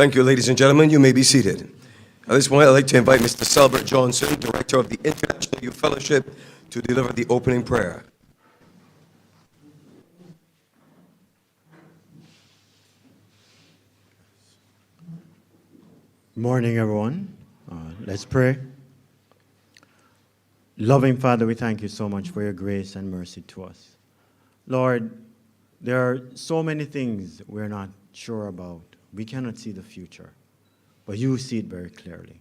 Thank you, ladies and gentlemen. You may be seated. At this point, I'd like to invite Mr. Selbert Johnson, Director of the International Youth Fellowship, to deliver the opening prayer. Morning, everyone. Let's pray. Loving Father, we thank you so much for your grace and mercy to us. Lord, there are so many things we're not sure about. We cannot see the future, but you see it very clearly.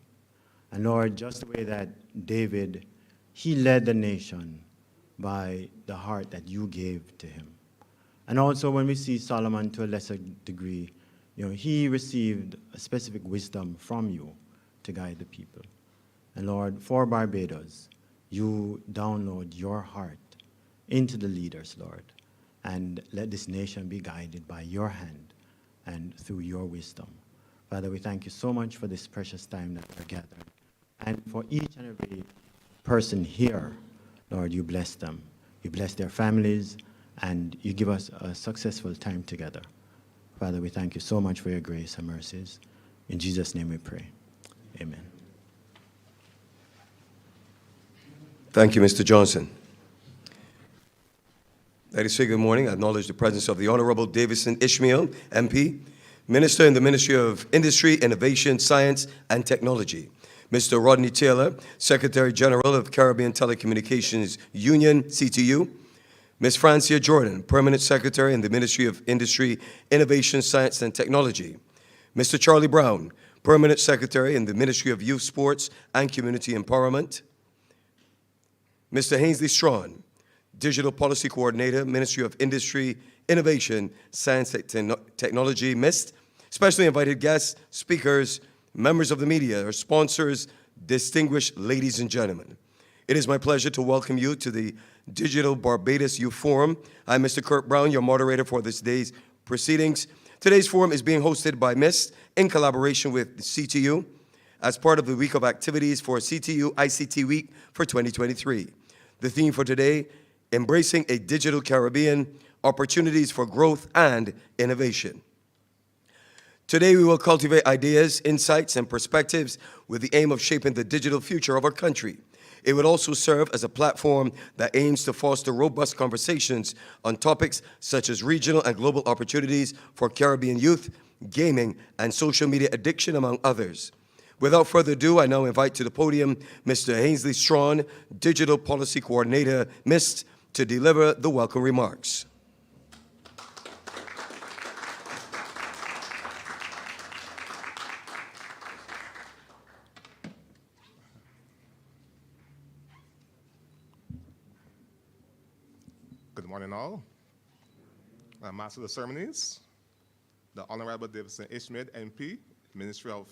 And Lord, just the way that David, he led the nation by the heart that you gave to him. And also when we see Solomon to a lesser degree, he received a specific wisdom from you to guide the people. And Lord, for Barbados, you download your heart into the leaders, Lord, and let this nation be guided by your hand and through your wisdom. Father, we thank you so much for this precious time that we're gathered. And for each and every person here, Lord, you bless them. You bless their families, and you give us a successful time together. Father, we thank you so much for your grace and mercies. In Jesus' name we pray. Amen. Thank you, Mr. Johnson. Ladies, say good morning. I acknowledge the presence of the Honorable Davison Ishmael, MP, Minister in the Ministry of Industry, Innovation, Science, and Technology. Mr. Rodney Taylor, Secretary General of Caribbean Telecommunications Union, CTU. Ms. Francia Jordan, Permanent Secretary in the Ministry of Industry, Innovation, Science, and Technology. Mr. Charlie Brown, Permanent Secretary in the Ministry of Youth, Sports, and Community Empowerment. Mr. Hainsley Strawn, Digital Policy Coordinator, Ministry of Industry, Innovation, Science, and Technology, MIST. Specially invited guests, speakers, members of the media, our sponsors, distinguished ladies and gentlemen. It is my pleasure to welcome you to the Digital Barbados Youth Forum. I'm Mr. Kurt Brown, your moderator for this day's proceedings. Today's forum is being hosted by MIST in collaboration with the CTU as part of the week of activities for CTU ICT Week for 2023. The theme for today, Embracing a Digital Caribbean, Opportunities for Growth and Innovation. Today we will cultivate ideas, insights, and perspectives with the aim of shaping the digital future of our country. It would also serve as a platform that aims to foster robust conversations on topics such as regional and global opportunities for Caribbean youth, gaming, and social media addiction, among others. Without further ado, I now invite to the podium Mr. Hainsley Strawn, Digital Policy Coordinator, MIST, to deliver the welcome remarks. Good morning, all. Master of the Ceremonies, the Honorable Davison Ishmael, MP, Minister of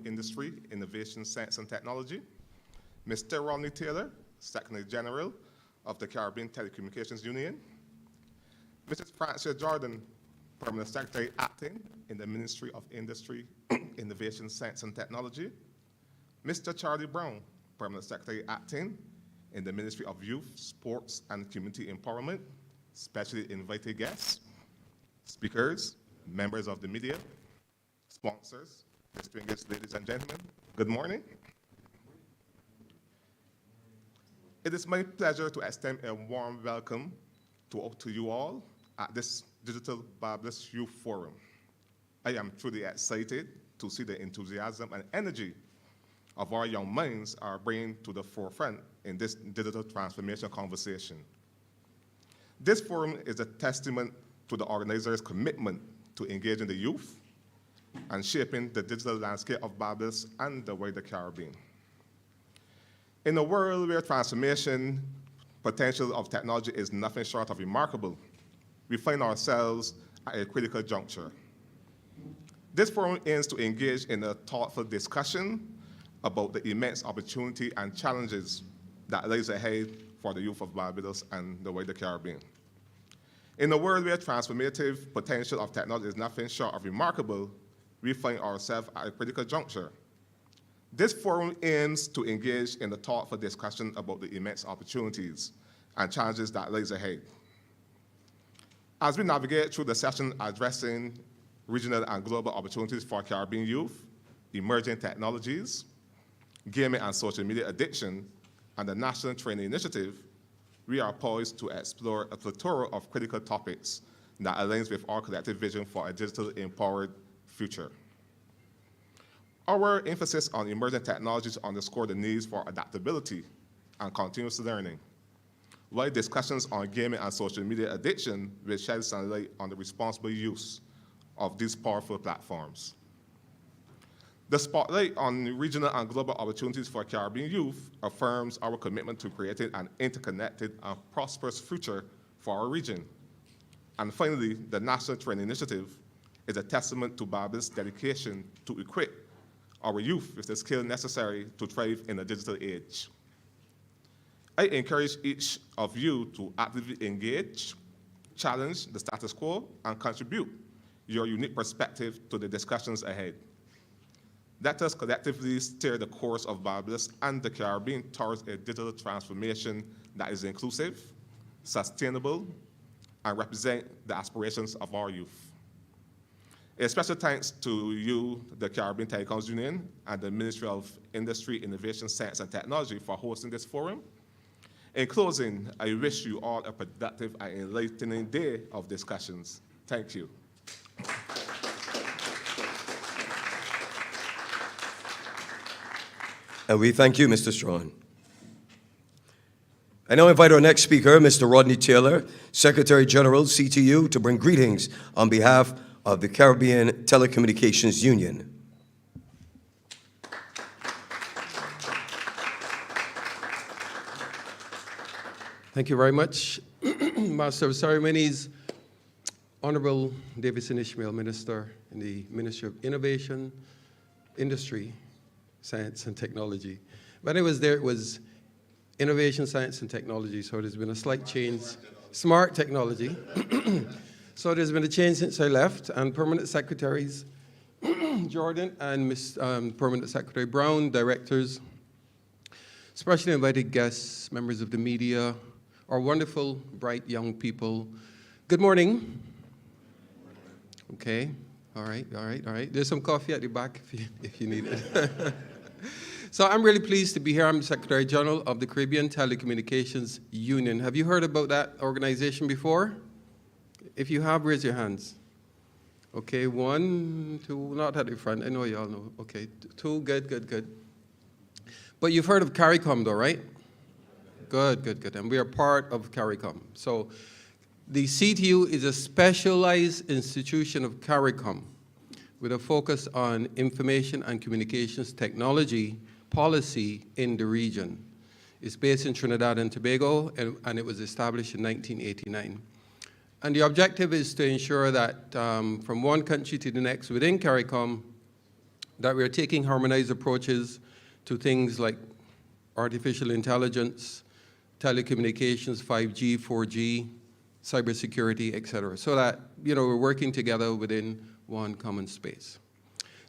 Industry, Innovation, Science, and Technology, Mr. Rodney Taylor, Secretary General of the Caribbean Telecommunications Union, Mrs. Francia Jordan, Permanent Secretary Acting in the Ministry of Industry, Innovation, Science, and Technology, Mr. Charlie Brown, Permanent Secretary Acting in the Ministry of Youth, Sports, and Community Empowerment, specially invited guests, speakers, members of the media, sponsors, distinguished ladies and gentlemen, good morning. It is my pleasure to extend a warm welcome to you all at this Digital Barbados Youth Forum. I am truly excited to see the enthusiasm and energy of our young minds are bringing to the forefront in this digital transformation conversation. This forum is a testament to the organizers' commitment to engaging the youth and shaping the digital landscape of Barbados and the wider Caribbean. In a world where transformation potential of technology is nothing short of remarkable, we find ourselves at a critical juncture. This forum aims to engage in a thoughtful discussion about the immense opportunity and challenges that lies ahead for the youth of Barbados and the wider Caribbean. In a world where transformative potential of technology is nothing short of remarkable, we find ourselves at a critical juncture. This forum aims to engage in a thoughtful discussion about the immense opportunities and challenges that lies ahead. As we navigate through the session addressing regional and global opportunities for Caribbean youth, emerging technologies, gaming and social media addiction, and the National Training Initiative, we are poised to explore a plethora of critical topics that aligns with our collective vision for a digitally empowered future. Our emphasis on emerging technologies underscore the needs for adaptability and continuous learning, while discussions on gaming and social media addiction will shed some light on the responsible use of these powerful platforms. The spotlight on regional and global opportunities for Caribbean youth affirms our commitment to creating an interconnected and prosperous future for our region. And finally, the National Training Initiative is a testament to Barbados' dedication to equip our youth with the skills necessary to thrive in a digital age. I encourage each of you to actively engage, challenge the status quo, and contribute your unique perspective to the discussions ahead. Let us collectively steer the course of Barbados and the Caribbean towards a digital transformation that is inclusive, sustainable, and represent the aspirations of our youth. A special thanks to you, the Caribbean Telecoms Union, and the Ministry of Industry, Innovation, Science, and Technology for hosting this forum. In closing, I wish you all a productive and enlightening day of discussions. Thank you. And we thank you, Mr. Strawn. I now invite our next speaker, Mr. Rodney Taylor, Secretary General, CTU, to bring greetings on behalf of the Caribbean Telecommunications Union. Thank you very much, Master of Ceremonies, Honorable Davison Ishmael, Minister in the Ministry of Innovation, Industry, Science and Technology. When I was there, it was Innovation, Science and Technology, so there's been a slight change. Smart technology. So there's been a change since I left, and Permanent Secretaries Jordan and Permanent Secretary Brown, directors, specially invited guests, members of the media, our wonderful, bright young people. Good morning. Okay, all right. There's some coffee at the back if you need it. So I'm really pleased to be here. I'm the Secretary General of the Caribbean Telecommunications Union. Have you heard about that organization before? If you have, raise your hands. Okay, 1, 2, not at the front. I know you all know. Okay, 2, good. But you've heard of CARICOM though, right? Good. And we are part of CARICOM. So the CTU is a specialized institution of CARICOM with a focus on information and communications technology policy in the region. It's based in Trinidad and Tobago, and it was established in 1989. And the objective is to ensure that from one country to the next within CARICOM, that we're taking harmonized approaches to things like artificial intelligence, telecommunications, 5G, 4G, cybersecurity, et cetera, so that we're working together within one common space.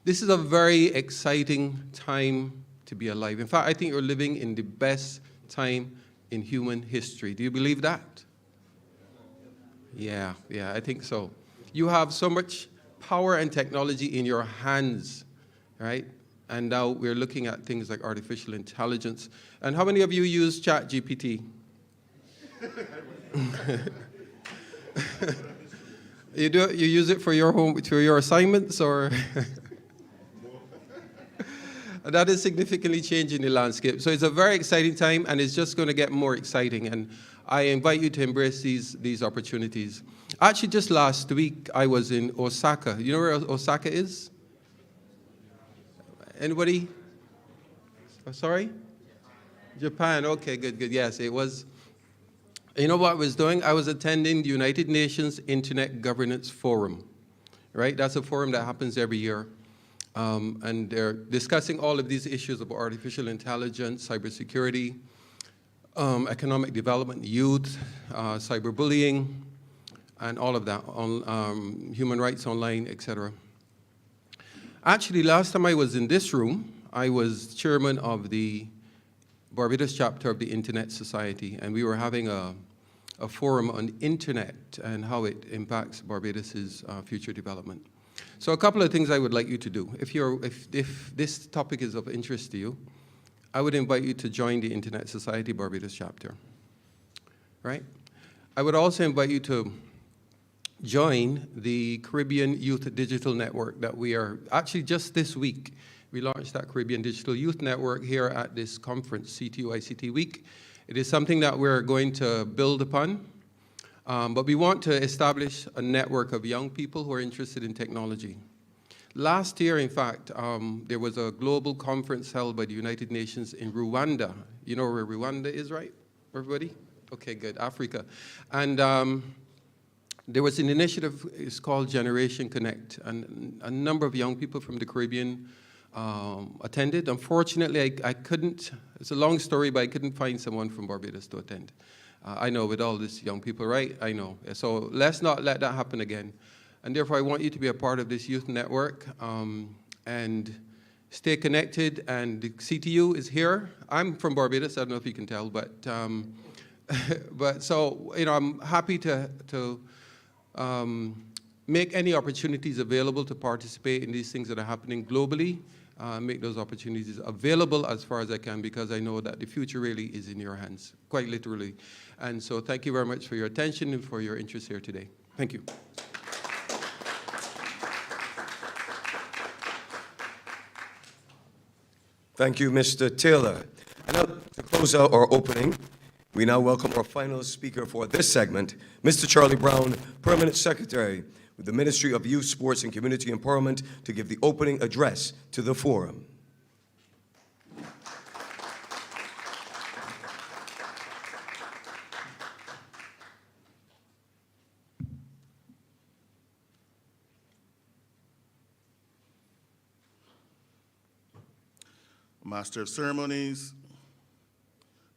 This is a very exciting time to be alive. In fact, I think you're living in the best time in human history. Do you believe that? Yeah, I think so. You have so much power and technology in your hands, right? And now we're looking at things like artificial intelligence. And how many of you use ChatGPT? You use it for your assignments, or? That is significantly changing the landscape. So it's a very exciting time, and it's just going to get more exciting. And I invite you to embrace these opportunities. Actually, just last week, I was in Osaka. You know where Osaka is? Anybody? Oh, sorry? Japan. Okay, good. Yes, it was. You know what I was doing? I was attending the United Nations Internet Governance Forum, right? That's a forum that happens every year. And they're discussing all of these issues of artificial intelligence, cybersecurity, economic development, youth, cyberbullying, and all of that, human rights online, et cetera. Actually, last time I was in this room, I was chairman of the Barbados chapter of the Internet Society, and we were having a forum on internet and how it impacts Barbados's future development. So a couple of things I would like you to do. If this topic is of interest to you, I would invite you to join the Internet Society Barbados chapter, right? I would also invite you to join the Caribbean Youth Digital Network that we are, actually just this week, we launched that Caribbean Digital Youth Network here at this conference, CTU ICT Week. It is something that we're going to build upon, but we want to establish a network of young people who are interested in technology. Last year, in fact, there was a global conference held by the United Nations in Rwanda. You know where Rwanda is, right, everybody? Okay, good, Africa. And there was an initiative, it's called Generation Connect, and a number of young people from the Caribbean attended. Unfortunately, I couldn't, it's a long story, but I couldn't find someone from Barbados to attend. I know with all these young people, right? I know. So let's not let that happen again. And therefore, I want you to be a part of this youth network and stay connected. And the CTU is here. I'm from Barbados. I don't know if you can tell, but so, you know, I'm happy to make any opportunities available to participate in these things that are happening globally, make those opportunities available as far as I can, because I know that the future really is in your hands, quite literally. And so thank you very much for your attention and for your interest here today. Thank you. Thank you, Mr. Taylor. And now, to close out our opening, we now welcome our final speaker for this segment, Mr. Charlie Brown, Permanent Secretary with the Ministry of Youth, Sports, and Community Empowerment, to give the opening address to the forum. Master of Ceremonies,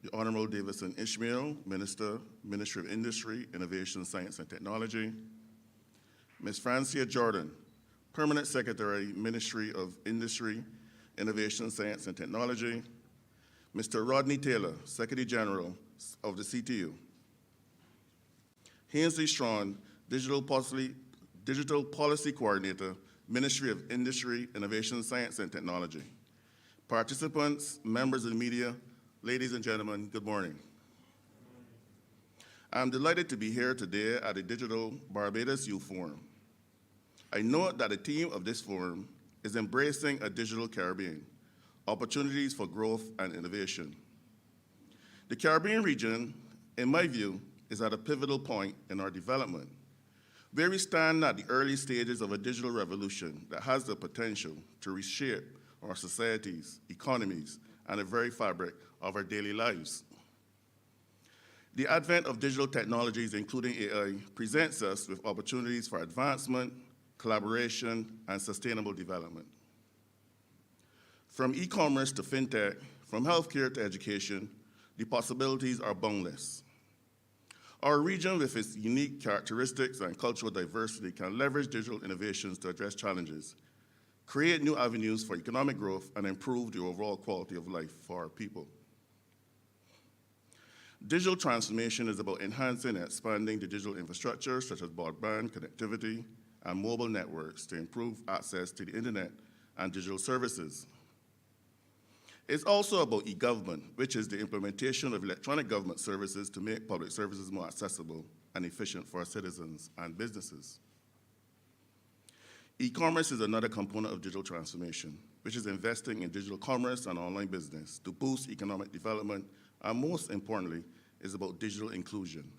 the Honorable Davison Ishmael, Minister, Ministry of Industry, Innovation, Science, and Technology. Ms. Francia Jordan, Permanent Secretary, Ministry of Industry, Innovation, Science, and Technology. Mr. Rodney Taylor, Secretary General of the CTU. Hainsley Strawn, Digital Policy Coordinator, Ministry of Industry, Innovation, Science, and Technology. Participants, members of the media, ladies and gentlemen, good morning. I'm delighted to be here today at the Digital Barbados Youth Forum. I know that the theme of this forum is embracing a digital Caribbean, opportunities for growth and innovation. The Caribbean region, in my view, is at a pivotal point in our development, where we stand at the early stages of a digital revolution that has the potential to reshape our societies, economies, and the very fabric of our daily lives. The advent of digital technologies, including AI, presents us with opportunities for advancement, collaboration, and sustainable development. From e-commerce to fintech, from healthcare to education, the possibilities are boundless. Our region, with its unique characteristics and cultural diversity, can leverage digital innovations to address challenges, create new avenues for economic growth, and improve the overall quality of life for our people. Digital transformation is about enhancing and expanding the digital infrastructure, such as broadband connectivity and mobile networks, to improve access to the internet and digital services. It's also about e-government, which is the implementation of electronic government services to make public services more accessible and efficient for our citizens and businesses. E-commerce is another component of digital transformation, which is investing in digital commerce and online business to boost economic development, and most importantly, is about digital inclusion,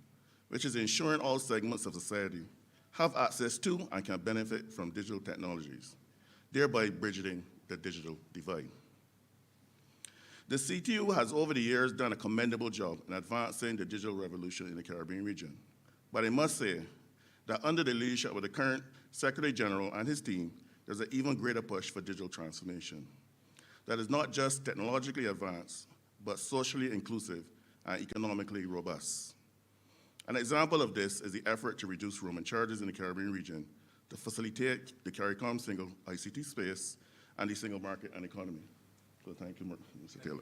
which is ensuring all segments of society have access to and can benefit from digital technologies, thereby bridging the digital divide. The CTU has over the years done a commendable job in advancing the digital revolution in the Caribbean region. But I must say that under the leadership of the current Secretary General and his team, there's an even greater push for digital transformation that is not just technologically advanced, but socially inclusive and economically robust. An example of this is the effort to reduce roaming charges in the Caribbean region to facilitate the CARICOM single ICT space and the single market and economy. So thank you, Mr. Taylor.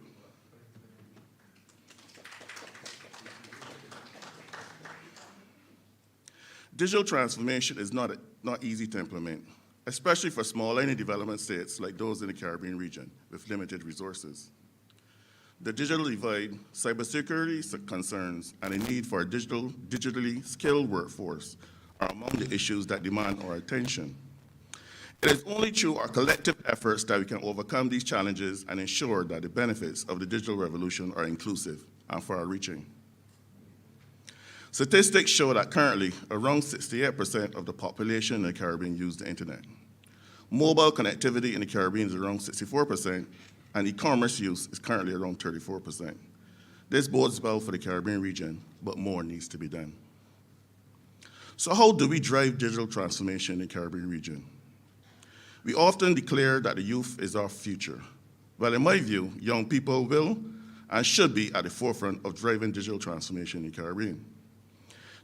Digital transformation is not easy to implement, especially for small and development states like those in the Caribbean region with limited resources. The digital divide, cybersecurity concerns, and a need for a digitally skilled workforce are among the issues that demand our attention. It is only through our collective efforts that we can overcome these challenges and ensure that the benefits of the digital revolution are inclusive and far-reaching. Statistics show that currently around 68% of the population in the Caribbean use the internet. Mobile connectivity in the Caribbean is around 64%, and e-commerce use is currently around 34%. This bodes well for the Caribbean region, but more needs to be done. So how do we drive digital transformation in the Caribbean region? We often declare that the youth is our future. Well, in my view, young people will and should be at the forefront of driving digital transformation in the Caribbean.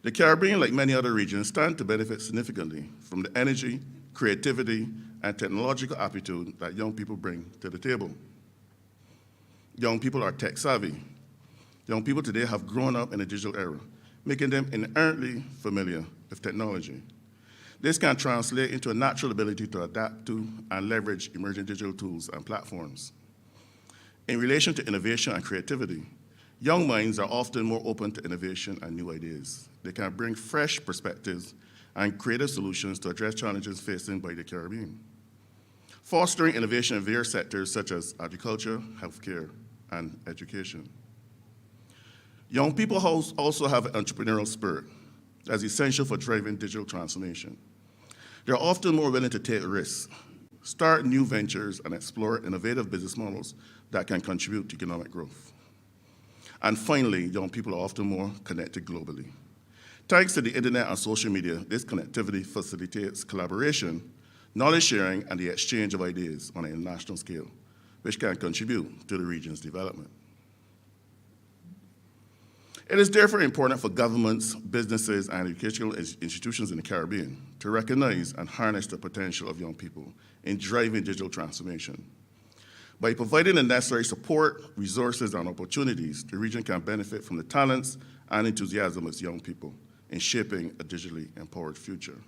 The Caribbean, like many other regions, stand to benefit significantly from the energy, creativity, and technological aptitude that young people bring to the table. Young people are tech savvy. Young people today have grown up in a digital era, making them inherently familiar with technology. This can translate into a natural ability to adapt to and leverage emerging digital tools and platforms. In relation to innovation and creativity, young minds are often more open to innovation and new ideas. They can bring fresh perspectives and creative solutions to address challenges faced by the Caribbean, fostering innovation in various sectors such as agriculture, healthcare, and education. Young people also have an entrepreneurial spirit that's essential for driving digital transformation. They're often more willing to take risks, start new ventures, and explore innovative business models that can contribute to economic growth. And finally, young people are often more connected globally. Thanks to the internet and social media, this connectivity facilitates collaboration, knowledge sharing, and the exchange of ideas on an international scale, which can contribute to the region's development. It is therefore important for governments, businesses, and educational institutions in the Caribbean to recognize and harness the potential of young people in driving digital transformation. By providing the necessary support, resources, and opportunities, the region can benefit from the talents and enthusiasm of young people in shaping a digitally empowered future.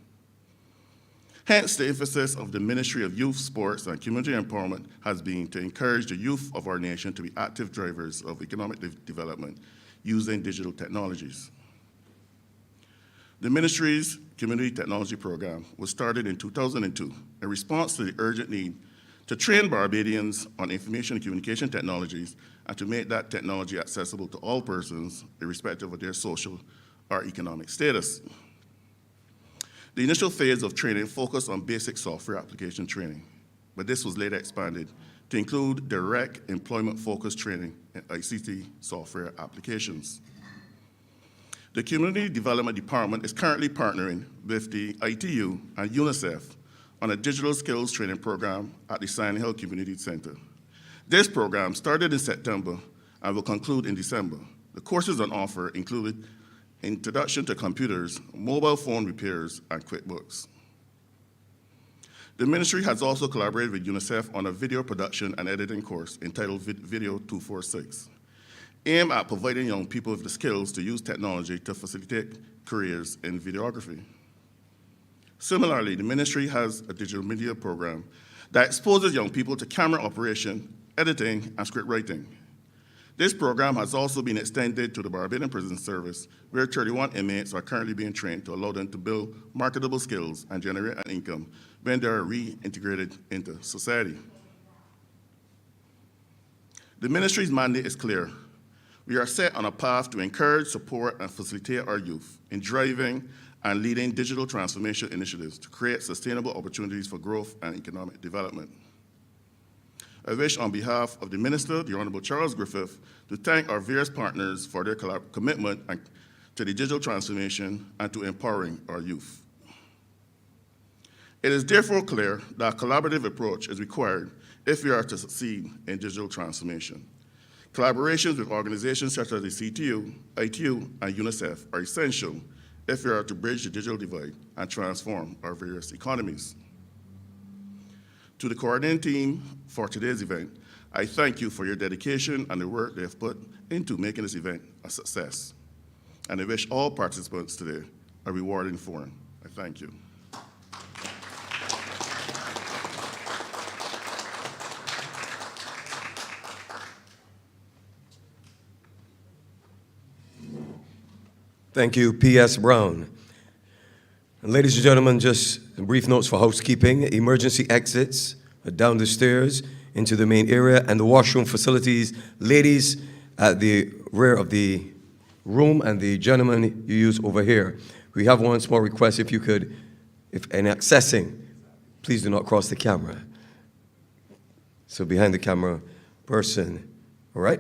Hence, the emphasis of the Ministry of Youth, Sports, and Community Empowerment has been to encourage the youth of our nation to be active drivers of economic development using digital technologies. The ministry's Community Technology Program was started in 2002 in response to the urgent need to train Barbadians on information and communication technologies and to make that technology accessible to all persons, irrespective of their social or economic status. The initial phase of training focused on basic software application training, but this was later expanded to include direct employment-focused training in ICT software applications. The Community Development Department is currently partnering with the ITU and UNICEF on a digital skills training program at the Sand Hill Community Center. This program started in September and will conclude in December. The courses on offer included Introduction to Computers, Mobile Phone Repairs, and QuickBooks. The ministry has also collaborated with UNICEF on a video production and editing course entitled Video 246, aimed at providing young people with the skills to use technology to facilitate careers in videography. Similarly, the ministry has a digital media program that exposes young people to camera operation, editing, and script writing. This program has also been extended to the Barbadian Prison Service, where 31 inmates are currently being trained to allow them to build marketable skills and generate an income when they are reintegrated into society. The ministry's mandate is clear. We are set on a path to encourage, support, and facilitate our youth in driving and leading digital transformation initiatives to create sustainable opportunities for growth and economic development. I wish, on behalf of the Minister, the Honorable Charles Griffith, to thank our various partners for their commitment to the digital transformation and to empowering our youth. It is therefore clear that a collaborative approach is required if we are to succeed in digital transformation. Collaborations with organizations such as the CTU, ITU, and UNICEF are essential if we are to bridge the digital divide and transform our various economies. To the coordinating team for today's event, I thank you for your dedication and the work they have put into making this event a success. And I wish all participants today a rewarding forum. I thank you. Thank you, P.S. Brown. And ladies and gentlemen, just brief notes for housekeeping. Emergency exits are down the stairs into the main area and the washroom facilities. Ladies at the rear of the room and the gentlemen you use over here. We have one small request, if you could, if in accessing, please do not cross the camera. So behind the camera person, all right?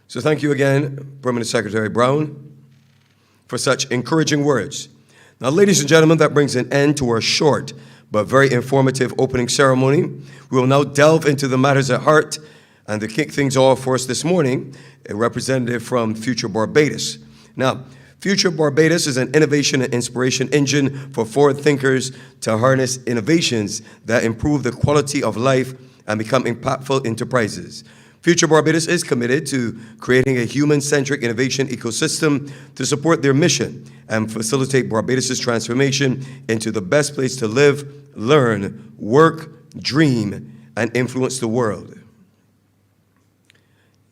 So thank you again, Permanent Secretary Brown, for such encouraging words. Now, ladies and gentlemen, that brings an end to our short but very informative opening ceremony. We will now delve into the matters at heart, and to kick things off for us this morning, a representative from Future Barbados. Now, Future Barbados is an innovation and inspiration engine for forward thinkers to harness innovations that improve the quality of life and become impactful enterprises. Future Barbados is committed to creating a human-centric innovation ecosystem to support their mission and facilitate Barbados' transformation into the best place to live, learn, work, dream, and influence the world.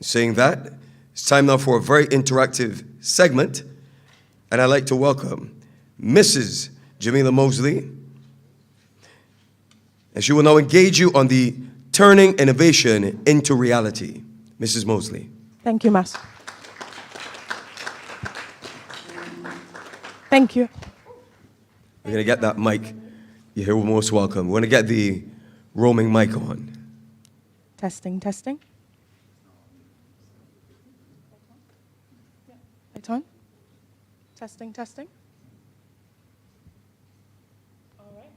Saying that, it's time now for a very interactive segment, and I'd like to welcome Mrs. Jamila Mosley, and she will now engage you on the Turning Innovation into Reality. Mrs. Mosley. Thank you, Master. Thank you. We're going to get that mic. You're most welcome. We're going to get the roaming mic on. Testing, testing. Light on. Testing, testing. All right.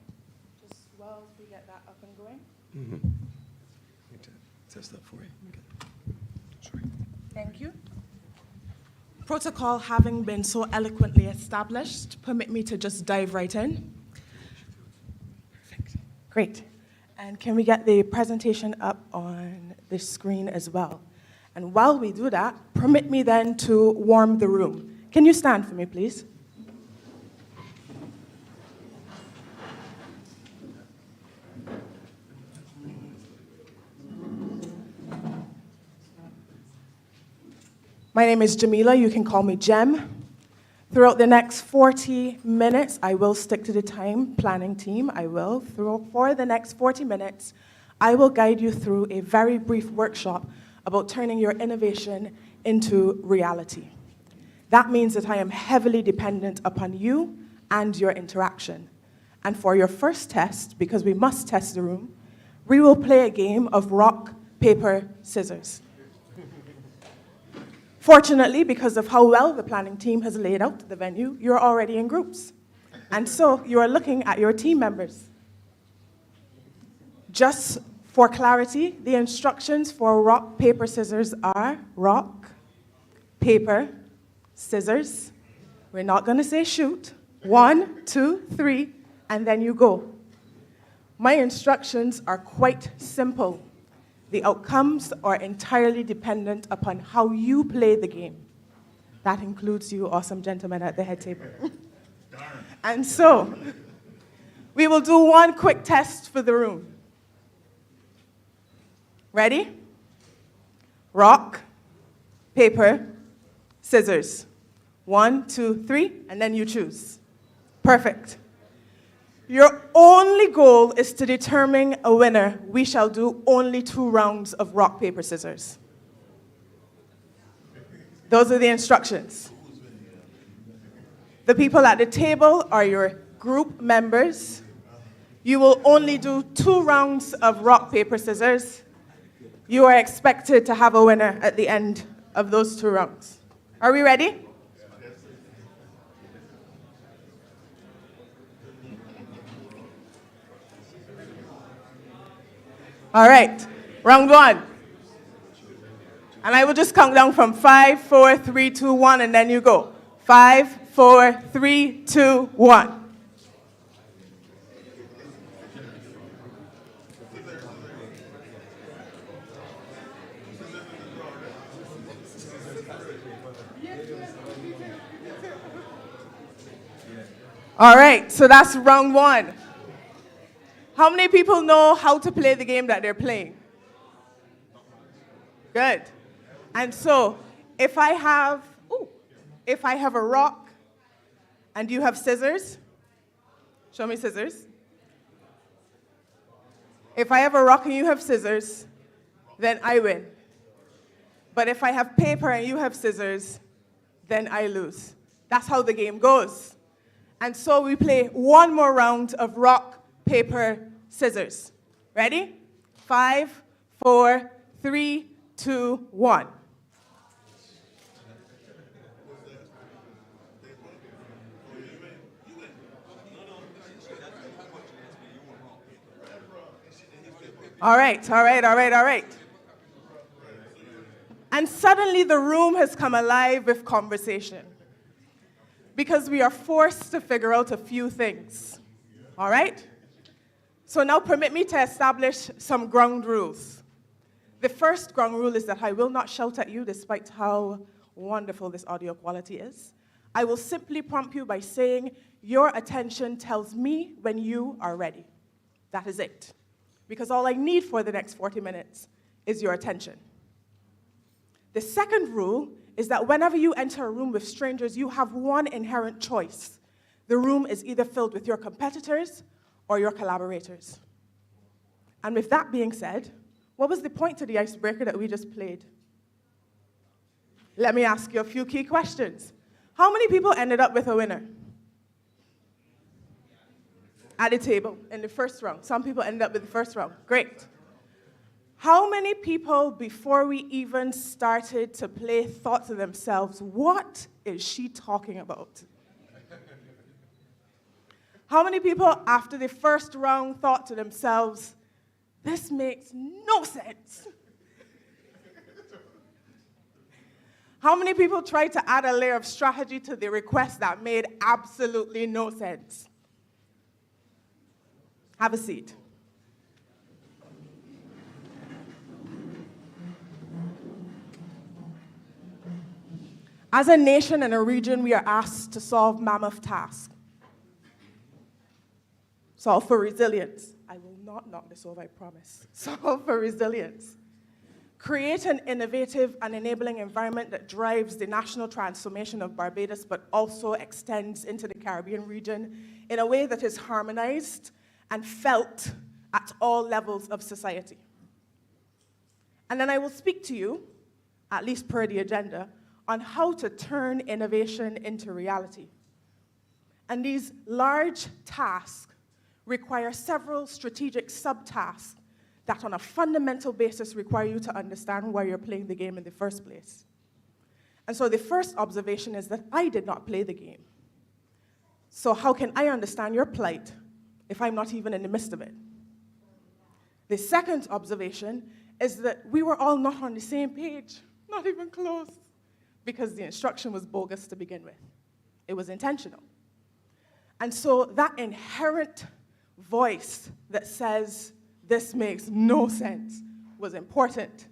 Just while we get that up and going. Test that for you. Okay. Sorry. Thank you. Protocol having been so eloquently established, permit me to just dive right in. Perfect. Great. And can we get the presentation up on the screen as well? And while we do that, permit me then to warm the room. Can you stand for me, please? My name is Jamila. You can call me Jem. Throughout the next 40 minutes, I will stick to the time planning team. I will. For the next 40 minutes, I will guide you through a very brief workshop about turning your innovation into reality. That means that I am heavily dependent upon you and your interaction. And for your first test, because we must test the room, we will play a game of rock, paper, scissors. Fortunately, because of how well the planning team has laid out the venue, you're already in groups. And so you are looking at your team members. Just for clarity, the instructions for rock, paper, scissors are rock, paper, scissors. We're not going to say shoot. 1, 2, 3, and then you go. My instructions are quite simple. The outcomes are entirely dependent upon how you play the game. That includes you awesome gentlemen at the head table. And so, we will do one quick test for the room. Ready? Rock, paper, scissors. 1, 2, 3, and then you choose. Perfect. Your only goal is to determine a winner. We shall do only 2 rounds of rock, paper, scissors. Those are the instructions. The people at the table are your group members. You will only do 2 rounds of rock, paper, scissors. You are expected to have a winner at the end of those 2 rounds. Are we ready? All right, round 1. And I will just count down from 5, 4, 3, 2, 1, and then you go. 5, 4, 3, 2, 1. All right, so that's round 1. How many people know how to play the game that they're playing? Good. And so, if I have a rock And you have scissors? Show me scissors. If I have a rock and you have scissors, then I win. But if I have paper and you have scissors, then I lose. That's how the game goes. And so we play one more round of rock, paper, scissors. Ready? 5, 4, 3, 2, 1. All right. And suddenly the room has come alive with conversation because we are forced to figure out a few things. All right? So now permit me to establish some ground rules. The first ground rule is that I will not shout at you despite how wonderful this audio quality is. I will simply prompt you by saying, your attention tells me when you are ready. That is it. Because all I need for the next 40 minutes is your attention. The second rule is that whenever you enter a room with strangers, you have one inherent choice. The room is either filled with your competitors or your collaborators. And with that being said, what was the point to the icebreaker that we just played? Let me ask you a few key questions. How many people ended up with a winner? At the table in the first round. Some people ended up with the first round. Great. How many people, before we even started to play, thought to themselves, what is she talking about? How many people, after the first round, thought to themselves, this makes no sense? How many people tried to add a layer of strategy to the request that made absolutely no sense? Have a seat. As a nation and a region, we are asked to solve mammoth tasks. Solve for resilience. I will not knock this over, I promise. Solve for resilience. Create an innovative and enabling environment that drives the national transformation of Barbados, but also extends into the Caribbean region in a way that is harmonized and felt at all levels of society. And then I will speak to you, at least per the agenda, on how to turn innovation into reality. And these large tasks require several strategic subtasks that on a fundamental basis require you to understand why you're playing the game in the first place. And so the first observation is that I did not play the game. So how can I understand your plight if I'm not even in the midst of it? The second observation is that we were all not on the same page, not even close, because the instruction was bogus to begin with. It was intentional. And so that inherent voice that says, this makes no sense, was important.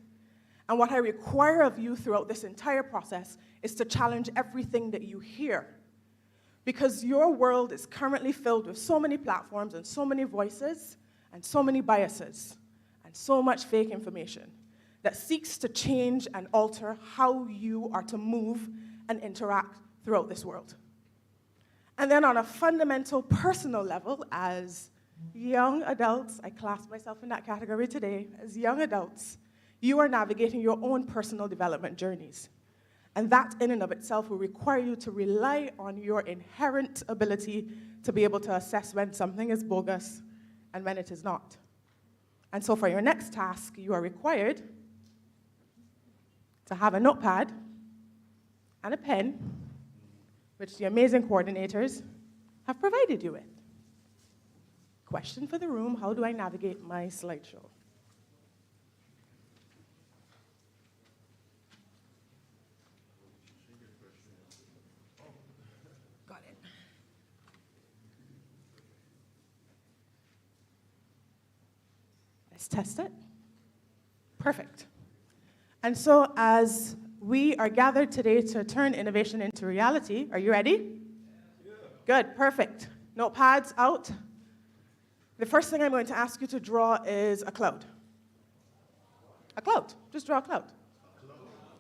And what I require of you throughout this entire process is to challenge everything that you hear. Because your world is currently filled with so many platforms and so many voices and so many biases and so much fake information that seeks to change and alter how you are to move and interact throughout this world. And then on a fundamental personal level, as young adults, I class myself in that category today, as young adults, you are navigating your own personal development journeys. And that in and of itself will require you to rely on your inherent ability to be able to assess when something is bogus and when it is not. And so for your next task, you are required to have a notepad and a pen, which the amazing coordinators have provided you with. Question for the room, how do I navigate my slideshow? Got it. Let's test it. Perfect. And so as we are gathered today to turn innovation into reality, are you ready? Yeah. Good, perfect. Notepads out. The first thing I'm going to ask you to draw is a cloud. A cloud. Just draw a cloud.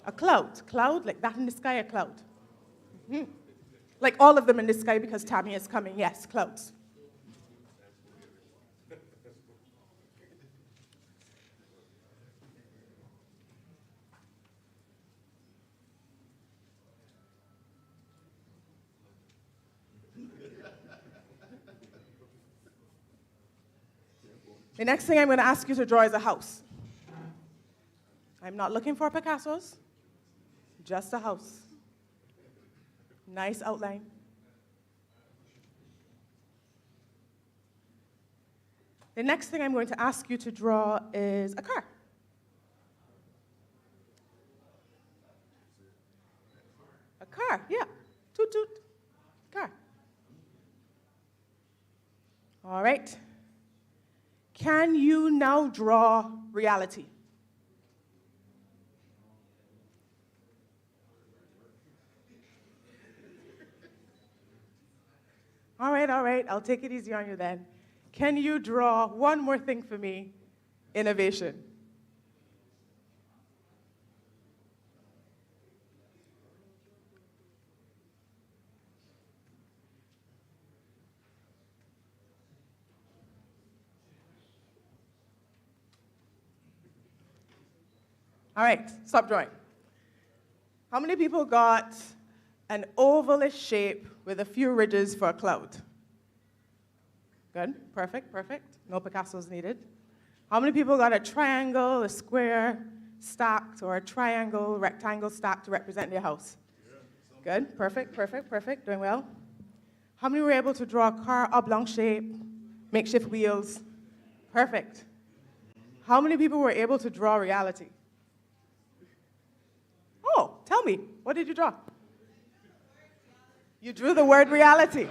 A cloud. Cloud, like that in the sky, a cloud. Mm-hmm. Like all of them in the sky because Tammy is coming. Yes, clouds. The next thing I'm going to ask you to draw is a house. I'm not looking for Picasso's, just a house. Nice outline. The next thing I'm going to ask you to draw is a car. A car, yeah. Toot toot. Car. All right. Can you now draw reality? All right, I'll take it easy on you then. Can you draw one more thing for me? Innovation. All right, stop drawing. How many people got an ovalish shape with a few ridges for a cloud? Good, perfect, perfect. No Picasso's needed. How many people got a triangle, a square stacked, or a triangle, rectangle stacked to represent their house? Good, perfect, perfect, perfect, doing well. How many were able to draw a car oblong shape, makeshift wheels? Perfect. How many people were able to draw reality? Oh, tell me, what did you draw? You drew the word reality.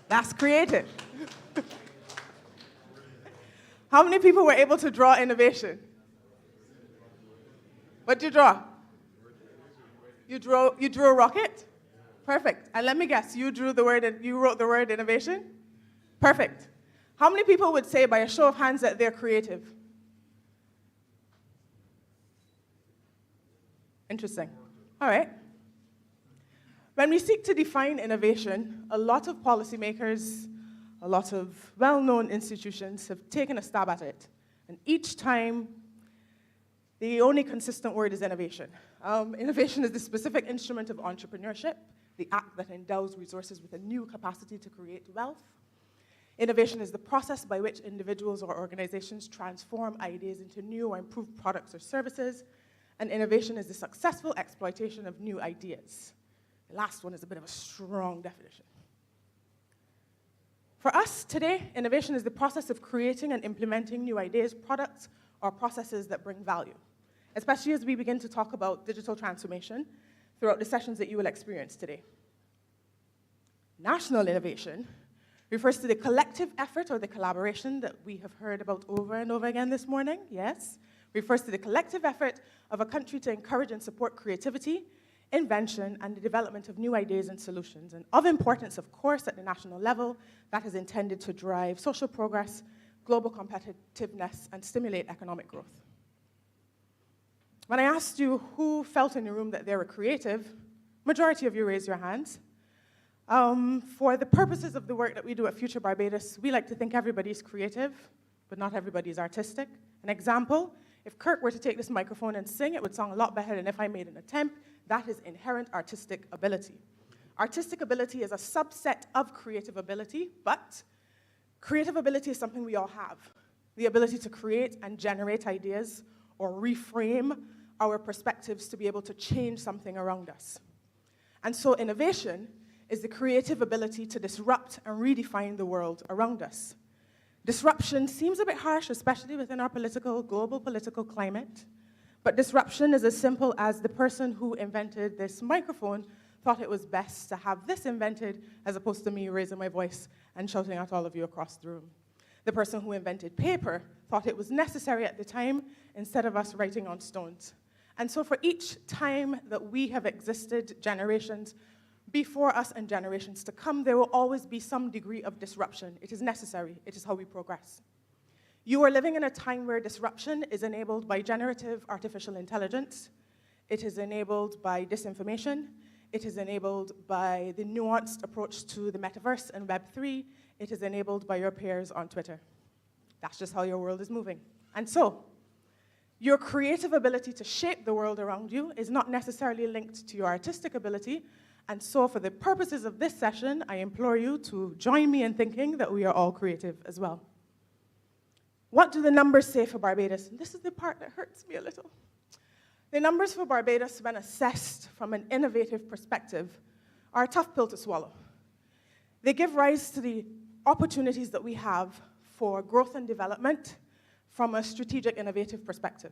That's creative. How many people were able to draw innovation? What did you draw? You drew a rocket? Perfect. And let me guess, you wrote the word innovation? Perfect. How many people would say by a show of hands that they're creative? Interesting. All right. When we seek to define innovation, a lot of policymakers, a lot of well-known institutions have taken a stab at it. And each time, the only consistent word is innovation. Innovation is the specific instrument of entrepreneurship, the act that endows resources with a new capacity to create wealth. Innovation is the process by which individuals or organizations transform ideas into new or improved products or services. And innovation is the successful exploitation of new ideas. The last one is a bit of a strong definition. For us today, innovation is the process of creating and implementing new ideas, products, or processes that bring value, especially as we begin to talk about digital transformation throughout the sessions that you will experience today. National innovation refers to the collective effort or the collaboration that we have heard about over and over again this morning, yes, refers to the collective effort of a country to encourage and support creativity, invention, and the development of new ideas and solutions. And of importance, of course, at the national level, that is intended to drive social progress, global competitiveness, and stimulate economic growth. When I asked you who felt in the room that they were creative, majority of you raised your hands. For the purposes of the work that we do at Future Barbados, we like to think everybody's creative, but not everybody's artistic. An example, if Kirk were to take this microphone and sing, it would sound a lot better than if I made an attempt. That is inherent artistic ability. Artistic ability is a subset of creative ability, but creative ability is something we all have. The ability to create and generate ideas or reframe our perspectives to be able to change something around us. And so innovation is the creative ability to disrupt and redefine the world around us. Disruption seems a bit harsh, especially within our global political climate, but disruption is as simple as the person who invented this microphone thought it was best to have this invented as opposed to me raising my voice and shouting at all of you across the room. The person who invented paper thought it was necessary at the time instead of us writing on stones. And so for each time that we have existed, generations before us and generations to come, there will always be some degree of disruption. It is necessary. It is how we progress. You are living in a time where disruption is enabled by generative artificial intelligence. It is enabled by disinformation. It is enabled by the nuanced approach to the metaverse and Web3. It is enabled by your peers on Twitter. That's just how your world is moving. And so, your creative ability to shape the world around you is not necessarily linked to your artistic ability. And so, for the purposes of this session, I implore you to join me in thinking that we are all creative as well. What do the numbers say for Barbados? And this is the part that hurts me a little. The numbers for Barbados, when assessed from an innovative perspective, are a tough pill to swallow. They give rise to the opportunities that we have for growth and development from a strategic, innovative perspective.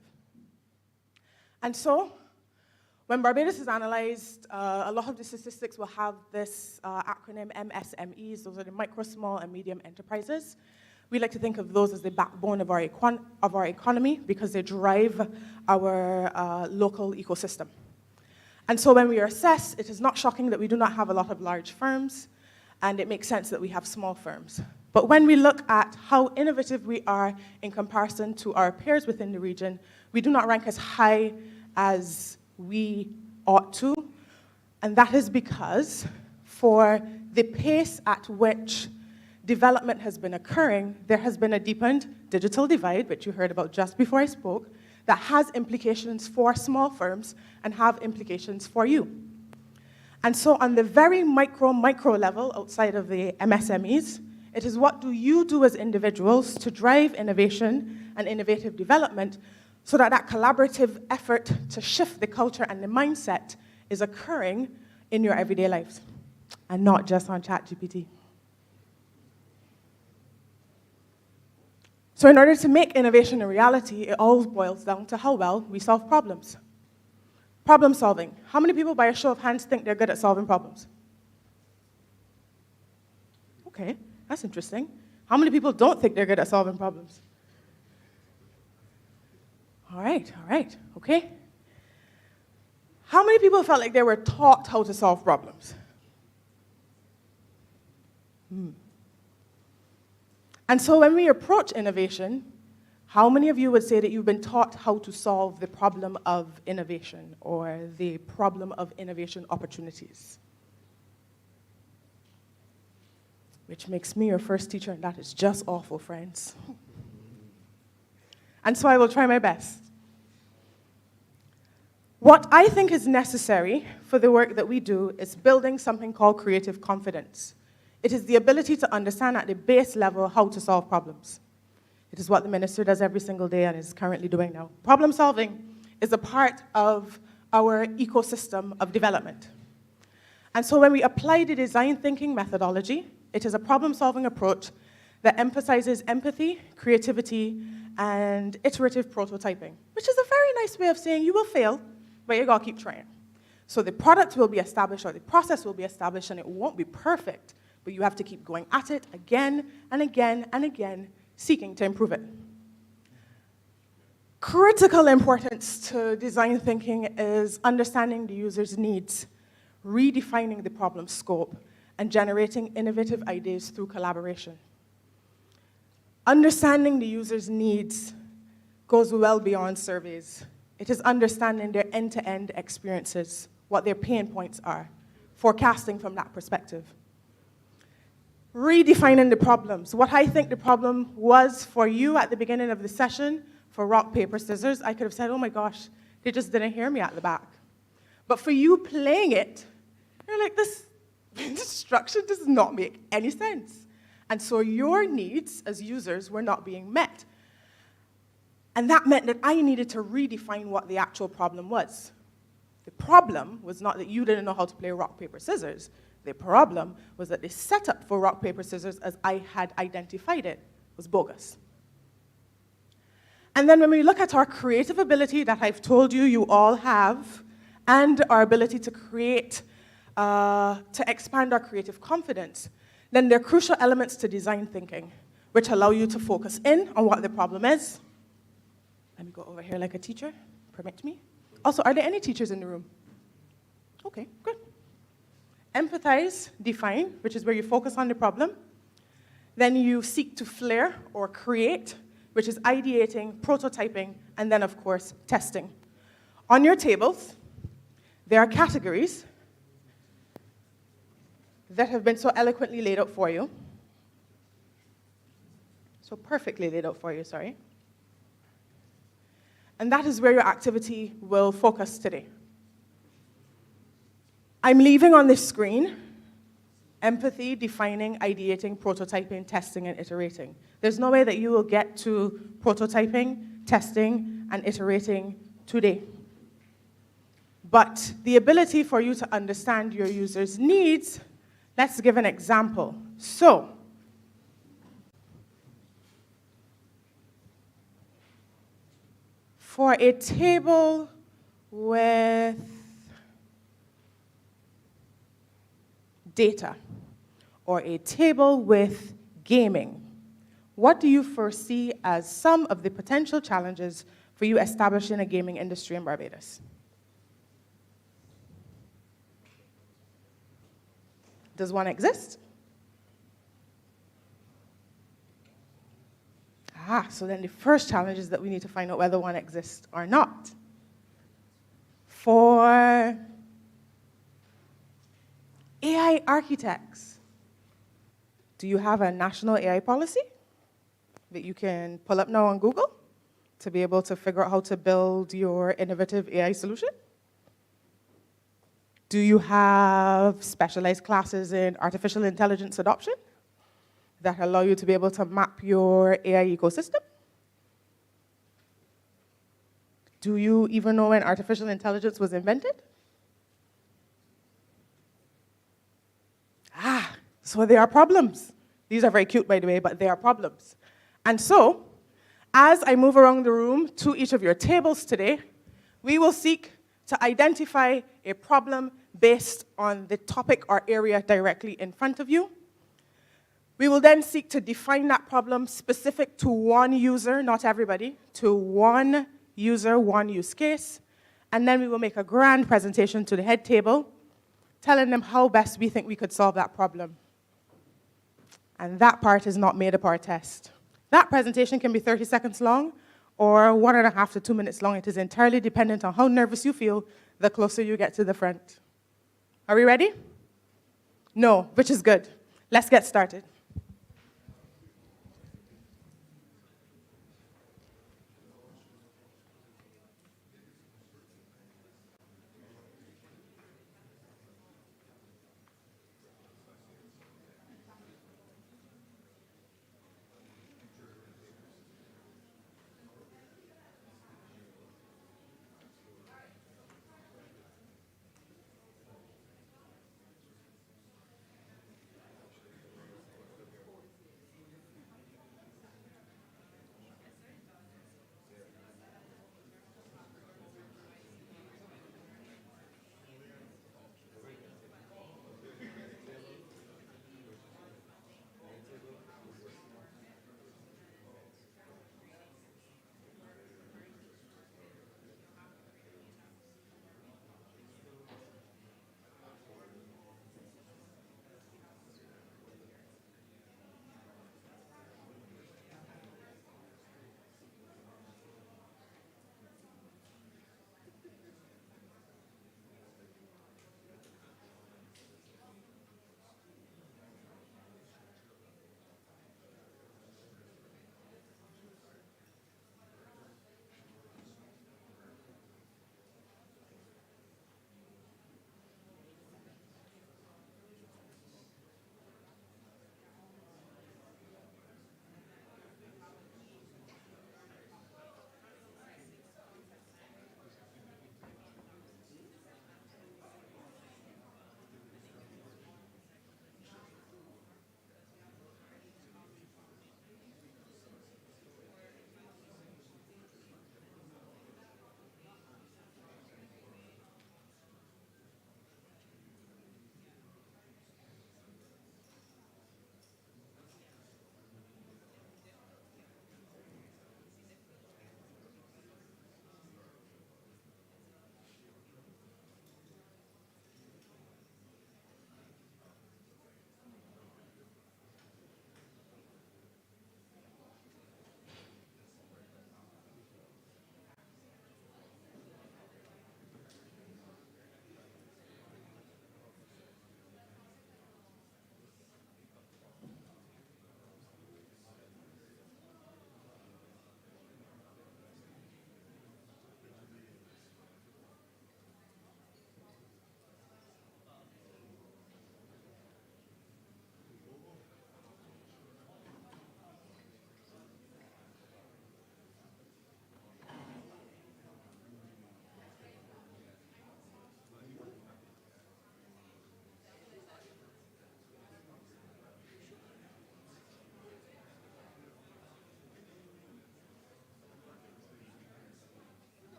And so, when Barbados is analyzed, a lot of the statistics will have this acronym MSMEs. Those are the micro, small, and medium enterprises. We like to think of those as the backbone of our economy because they drive our local ecosystem. And so when we are assessed, it is not shocking that we do not have a lot of large firms, and it makes sense that we have small firms. But when we look at how innovative we are in comparison to our peers within the region, we do not rank as high as we ought to, and that is because for the pace at which development has been occurring, there has been a deepened digital divide, which you heard about just before I spoke, that has implications for small firms and have implications for you. And so on the very micro level outside of the MSMEs, it is what do you do as individuals to drive innovation and innovative development so that that collaborative effort to shift the culture and the mindset is occurring in your everyday lives and not just on ChatGPT. So in order to make innovation a reality, it all boils down to how well we solve problems. Problem solving. How many people, by a show of hands, think they're good at solving problems? Okay, that's interesting. How many people don't think they're good at solving problems? All right, okay. How many people felt like they were taught how to solve problems? And so when we approach innovation, how many of you would say that you've been taught how to solve the problem of innovation or the problem of innovation opportunities? Which makes me your first teacher, and that is just awful, friends. And so I will try my best. What I think is necessary for the work that we do is building something called creative confidence. It is the ability to understand at the base level how to solve problems. It is what the minister does every single day and is currently doing now. Problem solving is a part of our ecosystem of development. And so when we apply the design thinking methodology, it is a problem-solving approach that emphasizes empathy, creativity, and iterative prototyping, which is a very nice way of saying you will fail, but you gotta keep trying. So the product will be established or the process will be established and it won't be perfect, but you have to keep going at it again and again and again, seeking to improve it. Critical importance to design thinking is understanding the user's needs, redefining the problem scope, and generating innovative ideas through collaboration. Understanding the user's needs goes well beyond surveys. It is understanding their end-to-end experiences, what their pain points are, forecasting from that perspective. Redefining the problems. What I think the problem was for you at the beginning of the session, for rock, paper, scissors, I could have said, oh my gosh, they just didn't hear me at the back. But for you playing it, you're like, this structure does not make any sense. And so your needs as users were not being met. And that meant that I needed to redefine what the actual problem was. The problem was not that you didn't know how to play rock, paper, scissors. The problem was that the setup for rock, paper, scissors, as I had identified it, was bogus. And then when we look at our creative ability that I've told you you all have, and our ability to create, to expand our creative confidence, then there are crucial elements to design thinking, which allow you to focus in on what the problem is. Let me go over here like a teacher, permit me. Also, are there any teachers in the room? Okay, good. Empathize, define, which is where you focus on the problem. Then you seek to flare or create, which is ideating, prototyping, and then, of course, testing. On your tables, there are categories that have been so eloquently laid out for you. So perfectly laid out for you, sorry. And that is where your activity will focus today. I'm leaving on this screen empathy, defining, ideating, prototyping, testing, and iterating. There's no way that you will get to prototyping, testing, and iterating today. But the ability for you to understand your users' needs, let's give an example. So, for a table with data, or a table with gaming, what do you foresee as some of the potential challenges for you establishing a gaming industry in Barbados? Does one exist? So then the first challenge is that we need to find out whether one exists or not. For AI architects, do you have a national AI policy that you can pull up now on Google to be able to figure out how to build your innovative AI solution? Do you have specialized classes in artificial intelligence adoption that allow you to be able to map your AI ecosystem? Do you even know when artificial intelligence was invented? So there are problems. These are very cute, by the way, but they are problems. And so, as I move around the room to each of your tables today, we will seek to identify a problem based on the topic or area directly in front of you. We will then seek to define that problem specific to one user, not everybody, to one user, one use case. And then we will make a grand presentation to the head table, telling them how best we think we could solve that problem. And that part is not made up our test. That presentation can be 30 seconds long or 1.5 to 2 minutes long. It is entirely dependent on how nervous you feel the closer you get to the front. Are we ready? No, which is good. Let's get started.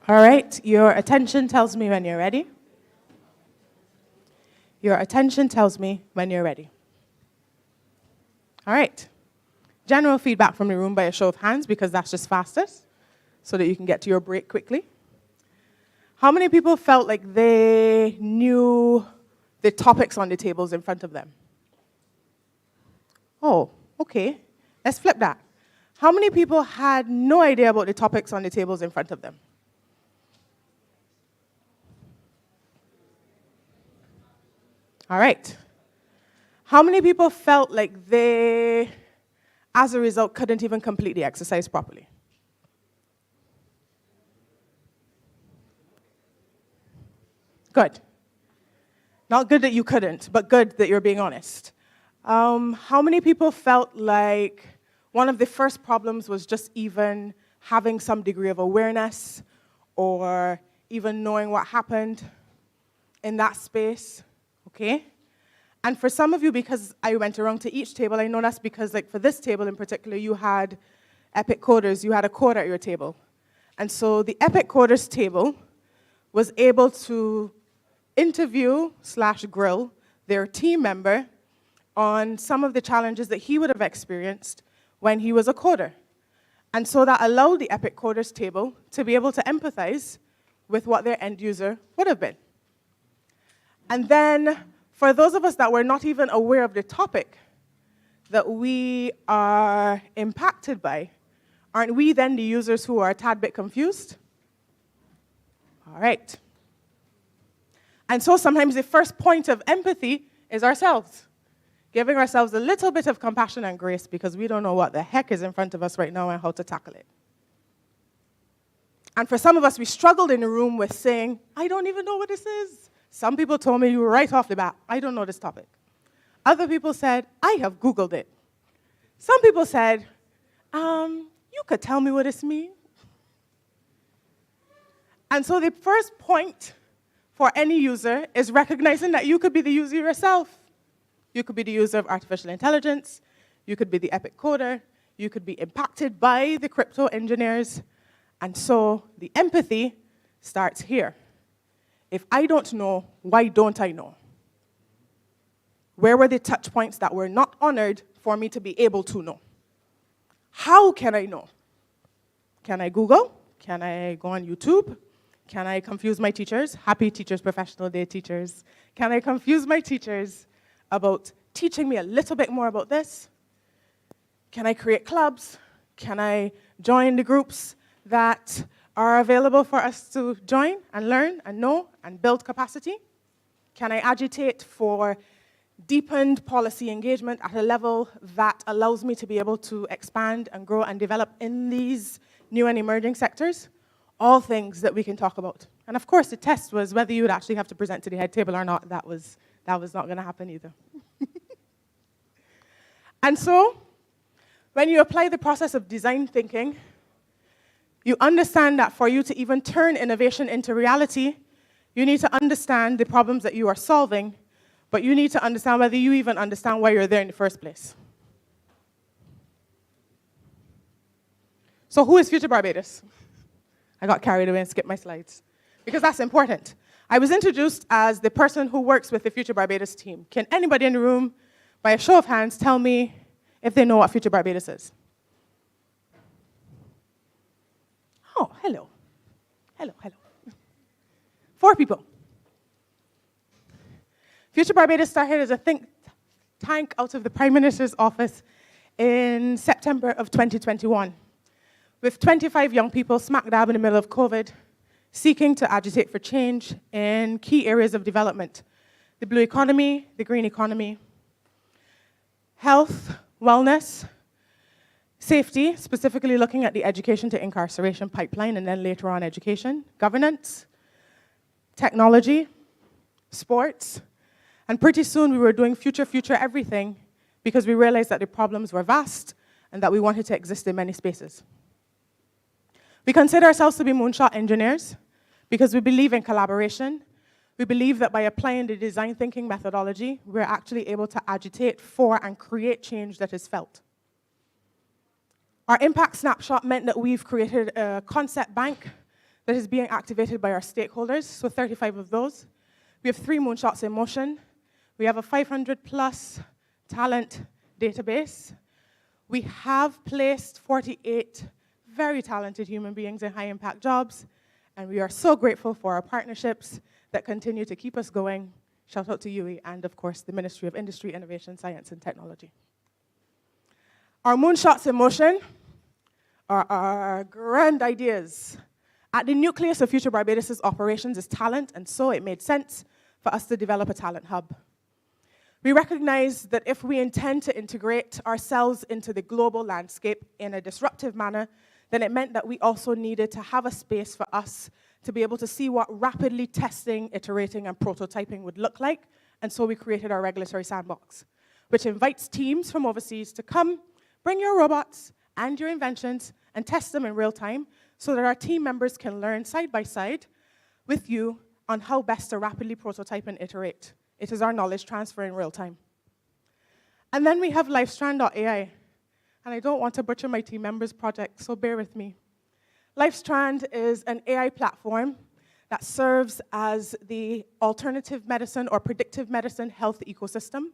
All right, your attention tells me when you're ready. Your attention tells me when you're ready. All right. General feedback from the room by a show of hands, because that's just fastest, so that you can get to your break quickly. How many people felt like they knew the topics on the tables in front of them? Oh, okay. Let's flip that. How many people had no idea about the topics on the tables in front of them? All right. How many people felt like they, as a result, couldn't even complete the exercise properly? Good. Not good that you couldn't, but good that you're being honest. How many people felt like one of the first problems was just even having some degree of awareness or even knowing what happened in that space? Okay? And for some of you, because I went around to each table, I know that's because, like, for this table in particular, you had Epic Coders, you had a coder at your table. And so the Epic Coders table was able to interview/grill their team member on some of the challenges that he would have experienced when he was a coder. And so that allowed the Epic Coders table to be able to empathize with what their end user would have been. And then, for those of us that were not even aware of the topic that we are impacted by, aren't we then the users who are a tad bit confused? All right. And so sometimes the first point of empathy is ourselves, giving ourselves a little bit of compassion and grace because we don't know what the heck is in front of us right now and how to tackle it. And for some of us, we struggled in the room with saying, I don't even know what this is. Some people told me right off the bat, I don't know this topic. Other people said, I have Googled it. Some people said, you could tell me what this means. And so the first point for any user is recognizing that you could be the user yourself. You could be the user of artificial intelligence. You could be the Epic Coder. You could be impacted by the crypto engineers. And so the empathy starts here. If I don't know, why don't I know? Where were the touch points that were not honored for me to be able to know? How can I know? Can I Google? Can I go on YouTube? Can I confuse my teachers? Happy Teachers Professional Day, teachers. Can I confuse my teachers about teaching me a little bit more about this? Can I create clubs? Can I join the groups that are available for us to join and learn and know and build capacity? Can I agitate for deepened policy engagement at a level that allows me to be able to expand and grow and develop in these new and emerging sectors? All things that we can talk about. And of course, the test was whether you would actually have to present to the head table or not. That was not going to happen either. And so, when you apply the process of design thinking, you understand that for you to even turn innovation into reality, you need to understand the problems that you are solving, but you need to understand whether you even understand why you're there in the first place. So who is Future Barbados? I got carried away and skipped my slides, because that's important. I was introduced as the person who works with the Future Barbados team. Can anybody in the room, by a show of hands, tell me if they know what Future Barbados is? Oh, hello. Hello, hello. 4 people. Future Barbados started as a think tank out of the Prime Minister's office in September of 2021, with 25 young people smack dab in the middle of COVID, seeking to agitate for change in key areas of development: the blue economy, the green economy, health, wellness, safety, specifically looking at the education to incarceration pipeline, and then later on education, governance, technology, sports, and pretty soon we were doing future everything because we realized that the problems were vast and that we wanted to exist in many spaces. We consider ourselves to be moonshot engineers because we believe in collaboration. We believe that by applying the design thinking methodology, we're actually able to agitate for and create change that is felt. Our impact snapshot meant that we've created a concept bank that is being activated by our stakeholders, so 35 of those. We have 3 moonshots in motion. We have a 500+ talent database. We have placed 48 very talented human beings in high-impact jobs, and we are so grateful for our partnerships that continue to keep us going. Shout out to UE and, of course, the Ministry of Industry, Innovation, Science, and Technology. Our moonshots in motion are our grand ideas. At the nucleus of Future Barbados' operations is talent, and so it made sense for us to develop a talent hub. We recognize that if we intend to integrate ourselves into the global landscape in a disruptive manner, then it meant that we also needed to have a space for us to be able to see what rapidly testing, iterating, and prototyping would look like, and so we created our regulatory sandbox, which invites teams from overseas to come, bring your robots and your inventions, and test them in real time so that our team members can learn side by side with you on how best to rapidly prototype and iterate. It is our knowledge transfer in real time. And then we have LifeStrand.ai. And I don't want to butcher my team members' project, so bear with me. LifeStrand is an AI platform that serves as the alternative medicine or predictive medicine health ecosystem.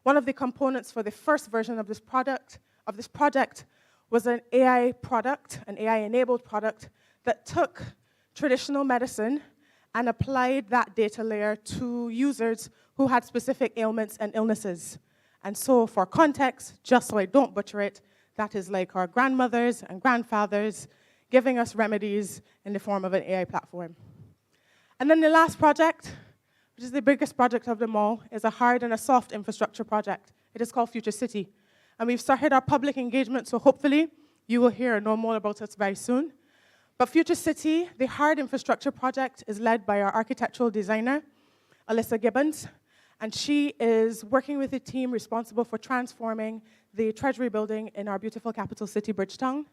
One of the components for the first version of this project was an AI product, an AI-enabled product that took traditional medicine and applied that data layer to users who had specific ailments and illnesses. And so for context, just so I don't butcher it, that is like our grandmothers and grandfathers giving us remedies in the form of an AI platform. And then the last project, which is the biggest project of them all, is a hard and a soft infrastructure project. It is called Future City. And we've started our public engagement, so hopefully you will hear and know more about us very soon. But Future City, the hard infrastructure project, is led by our architectural designer, Alyssa Gibbons, and she is working with a team responsible for transforming the Treasury building in our beautiful capital city, Bridgetown.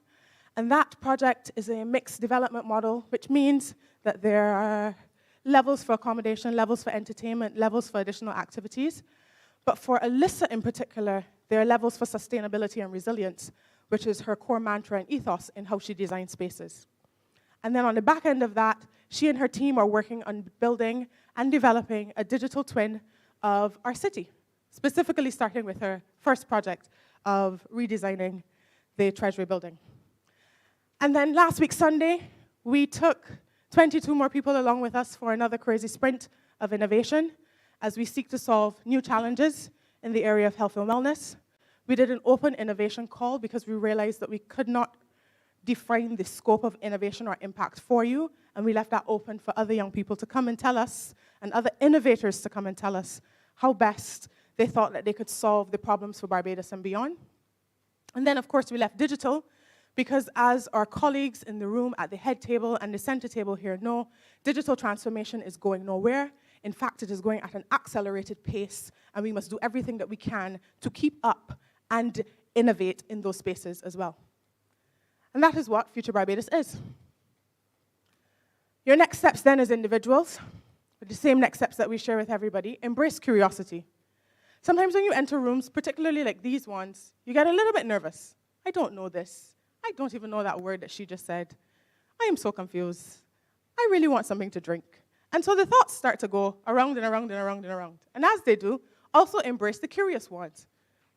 And that project is a mixed development model, which means that there are levels for accommodation, levels for entertainment, levels for additional activities. But for Alyssa in particular, there are levels for sustainability and resilience, which is her core mantra and ethos in how she designs spaces. And then on the back end of that, she and her team are working on building and developing a digital twin of our city, specifically starting with her first project of redesigning the Treasury building. And then last week, Sunday, we took 22 more people along with us for another crazy sprint of innovation as we seek to solve new challenges in the area of health and wellness. We did an open innovation call because we realized that we could not define the scope of innovation or impact for you, and we left that open for other young people to come and tell us, and other innovators to come and tell us how best they thought that they could solve the problems for Barbados and beyond. And then, of course, we left digital, because as our colleagues in the room at the head table and the center table here know, digital transformation is going nowhere. In fact, it is going at an accelerated pace, and we must do everything that we can to keep up and innovate in those spaces as well. And that is what Future Barbados is. Your next steps then as individuals, with the same next steps that we share with everybody, embrace curiosity. Sometimes when you enter rooms, particularly like these ones, you get a little bit nervous. I don't know this. I don't even know that word that she just said. I am so confused. I really want something to drink. And so the thoughts start to go around and around and around and around. And as they do, also embrace the curious ones.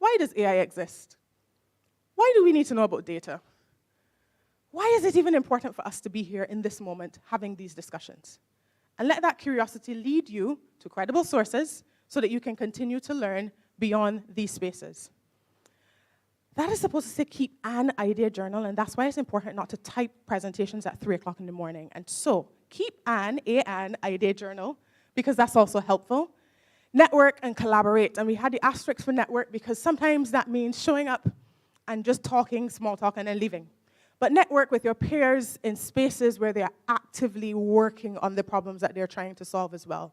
Why does AI exist? Why do we need to know about data? Why is it even important for us to be here in this moment having these discussions? And let that curiosity lead you to credible sources so that you can continue to learn beyond these spaces. That is supposed to say keep an idea journal, and that's why it's important not to type presentations at 3 o'clock in the morning. And so keep an idea journal, because that's also helpful. Network and collaborate. And we had the asterisk for network because sometimes that means showing up and just talking, small talk, and then leaving. But network with your peers in spaces where they are actively working on the problems that they're trying to solve as well.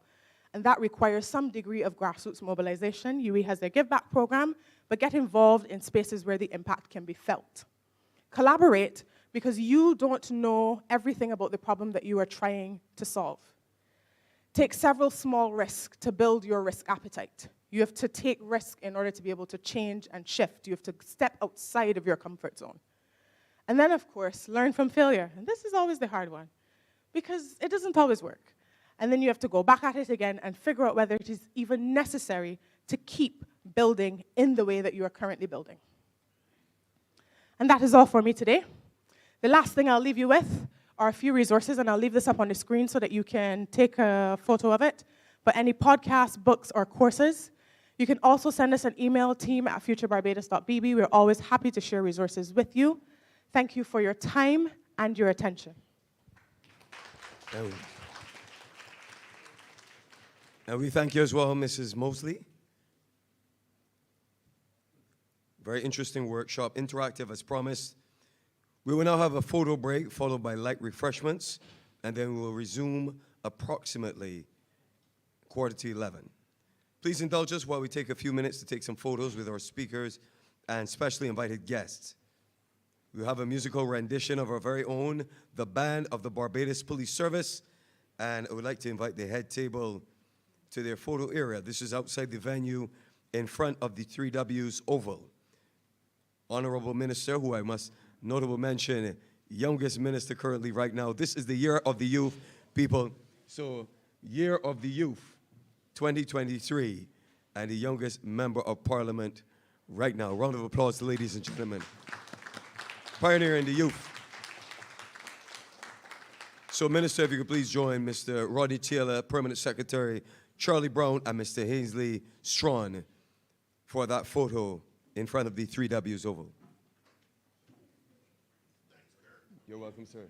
And that requires some degree of grassroots mobilization. UE has their Give Back program, but get involved in spaces where the impact can be felt. Collaborate, because you don't know everything about the problem that you are trying to solve. Take several small risks to build your risk appetite. You have to take risk in order to be able to change and shift. You have to step outside of your comfort zone. And then, of course, learn from failure. And this is always the hard one, because it doesn't always work. And then you have to go back at it again and figure out whether it is even necessary to keep building in the way that you are currently building. And that is all for me today. The last thing I'll leave you with are a few resources, and I'll leave this up on the screen so that you can take a photo of it. But any podcasts, books, or courses, you can also send us an email, team@futurebarbados.bb. We're always happy to share resources with you. Thank you for your time and your attention. And we thank you as well, Mrs. Mosley. Very interesting workshop, interactive as promised. We will now have a photo break followed by light refreshments, and then we will resume approximately 11:15. Please indulge us while we take a few minutes to take some photos with our speakers and specially invited guests. We have a musical rendition of our very own, the Band of the Barbados Police Service, and I would like to invite the head table to their photo area. This is outside the venue in front of the 3Ws Oval. Honorable Minister, who I must notable mention, youngest minister currently right now. This is the Year of the Youth, people. So, Year of the Youth, 2023, and the youngest member of parliament right now. Round of applause to ladies and gentlemen. Pioneer in the youth. So, Minister, if you could please join Mr. Rodney Taylor, Permanent Secretary, Charlie Brown, and Mr. Hazeley Strawn for that photo in front of the 3Ws Oval. You're welcome, sir.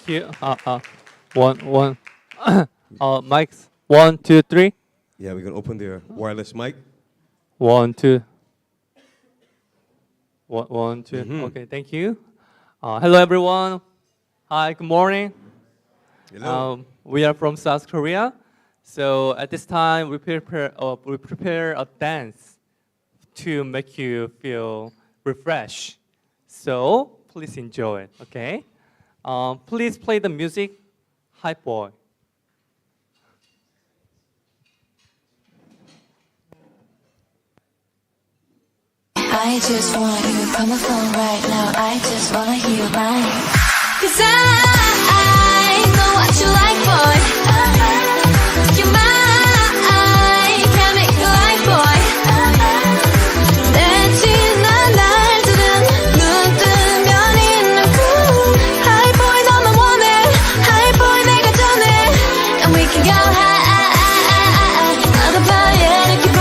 thank you. One. Mics. 1, 2, 3. Yeah, we're gonna open their wireless mic. 1, 2. 1, 2. Okay, thank you. Hello, everyone. Hi, good morning. Hello. We are from South Korea. So at this time, we prepare a dance to make you feel refreshed. So please enjoy it, okay? Please play the music, Hype Boy. I just wanna hear you from the phone right now. I just wanna hear you mine. 'Cause I know what you like, boy. You're mine. Can't make you like, boy. 내 지난 날들은 눈 뜨면 있는 cool. High boy 너만 원해. High boy 내가 전해. And we can go high. 나도 봐야 이렇게 봐.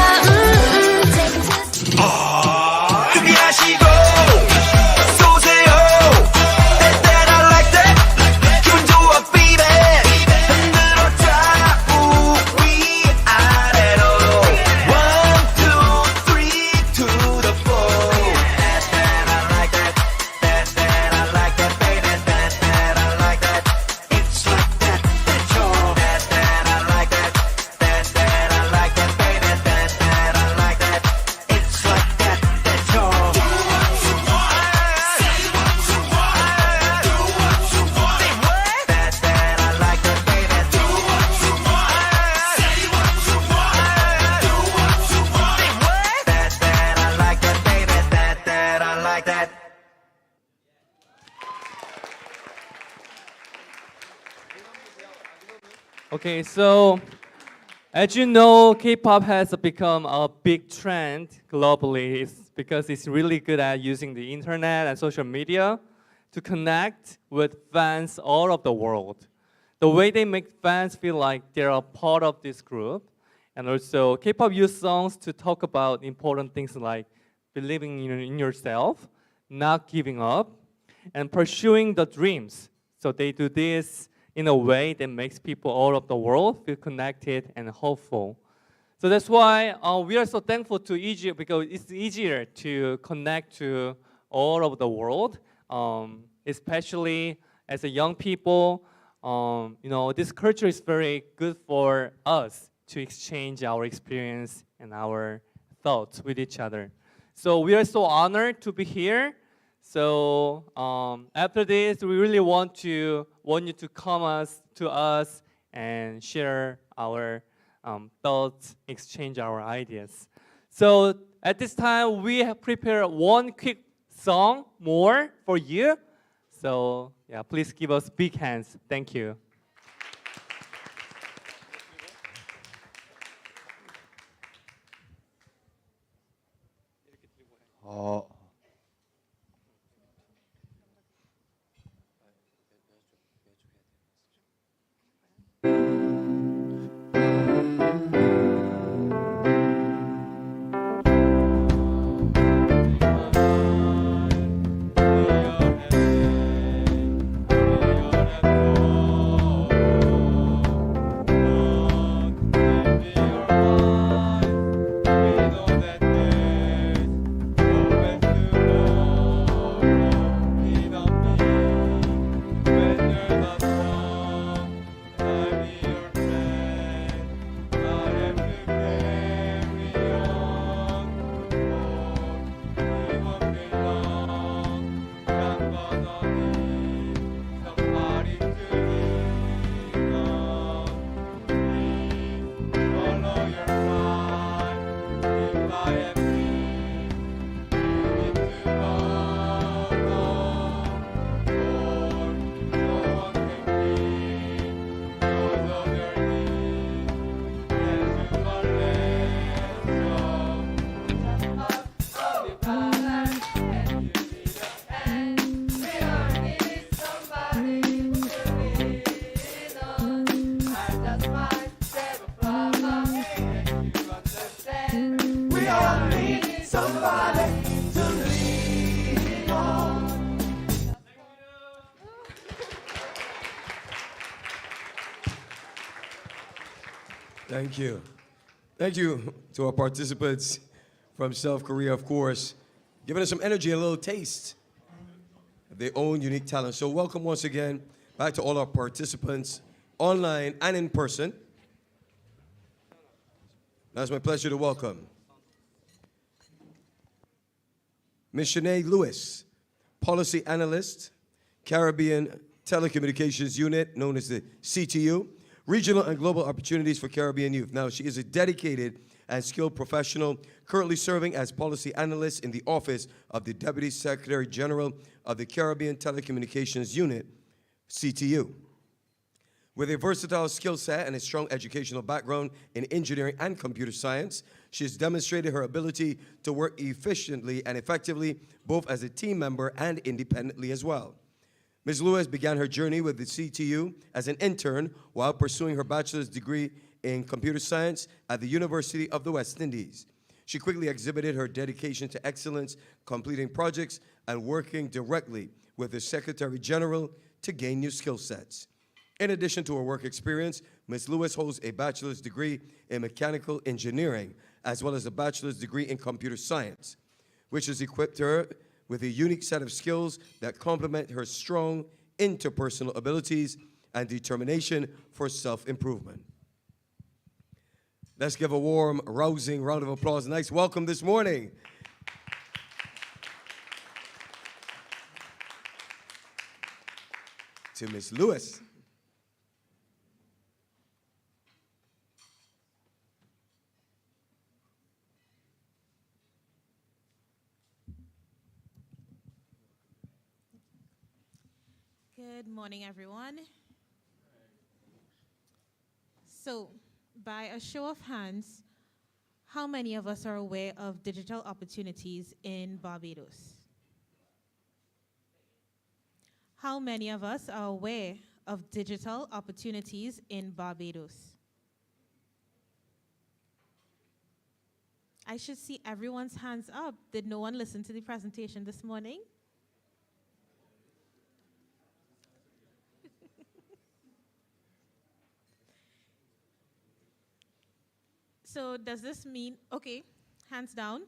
Take it to 준비하시고 쏘세요. That I like that. 기분 좋아, baby. 흔들어줘 우리 아래로. 1, 2, 3 to the 4. That I like that. That I like that, baby. That I like that. It's like that. That's all. That I like that. That I like that, baby. That I like that. It's like that. That's all. Okay, so as you know, K-pop has become a big trend globally. It's because it's really good at using the internet and social media to connect with fans all over the world. The way they make fans feel like they're a part of this group, and also K-pop use songs to talk about important things like believing in yourself, not giving up, and pursuing the dreams. So they do this in a way that makes people all over the world feel connected and hopeful. So that's why we are so thankful to Egypt, because it's easier to connect to all over the world, especially as a young people. This culture is very good for us to exchange our experience and our thoughts with each other. So we are so honored to be here. So after this, we really want you to come to us and share our thoughts, exchange our ideas. So at this time, we have prepared one quick song more for you. So yeah, please give us big hands. Thank you. Thank you. Thank you to our participants from South Korea, of course, giving us some energy and a little taste of their own unique talent. So welcome once again back to all our participants, online and in person. Now it's my pleasure to welcome Ms. Shanae Lewis, Policy Analyst, Caribbean Telecommunications Unit, known as the CTU, Regional and Global Opportunities for Caribbean Youth. Now, she is a dedicated and skilled professional, currently serving as Policy Analyst in the Office of the Deputy Secretary General of the Caribbean Telecommunications Unit, CTU. With a versatile skill set and a strong educational background in engineering and computer science, she has demonstrated her ability to work efficiently and effectively, both as a team member and independently as well. Ms. Lewis began her journey with the CTU as an intern while pursuing her bachelor's degree in computer science at the University of the West Indies. She quickly exhibited her dedication to excellence, completing projects and working directly with the Secretary General to gain new skill sets. In addition to her work experience, Ms. Lewis holds a bachelor's degree in mechanical engineering, as well as a bachelor's degree in computer science, which has equipped her with a unique set of skills that complement her strong interpersonal abilities and determination for self-improvement. Let's give a warm, rousing round of applause. Nice welcome this morning. To Ms. Lewis. Good morning, everyone. So, by a show of hands, how many of us are aware of digital opportunities in Barbados? How many of us are aware of digital opportunities in Barbados? I should see everyone's hands up. Did no one listen to the presentation this morning? So does this mean, okay, hands down,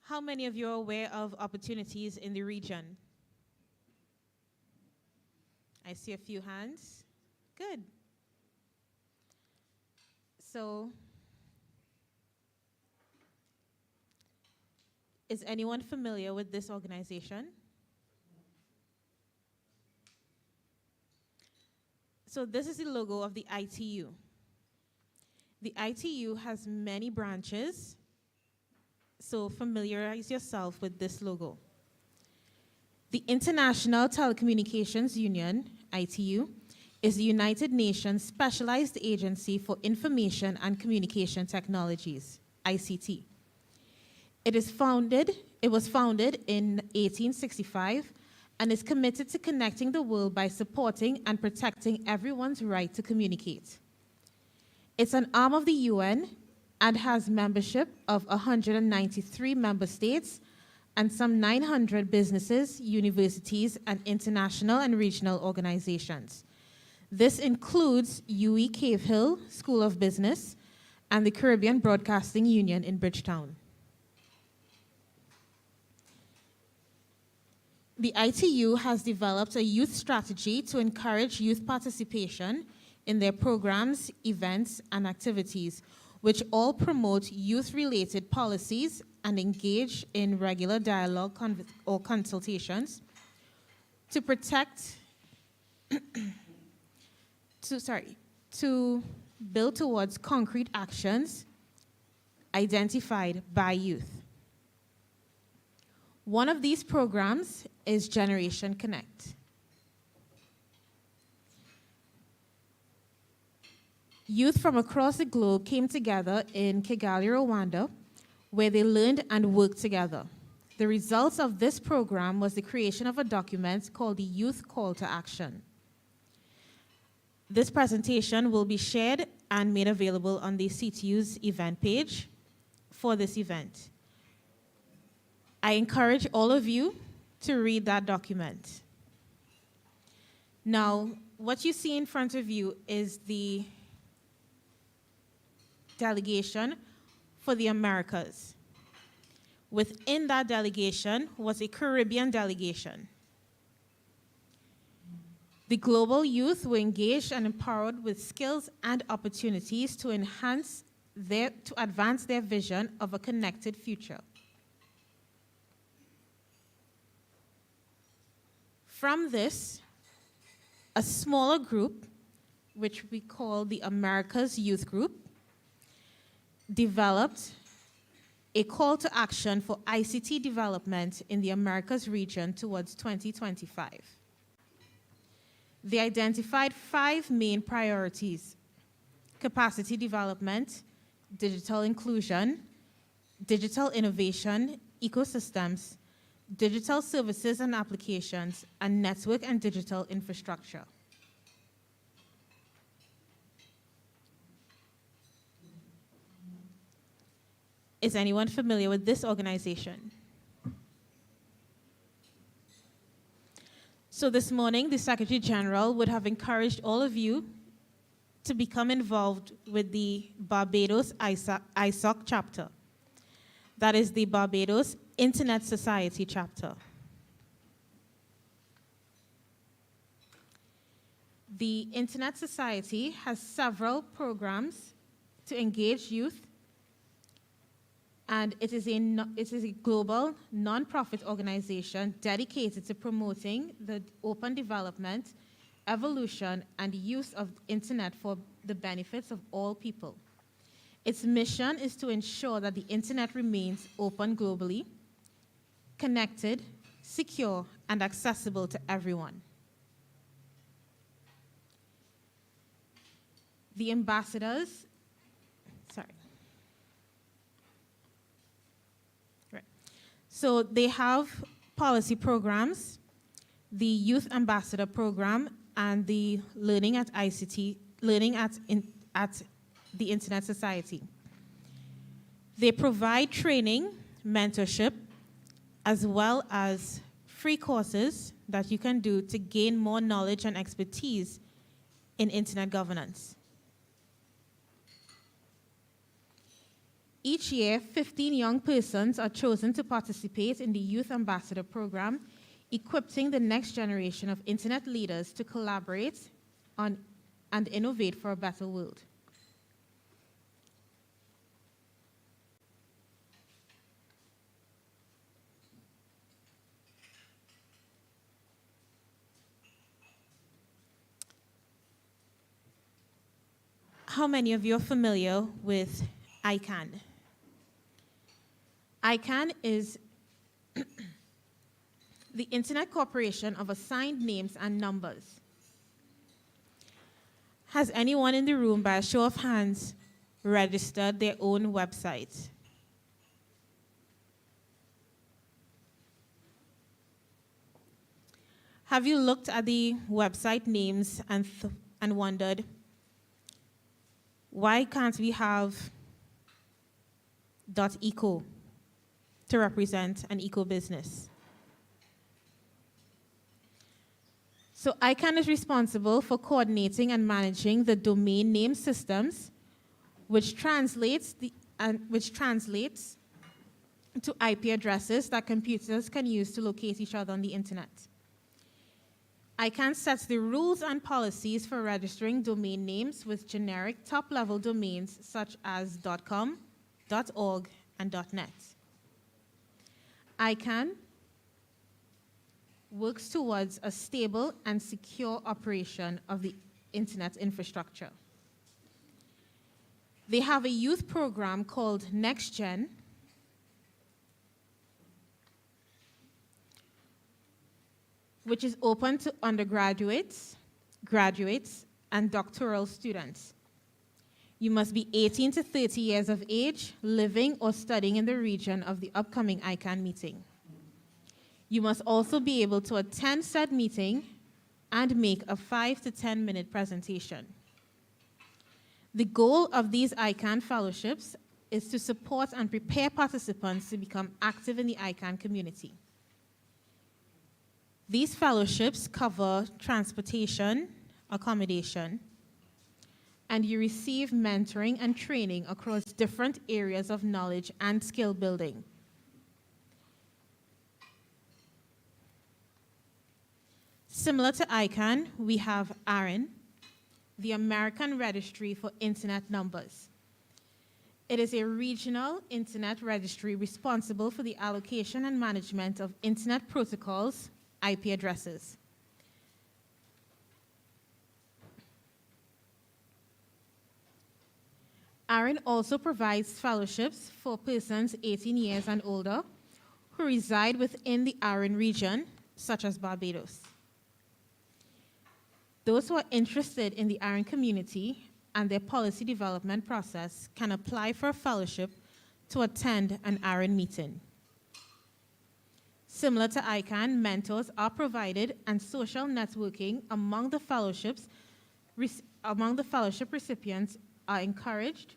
how many of you are aware of opportunities in the region? I see a few hands. Good. So, is anyone familiar with this organization? So this is the logo of the ITU. The ITU has many branches, so familiarize yourself with this logo. The International Telecommunications Union, ITU, is the United Nations Specialized Agency for Information and Communication Technologies, ICT. It was founded in 1865 and is committed to connecting the world by supporting and protecting everyone's right to communicate. It's an arm of the UN and has membership of 193 member states and some 900 businesses, universities, and international and regional organizations. This includes UWI Cave Hill School of Business and the Caribbean Broadcasting Union in Bridgetown. The ITU has developed a youth strategy to encourage youth participation in their programs, events, and activities, which all promote youth-related policies and engage in regular dialogue or consultations to protect, to build towards concrete actions identified by youth. One of these programs is Generation Connect. Youth from across the globe came together in Kigali, Rwanda, where they learned and worked together. The results of this program was the creation of a document called the Youth Call to Action. This presentation will be shared and made available on the CTU's event page for this event. I encourage all of you to read that document. Now, what you see in front of you is the delegation for the Americas. Within that delegation was a Caribbean delegation. The global youth were engaged and empowered with skills and opportunities to advance their vision of a connected future. From this, a smaller group, which we call the Americas Youth Group, developed a call to action for ICT development in the Americas region towards 2025. They identified 5 main priorities: capacity development, digital inclusion, digital innovation, ecosystems, digital services and applications, and network and digital infrastructure. Is anyone familiar with this organization? So this morning, the Secretary General would have encouraged all of you to become involved with the Barbados ISOC chapter. That is the Barbados Internet Society chapter. The Internet Society has several programs to engage youth, and it is a global non-profit organization dedicated to promoting the open development, evolution, and use of internet for the benefits of all people. Its mission is to ensure that the internet remains open globally, connected, secure, and accessible to everyone. The ambassadors, So they have policy programs, the Youth Ambassador Program, and the Learning at ICT, Learning at the Internet Society. They provide training, mentorship, as well as free courses that you can do to gain more knowledge and expertise in internet governance. Each year, 15 young persons are chosen to participate in the Youth Ambassador Program, equipping the next generation of internet leaders to collaborate on and innovate for a better world. How many of you are familiar with ICANN? ICANN is the Internet Corporation of Assigned Names and Numbers. Has anyone in the room, by a show of hands, registered their own website? Have you looked at the website names and wondered, why can't we have .eco to represent an eco business? So ICANN is responsible for coordinating and managing the domain name systems, which translates to IP addresses that computers can use to locate each other on the internet. ICANN sets the rules and policies for registering domain names with generic top-level domains such as .com, .org, and .net. ICANN works towards a stable and secure operation of the internet infrastructure. They have a youth program called NextGen, which is open to undergraduates, graduates, and doctoral students. You must be 18 to 30 years of age, living or studying in the region of the upcoming ICANN meeting. You must also be able to attend said meeting and make a 5 to 10-minute presentation. The goal of these ICANN fellowships is to support and prepare participants to become active in the ICANN community. These fellowships cover transportation, accommodation, and you receive mentoring and training across different areas of knowledge and skill building. Similar to ICANN, we have ARIN, the American Registry for Internet Numbers. It is a regional internet registry responsible for the allocation and management of internet protocols, IP addresses. ARIN also provides fellowships for persons 18 years and older who reside within the ARIN region, such as Barbados. Those who are interested in the ARIN community and their policy development process can apply for a fellowship to attend an ARIN meeting. Similar to ICANN, mentors are provided and social networking among the fellowship recipients are encouraged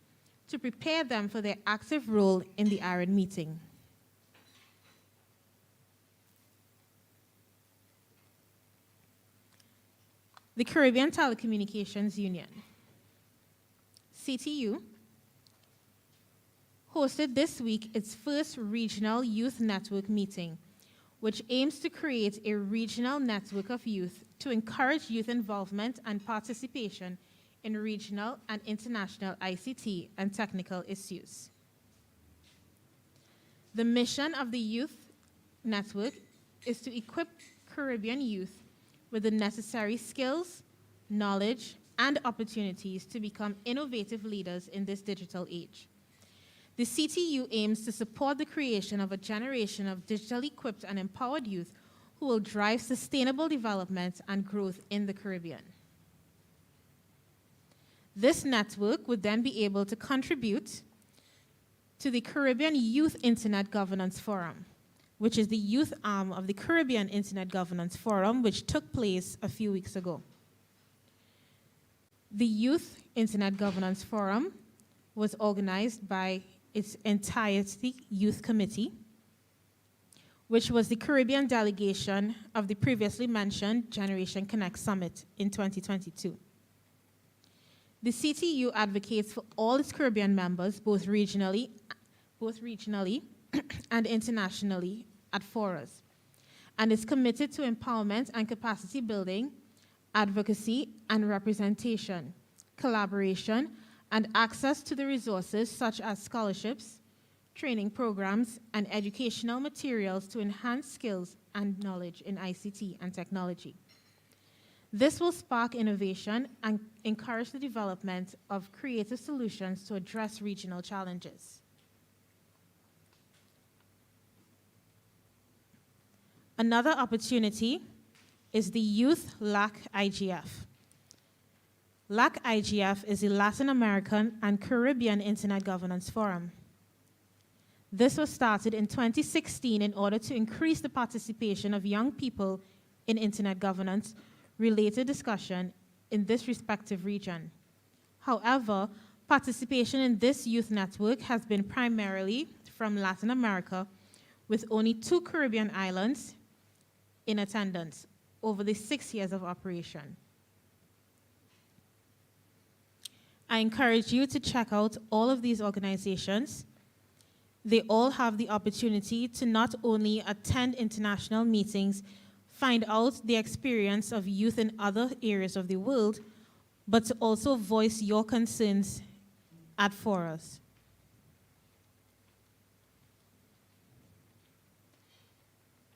to prepare them for their active role in the ARIN meeting. The Caribbean Telecommunications Union, CTU, hosted this week its first regional youth network meeting, which aims to create a regional network of youth to encourage youth involvement and participation in regional and international ICT and technical issues. The mission of the youth network is to equip Caribbean youth with the necessary skills, knowledge, and opportunities to become innovative leaders in this digital age. The CTU aims to support the creation of a generation of digitally equipped and empowered youth who will drive sustainable development and growth in the Caribbean. This network would then be able to contribute to the Caribbean Youth Internet Governance Forum, which is the youth arm of the Caribbean Internet Governance Forum, which took place a few weeks ago. The Youth Internet Governance Forum was organized by its entirety youth committee, which was the Caribbean delegation of the previously mentioned Generation Connect Summit in 2022. The CTU advocates for all its Caribbean members, both regionally and internationally at forums, and is committed to empowerment and capacity building, advocacy and representation, collaboration, and access to the resources such as scholarships, training programs, and educational materials to enhance skills and knowledge in ICT and technology. This will spark innovation and encourage the development of creative solutions to address regional challenges. Another opportunity is the Youth LAC IGF. LAC IGF is a Latin American and Caribbean Internet Governance Forum. This was started in 2016 in order to increase the participation of young people in internet governance related discussion in this respective region. However, participation in this youth network has been primarily from Latin America, with only 2 Caribbean islands in attendance over the 6 years of operation. I encourage you to check out all of these organizations. They all have the opportunity to not only attend international meetings, find out the experience of youth in other areas of the world, but to also voice your concerns at forums.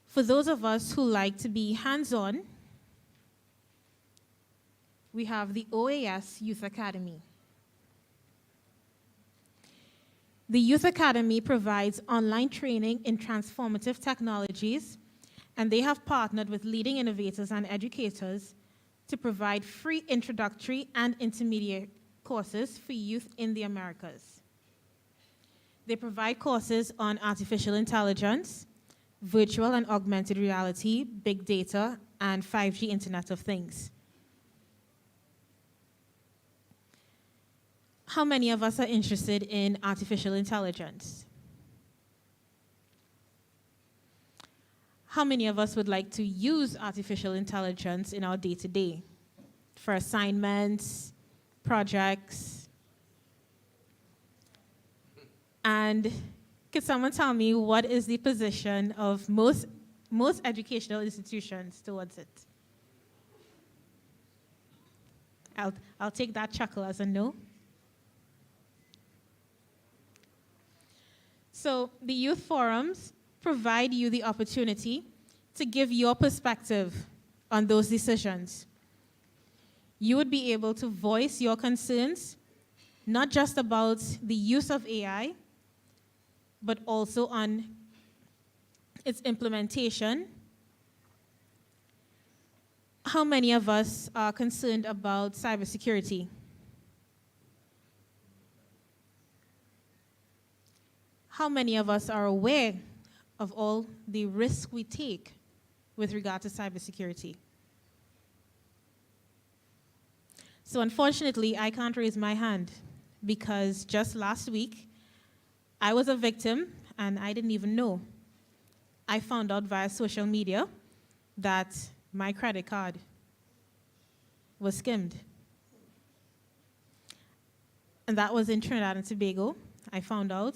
For those of us who like to be hands-on, we have the OAS Youth Academy. The Youth Academy provides online training in transformative technologies, and they have partnered with leading innovators and educators to provide free introductory and intermediate courses for youth in the Americas. They provide courses on artificial intelligence, virtual and augmented reality, big data, and 5G Internet of Things. How many of us are interested in artificial intelligence? How many of us would like to use artificial intelligence in our day-to-day for assignments, projects. And could someone tell me what is the position of most educational institutions towards it? I'll take that chuckle as a no. So the youth forums provide you the opportunity to give your perspective on those decisions. You would be able to voice your concerns, not just about the use of AI, but also on its implementation. How many of us are concerned about cybersecurity? How many of us are aware of all the risks we take with regard to cybersecurity? So unfortunately, I can't raise my hand because just last week, I was a victim and I didn't even know. I found out via social media that my credit card was skimmed. And that was in Trinidad and Tobago. I found out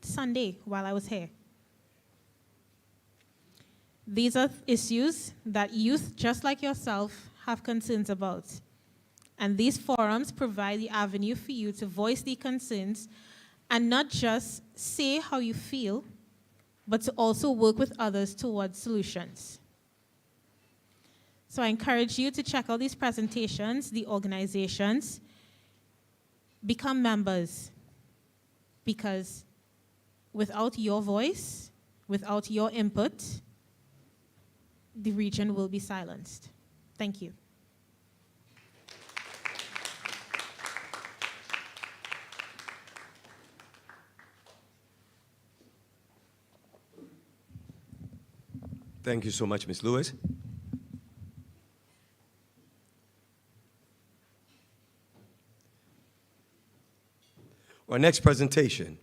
Sunday while I was here. These are issues that youth, just like yourself, have concerns about. And these forums provide the avenue for you to voice the concerns and not just say how you feel, but to also work with others towards solutions. So I encourage you to check out these presentations, the organizations, become members, because without your voice, without your input, the region will be silenced. Thank you. Thank you so much, Ms. Lewis. Our next presentation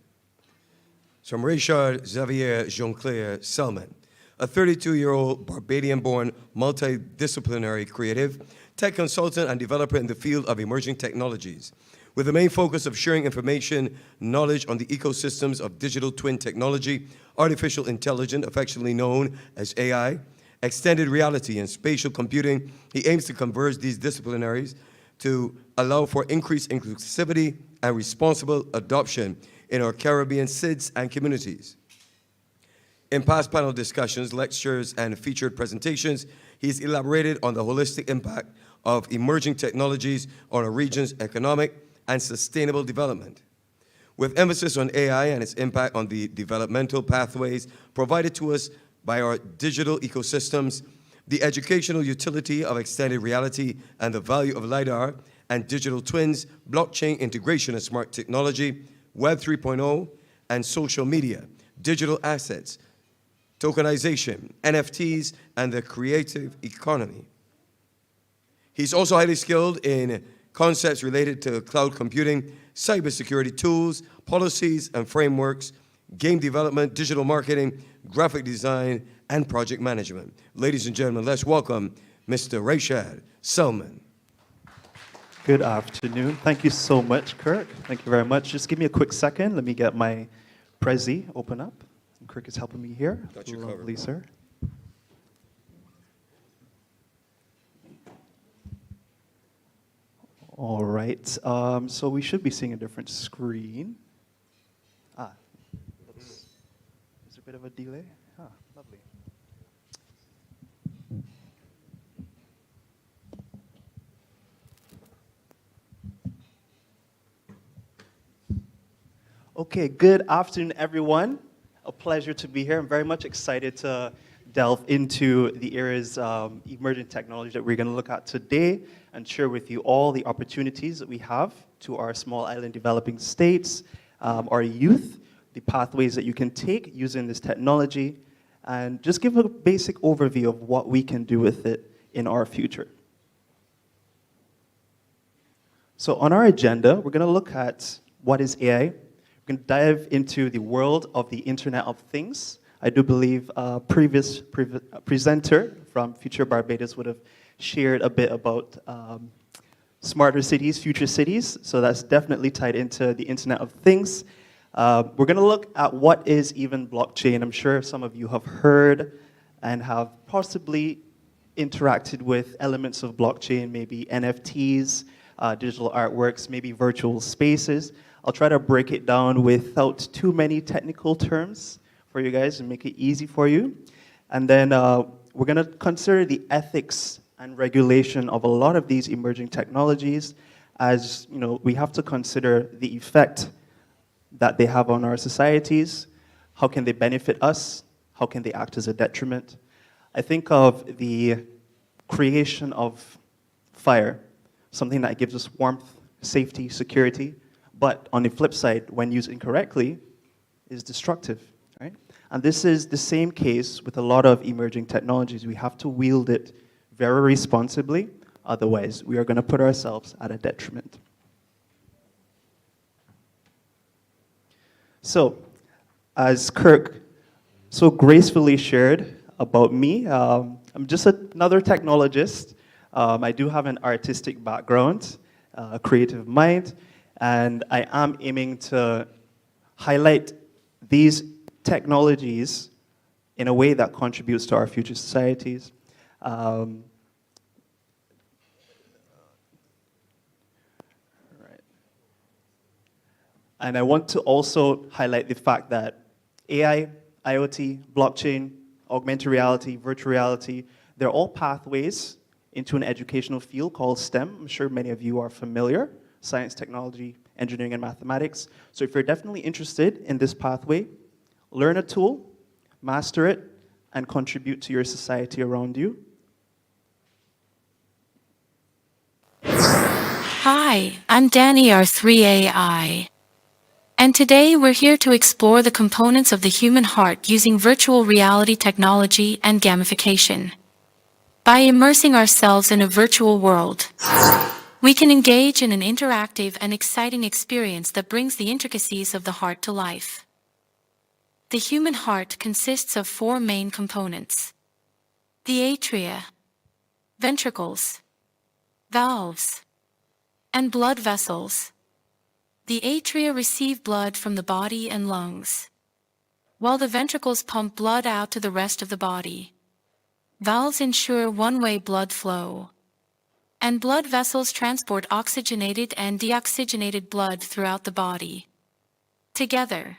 is from Richard Xavier Jonclair Selman, a 32-year-old Barbadian-born multidisciplinary creative, tech consultant, and developer in the field of emerging technologies, with the main focus of sharing information, knowledge on the ecosystems of digital twin technology, artificial intelligence, affectionately known as AI, extended reality, and spatial computing. He aims to converge these disciplinaries to allow for increased inclusivity and responsible adoption in our Caribbean SIDS and communities. In past panel discussions, lectures, and featured presentations, he's elaborated on the holistic impact of emerging technologies on a region's economic and sustainable development, with emphasis on AI and its impact on the developmental pathways provided to us by our digital ecosystems, the educational utility of extended reality and the value of LiDAR and digital twins, blockchain integration and smart technology, Web 3.0, and social media, digital assets, tokenization, NFTs, and the creative economy. He's also highly skilled in concepts related to cloud computing, cybersecurity tools, policies and frameworks, game development, digital marketing, graphic design, and project management. Ladies and gentlemen, let's welcome Mr. Rashad Selman. Good afternoon. Thank you so much, Kirk. Thank you very much. Just give me a quick second. Let me get my Prezi open up. Kirk is helping me here. Got you Lovely, covered. sir. All right. So we should be seeing a different screen. Is there a bit of a delay? Lovely. Okay, good afternoon, everyone. A pleasure to be here. I'm very much excited to delve into the areas of emerging technology that we're going to look at today and share with you all the opportunities that we have to our small island developing states, our youth, the pathways that you can take using this technology, and just give a basic overview of what we can do with it in our future. So on our agenda, we're going to look at what is AI. We're going to dive into the world of the Internet of Things. I do believe a previous presenter from Future Barbados would have shared a bit about smarter cities, future cities. So that's definitely tied into the Internet of Things. We're going to look at what is even blockchain. I'm sure some of you have heard and have possibly interacted with elements of blockchain, maybe NFTs, digital artworks, maybe virtual spaces. I'll try to break it down without too many technical terms for you guys and make it easy for you. And then we're going to consider the ethics and regulation of a lot of these emerging technologies, as you know, we have to consider the effect that they have on our societies. How can they benefit us? How can they act as a detriment? I think of the creation of fire, something that gives us warmth, safety, security, but on the flip side, when used incorrectly, is destructive, right? And this is the same case with a lot of emerging technologies. We have to wield it very responsibly, otherwise we are going to put ourselves at a detriment. So, as Kirk so gracefully shared about me, I'm just another technologist. I do have an artistic background, a creative mind, and I am aiming to highlight these technologies in a way that contributes to our future societies. Right. And I want to also highlight the fact that AI, IoT, blockchain, augmented reality, virtual reality, they're all pathways into an educational field called STEM. I'm sure many of you are familiar: science, technology, engineering, and mathematics. So if you're definitely interested in this pathway, learn a tool, master it, and contribute to your society around you. Hi, I'm Danny R3AI. And today we're here to explore the components of the human heart using virtual reality technology and gamification. By immersing ourselves in a virtual world, we can engage in an interactive and exciting experience that brings the intricacies of the heart to life. The human heart consists of 4 main components: the atria, ventricles, valves, and blood vessels. The atria receive blood from the body and lungs, while the ventricles pump blood out to the rest of the body. Valves ensure one-way blood flow, and blood vessels transport oxygenated and deoxygenated blood throughout the body. Together,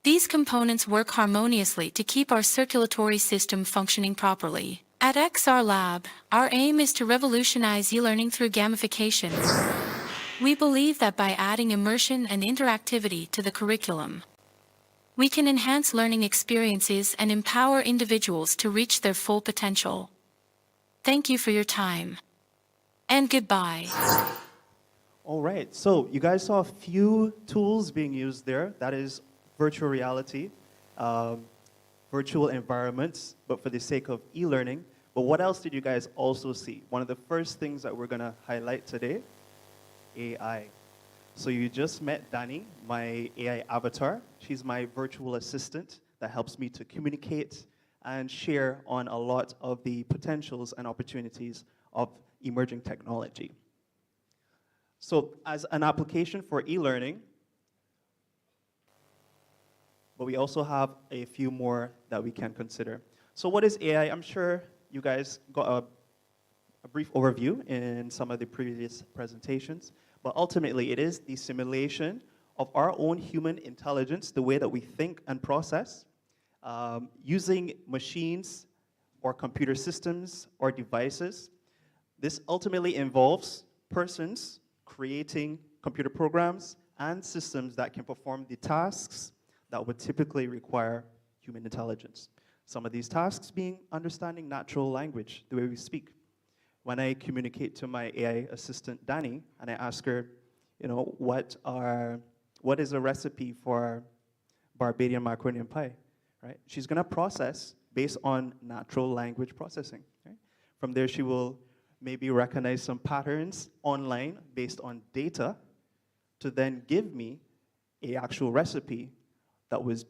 these components work harmoniously to keep our circulatory system functioning properly. At XR Lab, our aim is to revolutionize e-learning through gamification. We believe that by adding immersion and interactivity to the curriculum, we can enhance learning experiences and empower individuals to reach their full potential. Thank you for your time, and goodbye. All right, so you guys saw a few tools being used there. That is virtual reality, virtual environments, but for the sake of e-learning. But what else did you guys also see? One of the first things that we're going to highlight today, AI. So you just met Dani, my AI avatar. She's my virtual assistant that helps me to communicate and share on a lot of the potentials and opportunities of emerging technology. So as an application for e-learning, but we also have a few more that we can consider. So what is AI? I'm sure you guys got a brief overview in some of the previous presentations, but ultimately it is the simulation of our own human intelligence, the way that we think and process, using machines or computer systems or devices. This ultimately involves persons creating computer programs and systems that can perform the tasks that would typically require human intelligence. Some of these tasks being understanding natural language, the way we speak. When I communicate to my AI assistant, Dani, and I ask her, you know, what is a recipe for Barbadian macaroni and pie, right? She's gonna process based on natural language processing, right? From there, she will maybe recognize some patterns online based on data to then give me an actual recipe that was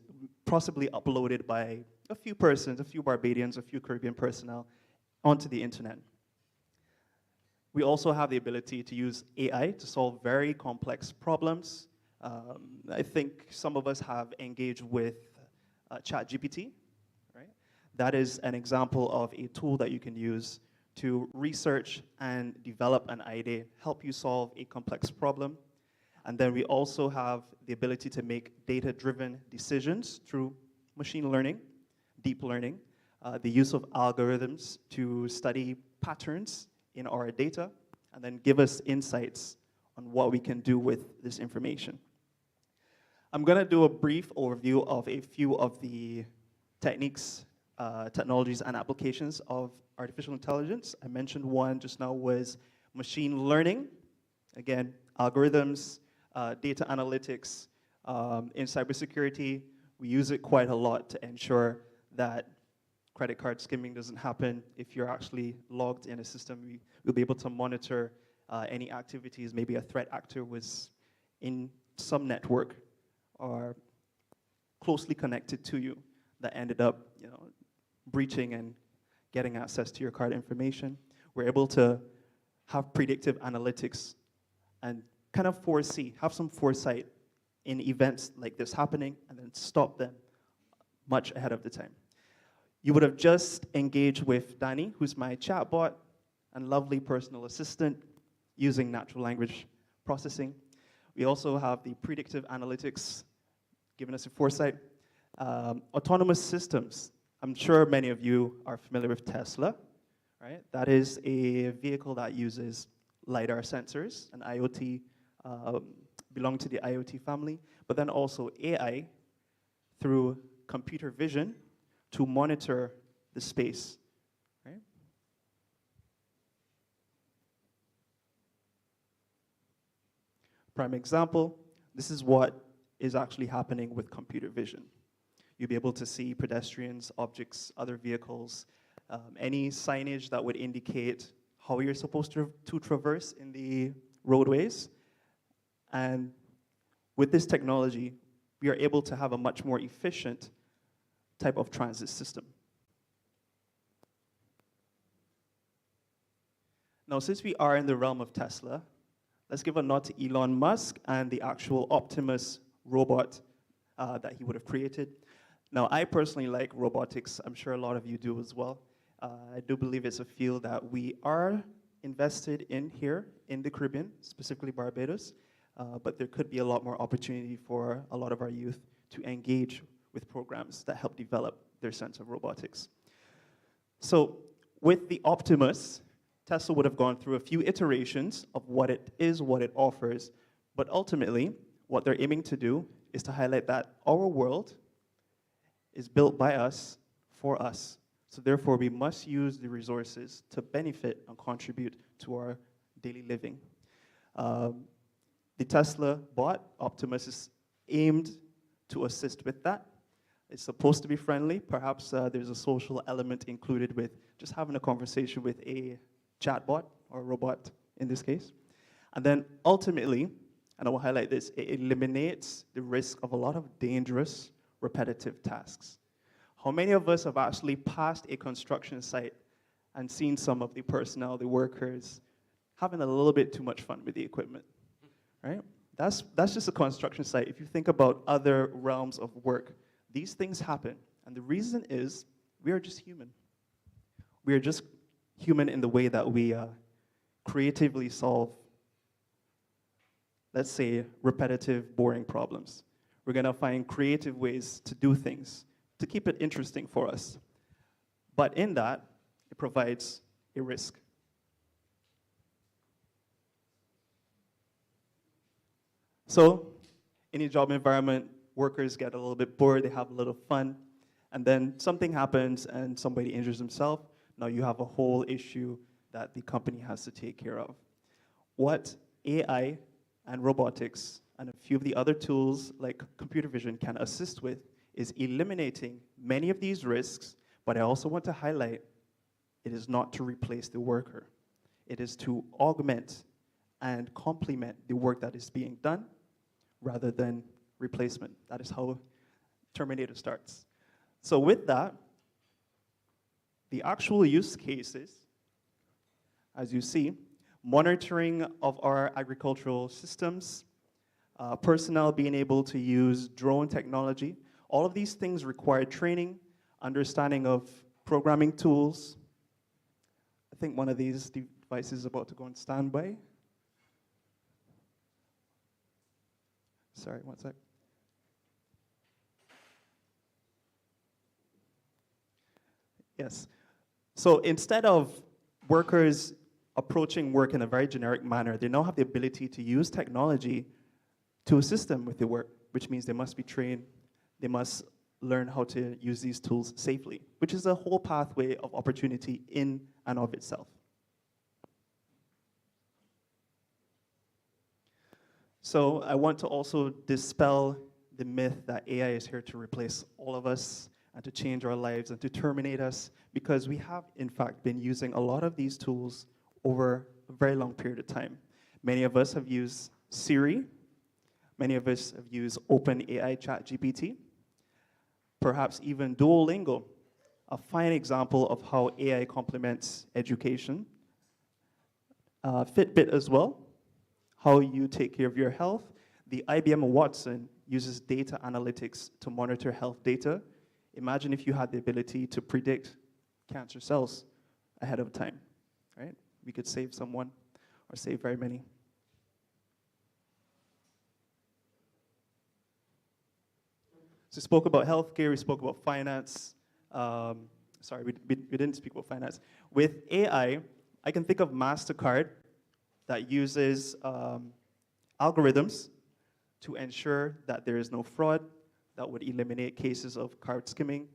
possibly uploaded by a few persons, a few Barbadians, a few Caribbean personnel onto the internet. We also have the ability to use AI to solve very complex problems. I think some of us have engaged with ChatGPT, right? That is an example of a tool that you can use to research and develop an idea, help you solve a complex problem. And then we also have the ability to make data-driven decisions through machine learning, deep learning, the use of algorithms to study patterns in our data, and then give us insights on what we can do with this information. I'm going to do a brief overview of a few of the techniques, technologies, and applications of artificial intelligence. I mentioned one just now was machine learning. Again, algorithms, data analytics. In cybersecurity, we use it quite a lot to ensure that credit card skimming doesn't happen. If you're actually logged in a system, we'll be able to monitor any activities. Maybe a threat actor was in some network or closely connected to you that ended up, breaching and getting access to your card information. We're able to have predictive analytics and kind of have some foresight in events like this happening and then stop them much ahead of the time. You would have just engaged with Danny, who's my chatbot and lovely personal assistant using natural language processing. We also have the predictive analytics giving us a foresight. Autonomous systems. I'm sure many of you are familiar with Tesla, right? That is a vehicle that uses LiDAR sensors and IoT, belong to the IoT family, but then also AI through computer vision to monitor the space, right? Prime example, this is what is actually happening with computer vision. You'll be able to see pedestrians, objects, other vehicles, any signage that would indicate how you're supposed to traverse in the roadways. And with this technology, we are able to have a much more efficient type of transit system. Now, since we are in the realm of Tesla, let's give a nod to Elon Musk and the actual Optimus robot that he would have created. Now, I personally like robotics. I'm sure a lot of you do as well. I do believe it's a field that we are invested in here in the Caribbean, specifically Barbados, but there could be a lot more opportunity for a lot of our youth to engage with programs that help develop their sense of robotics. So with the Optimus, Tesla would have gone through a few iterations of what it is, what it offers, but ultimately, what they're aiming to do is to highlight that our world is built by us, for us. So therefore, we must use the resources to benefit and contribute to our daily living. The Tesla bot, Optimus, is aimed to assist with that. It's supposed to be friendly. Perhaps there's a social element included with just having a conversation with a chatbot or robot in this case. And then ultimately, and I will highlight this, it eliminates the risk of a lot of dangerous, repetitive tasks. How many of us have actually passed a construction site and seen some of the personnel, the workers, having a little bit too much fun with the equipment, right? That's just a construction site. If you think about other realms of work, these things happen. And the reason is we are just human. We are just human in the way that we creatively solve, let's say, repetitive, boring problems. We're going to find creative ways to do things, to keep it interesting for us. But in that, it provides a risk. So, in a job environment, workers get a little bit bored, they have a little fun, and then something happens and somebody injures himself. Now you have a whole issue that the company has to take care of. What AI and robotics and a few of the other tools like computer vision can assist with is eliminating many of these risks, but I also want to highlight it is not to replace the worker. It is to augment and complement the work that is being done rather than replacement. That is how Terminator starts. So with that, the actual use cases, as you see, monitoring of our agricultural systems, personnel being able to use drone technology. All of these things require training, understanding of programming tools. I think one of these devices is about to go on standby. Sorry, one sec. Yes. So instead of workers approaching work in a very generic manner, they now have the ability to use technology to assist them with their work, which means they must be trained, they must learn how to use these tools safely, which is a whole pathway of opportunity in and of itself. So I want to also dispel the myth that AI is here to replace all of us and to change our lives and to terminate us, because we have, in fact, been using a lot of these tools over a very long period of time. Many of us have used Siri. Many of us have used OpenAI ChatGPT, perhaps even Duolingo, a fine example of how AI complements education. Fitbit as well, how you take care of your health. The IBM Watson uses data analytics to monitor health data. Imagine if you had the ability to predict cancer cells ahead of time, right? We could save someone or save very many. So we spoke about healthcare, we spoke about finance. Sorry, we didn't speak about finance. With AI, I can think of MasterCard that uses algorithms to ensure that there is no fraud, that would eliminate cases of card skimming,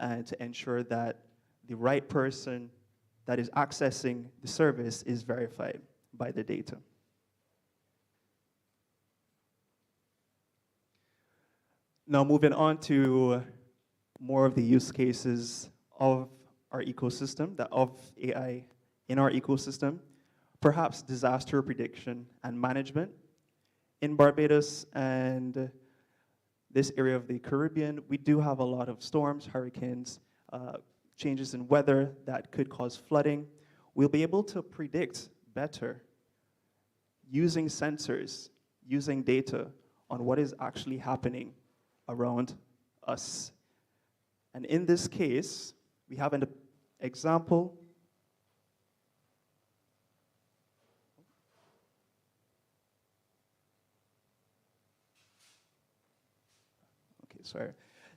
and to ensure that the right person that is accessing the service is verified by the data. Now moving on to more of the use cases of our ecosystem, of AI in our ecosystem, perhaps disaster prediction and management. In Barbados and this area of the Caribbean, we do have a lot of storms, hurricanes, changes in weather that could cause flooding. We'll be able to predict better using sensors, using data on what is actually happening around us. And in this case, we have an example. Sorry.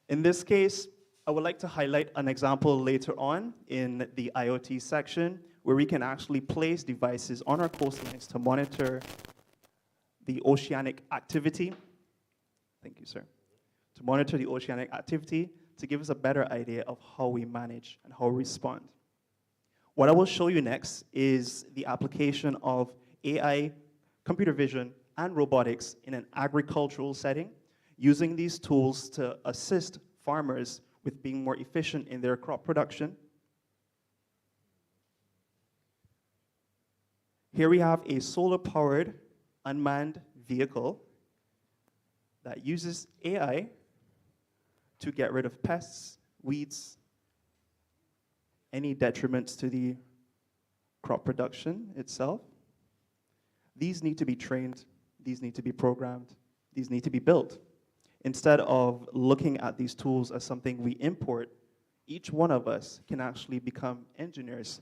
In this case, I would like to highlight an example later on in the IoT section where we can actually place devices on our coastlines to monitor the oceanic activity. Thank you, sir. To monitor the oceanic activity to give us a better idea of how we manage and how we respond. What I will show you next is the application of AI, computer vision, and robotics in an agricultural setting, using these tools to assist farmers with being more efficient in their crop production. Here we have a solar-powered unmanned vehicle that uses AI to get rid of pests, weeds, any detriments to the crop production itself. These need to be trained, these need to be programmed, these need to be built. Instead of looking at these tools as something we import, each one of us can actually become engineers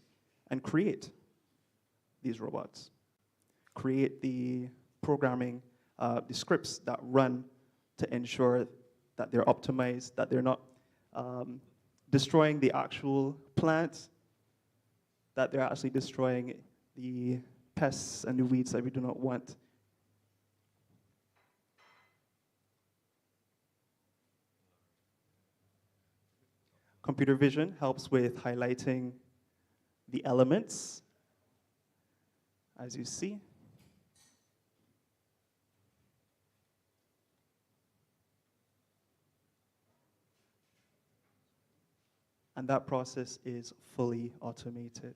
and create these robots, create the programming, the scripts that run to ensure that they're optimized, that they're not destroying the actual plants, that they're actually destroying the pests and the weeds that we do not want. Computer vision helps with highlighting the elements, as you see. And that process is fully automated.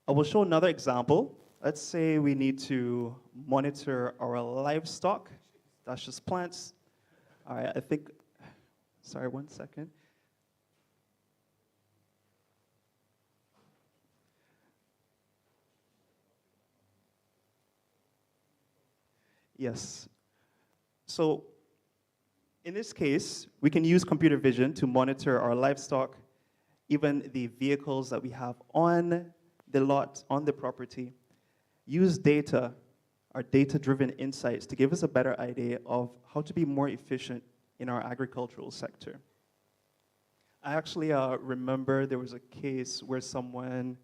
I will show another example let's say we need to monitor our livestock. That's just plants. All right, I think, sorry, 1 second. Yes. So in this case, we can use computer vision to monitor our livestock, even the vehicles that we have on the lot, on the property. Use data, our data-driven insights, to give us a better idea of how to be more efficient in our agricultural sector. I actually remember there was a case where someone,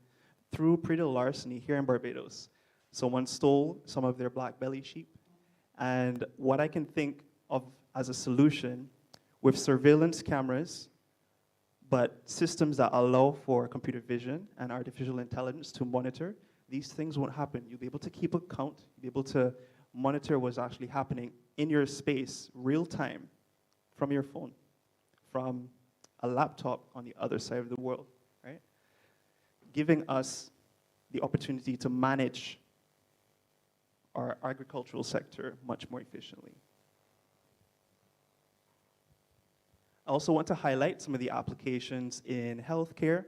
through pretty larceny here in Barbados, someone stole some of their black belly sheep. And what I can think of as a solution with surveillance cameras, but systems that allow for computer vision and artificial intelligence to monitor, these things won't happen. You'll be able to keep a count, you'll be able to monitor what's actually happening in your space, real time, from your phone, from a laptop on the other side of the world, right? Giving us the opportunity to manage our agricultural sector much more efficiently. I also want to highlight some of the applications in healthcare.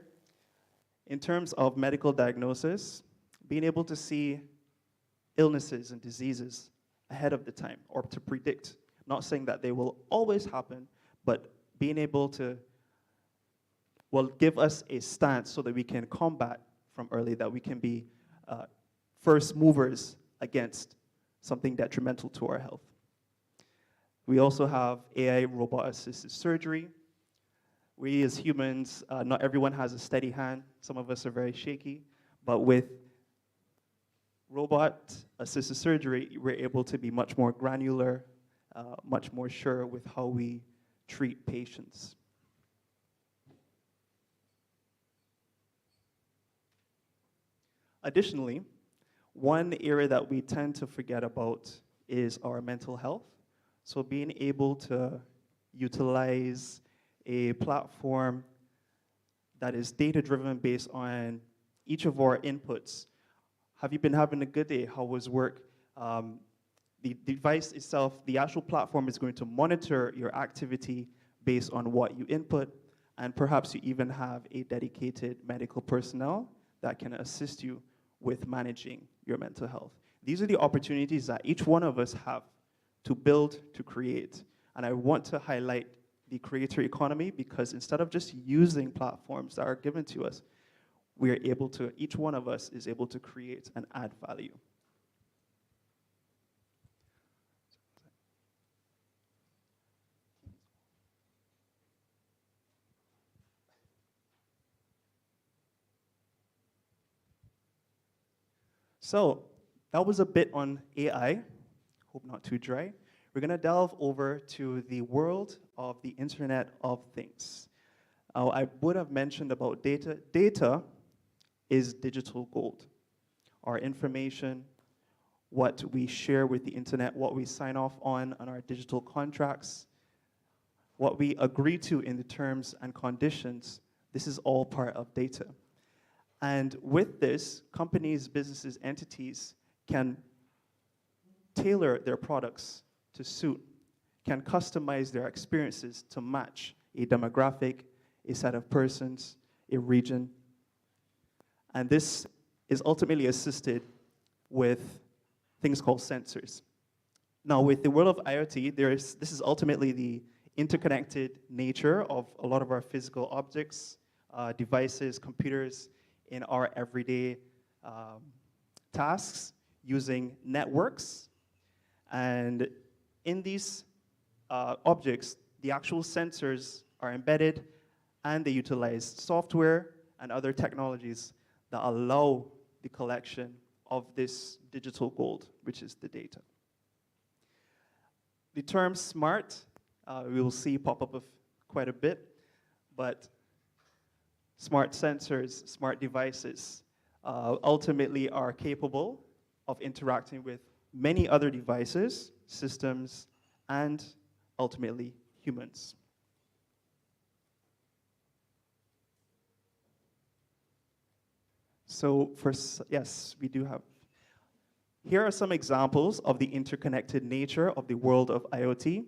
In terms of medical diagnosis, being able to see illnesses and diseases ahead of the time, or to predict. Not saying that they will always happen, but being able to, well, give us a stance so that we can combat from early, that we can be first movers against something detrimental to our health. We also have AI robot-assisted surgery. We as humans, not everyone has a steady hand. Some of us are very shaky, but with robot-assisted surgery, we're able to be much more granular, much more sure with how we treat patients. Additionally, one area that we tend to forget about is our mental health. So being able to utilize a platform that is data-driven based on each of our inputs. Have you been having a good day? How was work? The device itself, the actual platform is going to monitor your activity based on what you input, and perhaps you even have a dedicated medical personnel that can assist you with managing your mental health. These are the opportunities that each one of us have to build, to create. And I want to highlight the creator economy, because instead of just using platforms that are given to us, we are able to, each one of us is able to create and add value. So that was a bit on AI. Hope not too dry. We're going to delve over to the world of the Internet of Things. I would have mentioned about data. Data is digital gold. Our information, what we share with the internet, what we sign off on our digital contracts, what we agree to in the terms and conditions, this is all part of data. And with this, companies, businesses, entities can tailor their products to suit, can customize their experiences to match a demographic, a set of persons, a region. And this is ultimately assisted with things called sensors. Now, with the world of IoT, this is ultimately the interconnected nature of a lot of our physical objects, devices, computers, in our everyday tasks using networks. And in these objects, the actual sensors are embedded, and they utilize software and other technologies that allow the collection of this digital gold, which is the data. The term smart, we will see pop up quite a bit, but smart sensors, smart devices, ultimately are capable of interacting with many other devices, systems, and ultimately humans. So yes, we do have. Here are some examples of the interconnected nature of the world of IoT.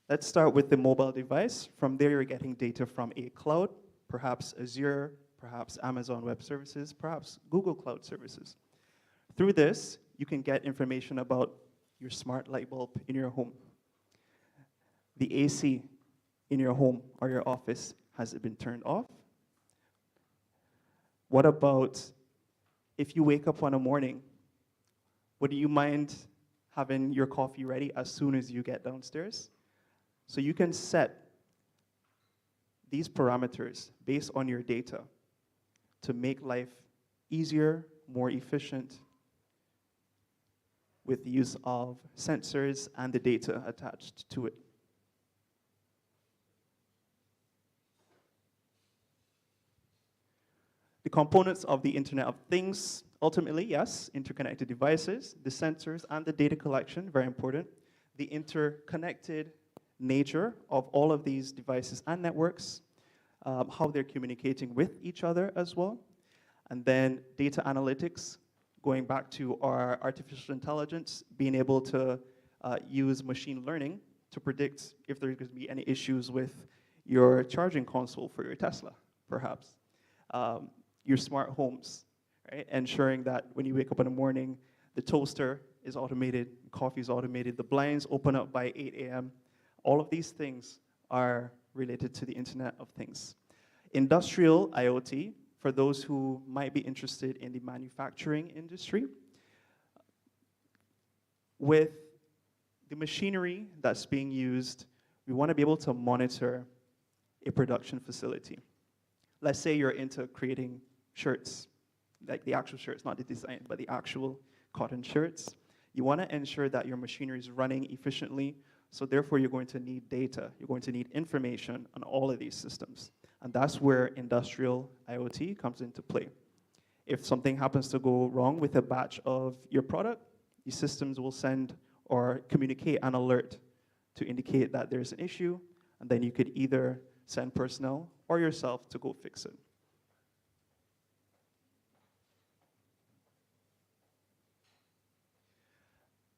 Let's start with the mobile device. From there, you're getting data from a cloud, perhaps Azure, perhaps Amazon Web Services, perhaps Google Cloud Services. Through this, you can get information about your smart light bulb in your home. The AC in your home or your office, has it been turned off? What about if you wake up one morning, would you mind having your coffee ready as soon as you get downstairs? So you can set these parameters based on your data to make life easier, more efficient with the use of sensors and the data attached to it. The components of the Internet of Things, ultimately, yes, interconnected devices, the sensors and the data collection, very important. The interconnected nature of all of these devices and networks, how they're communicating with each other as well. And then data analytics, going back to our artificial intelligence, being able to use machine learning to predict if there's going to be any issues with your charging console for your Tesla, perhaps. Your smart homes, right? Ensuring that when you wake up in the morning, the toaster is automated, coffee is automated, the blinds open up by 8 a.m. All of these things are related to the Internet of Things. Industrial IoT, for those who might be interested in the manufacturing industry, with the machinery that's being used, we want to be able to monitor a production facility. Let's say you're into creating shirts, like the actual shirts, not the design, but the actual cotton shirts. You want to ensure that your machinery is running efficiently, so therefore you're going to need data. You're going to need information on all of these systems. And that's where industrial IoT comes into play. If something happens to go wrong with a batch of your product, the systems will send or communicate an alert to indicate that there's an issue, and then you could either send personnel or yourself to go fix it.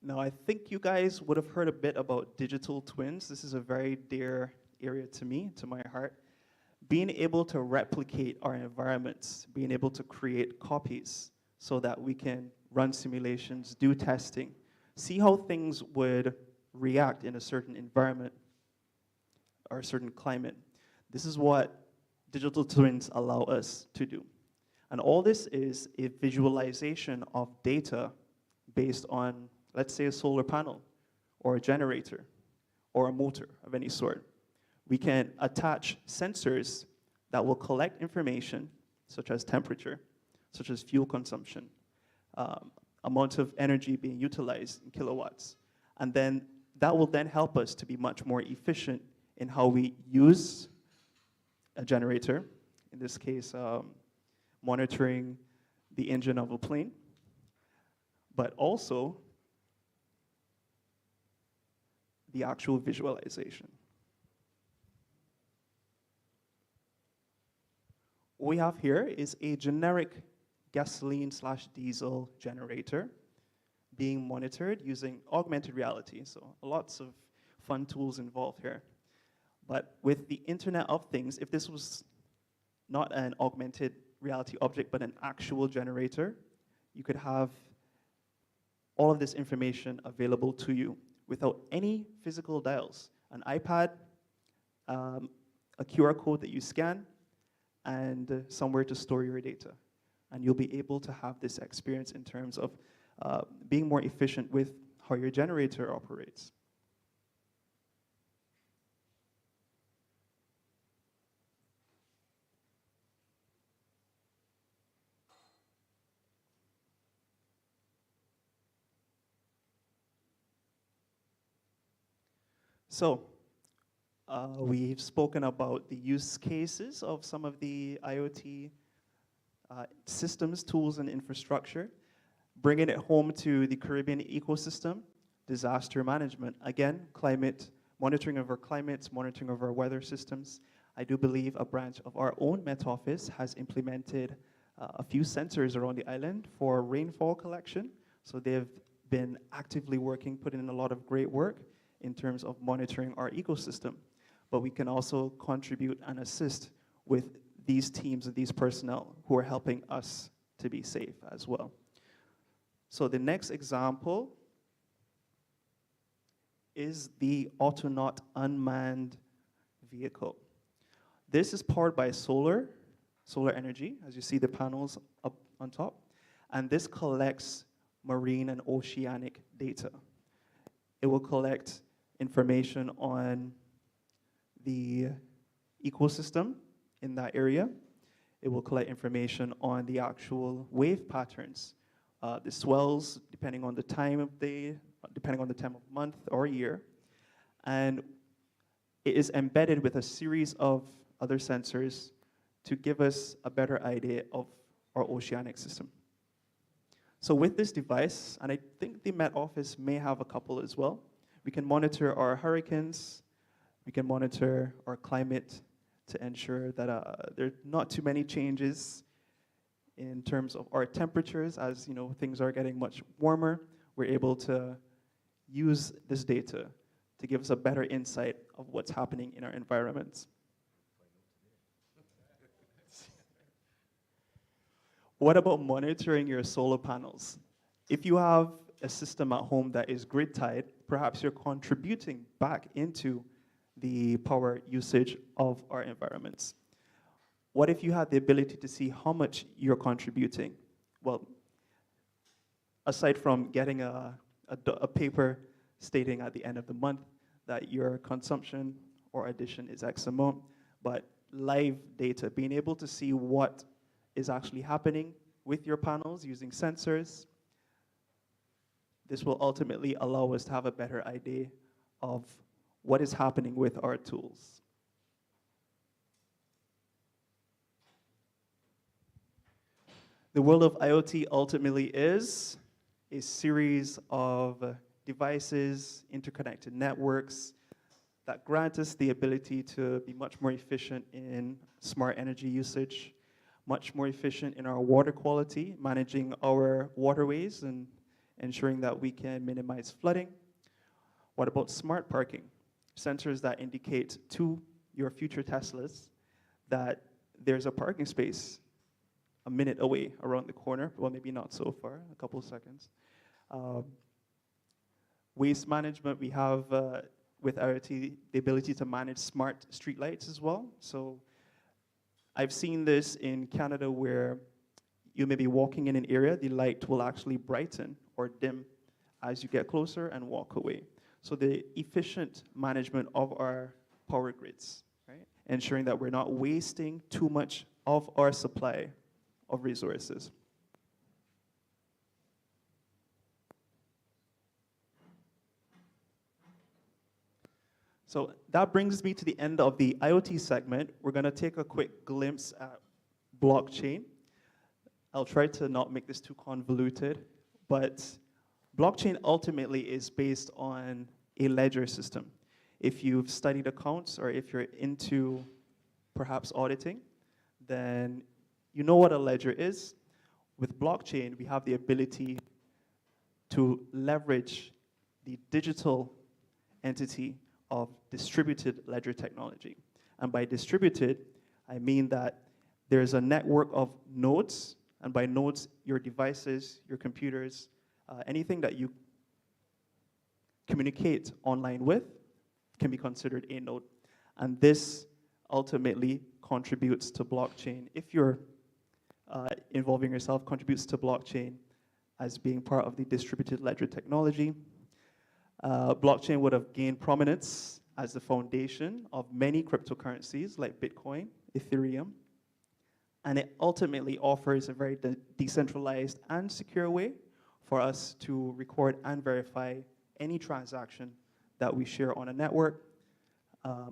Now, I think you guys would have heard a bit about digital twins. This is a very dear area to me, to my heart. Being able to replicate our environments, being able to create copies so that we can run simulations, do testing, see how things would react in a certain environment or a certain climate. This is what digital twins allow us to do. And all this is a visualization of data based on, let's say, a solar panel or a generator or a motor of any sort. We can attach sensors that will collect information such as temperature, such as fuel consumption, amount of energy being utilized in kilowatts. And then that will then help us to be much more efficient in how we use a generator, in this case, monitoring the engine of a plane, but also the actual visualization. What we have here is a generic gasoline/diesel generator being monitored using augmented reality. So lots of fun tools involved here. But with the Internet of Things, if this was not an augmented reality object, but an actual generator, you could have all of this information available to you without any physical dials. An iPad, a QR code that you scan, and somewhere to store your data. And you'll be able to have this experience in terms of being more efficient with how your generator operates. So, we've spoken about the use cases of some of the IoT systems, tools, and infrastructure. Bringing it home to the Caribbean ecosystem, disaster management. Again, climate, monitoring of our climates, monitoring of our weather systems. I do believe a branch of our own Met Office has implemented a few sensors around the island for rainfall collection, So they've been actively working, putting in a lot of great work in terms of monitoring our ecosystem. But we can also contribute and assist with these teams and these personnel who are helping us to be safe as well. So the next example is the Autonaut unmanned vehicle. This is powered by solar energy, as you see the panels up on top, and this collects marine and oceanic data. It will collect information on the ecosystem in that area. It will collect information on the actual wave patterns, the swells, depending on the time of day, depending on the time of month or year. And it is embedded with a series of other sensors to give us a better idea of our oceanic system. So with this device, and I think the Met Office may have a couple as well, we can monitor our hurricanes, we can monitor our climate to ensure that there are not too many changes in terms of our temperatures. As things are getting much warmer, we're able to use this data to give us a better insight of what's happening in our environments. What about monitoring your solar panels? If you have a system at home that is grid tied, perhaps you're contributing back into the power usage of our environments. What if you had the ability to see how much you're contributing? Well, aside from getting a paper stating at the end of the month that your consumption or addition is X amount, but live data, being able to see what is actually happening with your panels using sensors, this will ultimately allow us to have a better idea of what is happening with our tools. The world of IoT ultimately is a series of devices, interconnected networks that grant us the ability to be much more efficient in smart energy usage, much more efficient in our water quality, managing our waterways and ensuring that we can minimize flooding. What about smart parking? Sensors that indicate to your future Teslas that there's a parking space a minute away around the corner, well, maybe not so far, a couple of seconds. Waste management, we have with IoT the ability to manage smart streetlights as well. So I've seen this in Canada where you may be walking in an area, the light will actually brighten or dim as you get closer and walk away. So the efficient management of our power grids, right? Ensuring that we're not wasting too much of our supply of resources. So that brings me to the end of the IoT segment. We're going to take a quick glimpse at blockchain. I'll try to not make this too convoluted, but blockchain ultimately is based on a ledger system. If you've studied accounts or if you're into perhaps auditing, then you know what a ledger is. With blockchain, we have the ability to leverage the digital entity of distributed ledger technology. And by distributed, I mean that there's a network of nodes, and by nodes, your devices, your computers, anything that you communicate online with can be considered a node. And this ultimately contributes to blockchain. If you're involving yourself, contributes to blockchain as being part of the distributed ledger technology. Blockchain would have gained prominence as the foundation of many cryptocurrencies like Bitcoin, Ethereum, and it ultimately offers a very decentralized and secure way for us to record and verify any transaction that we share on a network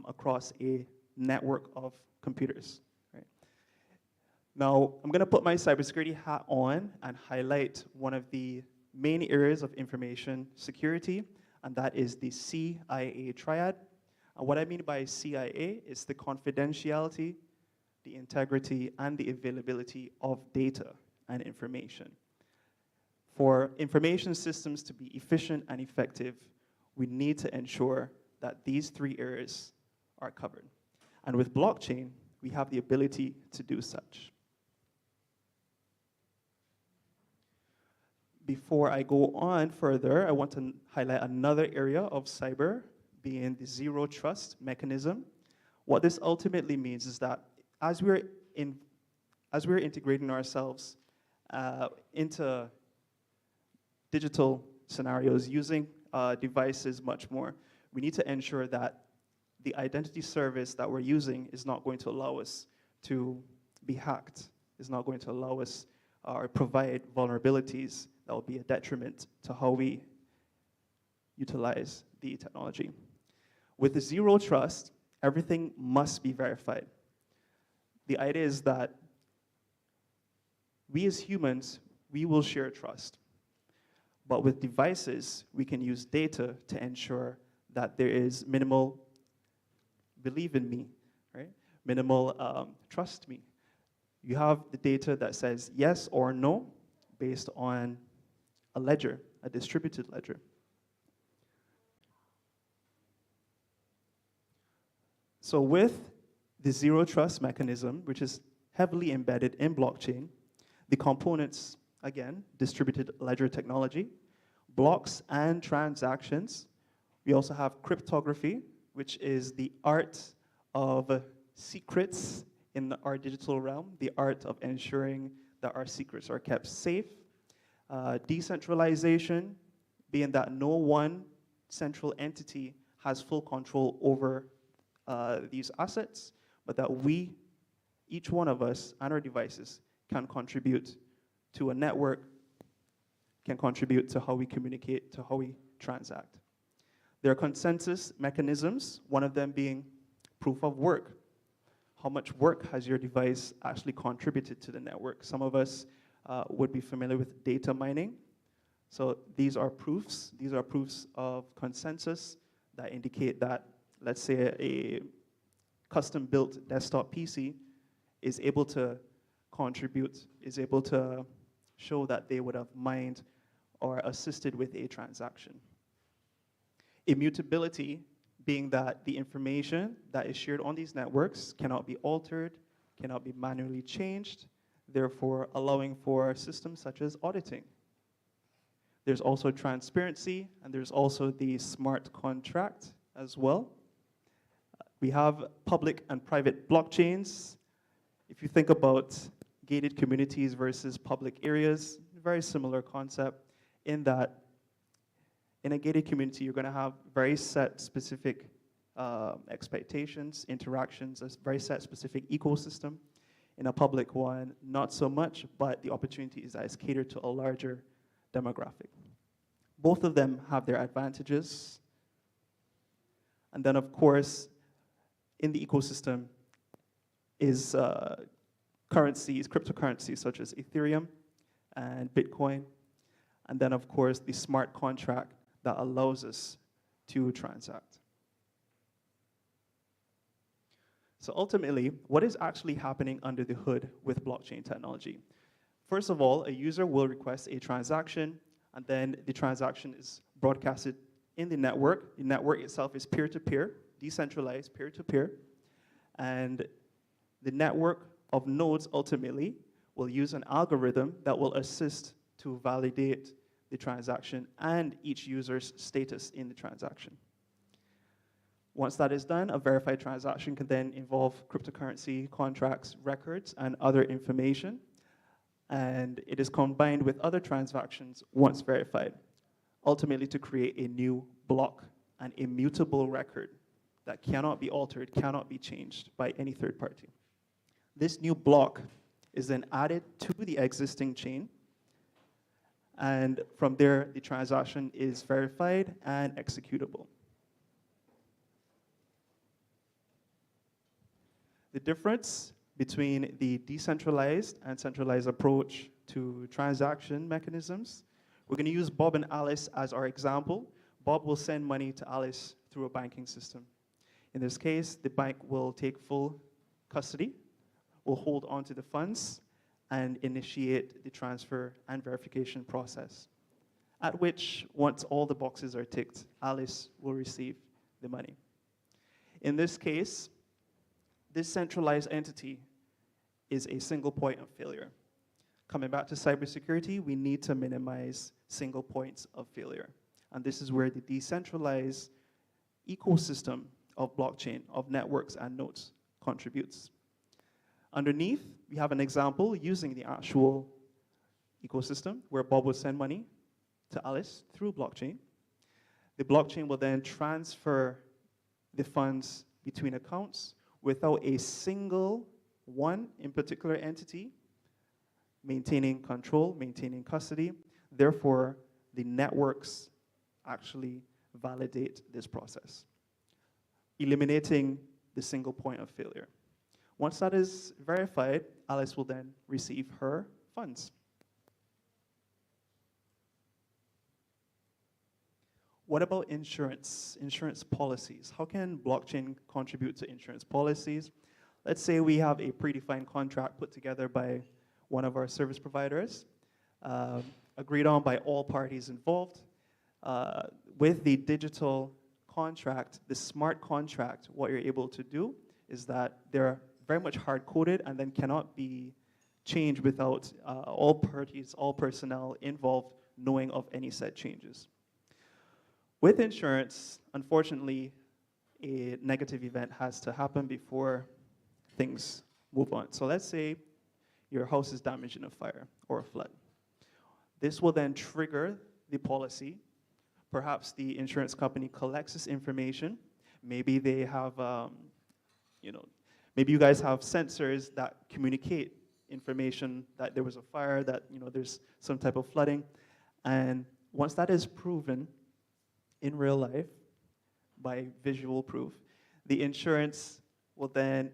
across a network of computers. Right? Now, I'm going to put my cybersecurity hat on and highlight one of the main areas of information security, and that is the CIA triad. And what I mean by CIA is the confidentiality, the integrity, and the availability of data and information. For information systems to be efficient and effective, we need to ensure that these three areas are covered. And with blockchain, we have the ability to do such. Before I go on further, I want to highlight another area of cyber, being the zero trust mechanism. What this ultimately means is that as we're integrating ourselves into digital scenarios using devices much more, we need to ensure that the identity service that we're using is not going to allow us to be hacked, is not going to allow us or provide vulnerabilities that will be a detriment to how we utilize the technology. With the zero trust, everything must be verified. The idea is that we as humans, we will share trust. But with devices, we can use data to ensure that there is minimal believe in me, right? Minimal trust me. You have the data that says yes or no based on a ledger, a distributed ledger. So with the zero trust mechanism, which is heavily embedded in blockchain, the components, again, distributed ledger technology, blocks and transactions. We also have cryptography, which is the art of secrets in our digital realm, the art of ensuring that our secrets are kept safe. Decentralization, being that no one central entity has full control over these assets, but that we, each one of us and our devices, can contribute to a network, can contribute to how we communicate, to how we transact. There are consensus mechanisms, one of them being proof of work. How much work has your device actually contributed to the network? Some of us would be familiar with data mining. So these are proofs of consensus that indicate that, let's say, a custom-built desktop PC is able to contribute, is able to show that they would have mined or assisted with a transaction. Immutability being that the information that is shared on these networks cannot be altered, cannot be manually changed, therefore allowing for systems such as auditing. There's also transparency, and there's also the smart contract as well. We have public and private blockchains. If you think about gated communities versus public areas, very similar concept in that in a gated community, you're going to have very set specific expectations, interactions, a very set specific ecosystem. In a public one, not so much, but the opportunity is that it's catered to a larger demographic. Both of them have their advantages. And then, of course, in the ecosystem is currencies, cryptocurrencies such as Ethereum and Bitcoin. And then, of course, the smart contract that allows us to transact. So ultimately, what is actually happening under the hood with blockchain technology? First of all, a user will request a transaction, and then the transaction is broadcasted in the network. The network itself is peer-to-peer, decentralized peer-to-peer, and the network of nodes ultimately will use an algorithm that will assist to validate the transaction and each user's status in the transaction. Once that is done, a verified transaction can then involve cryptocurrency contracts, records, and other information, and it is combined with other transactions once verified, ultimately to create a new block, an immutable record that cannot be altered, cannot be changed by any third party. This new block is then added to the existing chain, and from there, the transaction is verified and executable. The difference between the decentralized and centralized approach to transaction mechanisms, we're going to use Bob and Alice as our example. Bob will send money to Alice through a banking system. In this case, the bank will take full custody, will hold on to the funds, and initiate the transfer and verification process. At which, once all the boxes are ticked, Alice will receive the money. In this case, this centralized entity is a single point of failure. Coming back to cybersecurity, we need to minimize single points of failure. And this is where the decentralized ecosystem of blockchain, of networks and nodes contributes. Underneath, we have an example using the actual ecosystem where Bob will send money to Alice through blockchain. The blockchain will then transfer the funds between accounts without a single one in particular entity maintaining control, maintaining custody. Therefore, the networks actually validate this process, eliminating the single point of failure. Once that is verified, Alice will then receive her funds. What about insurance policies? How can blockchain contribute to insurance policies? Let's say we have a predefined contract put together by one of our service providers, agreed on by all parties involved. With the digital contract, the smart contract, what you're able to do is that they're very much hard-coded and then cannot be changed without all parties, all personnel involved knowing of any said changes. With insurance, unfortunately, a negative event has to happen before things move on. So let's say your house is damaged in a fire or a flood. This will then trigger the policy. Perhaps the insurance company collects this information. Maybe they have, maybe you guys have sensors that communicate information that there was a fire, that there's some type of flooding. And once that is proven in real life by visual proof, the insurance will then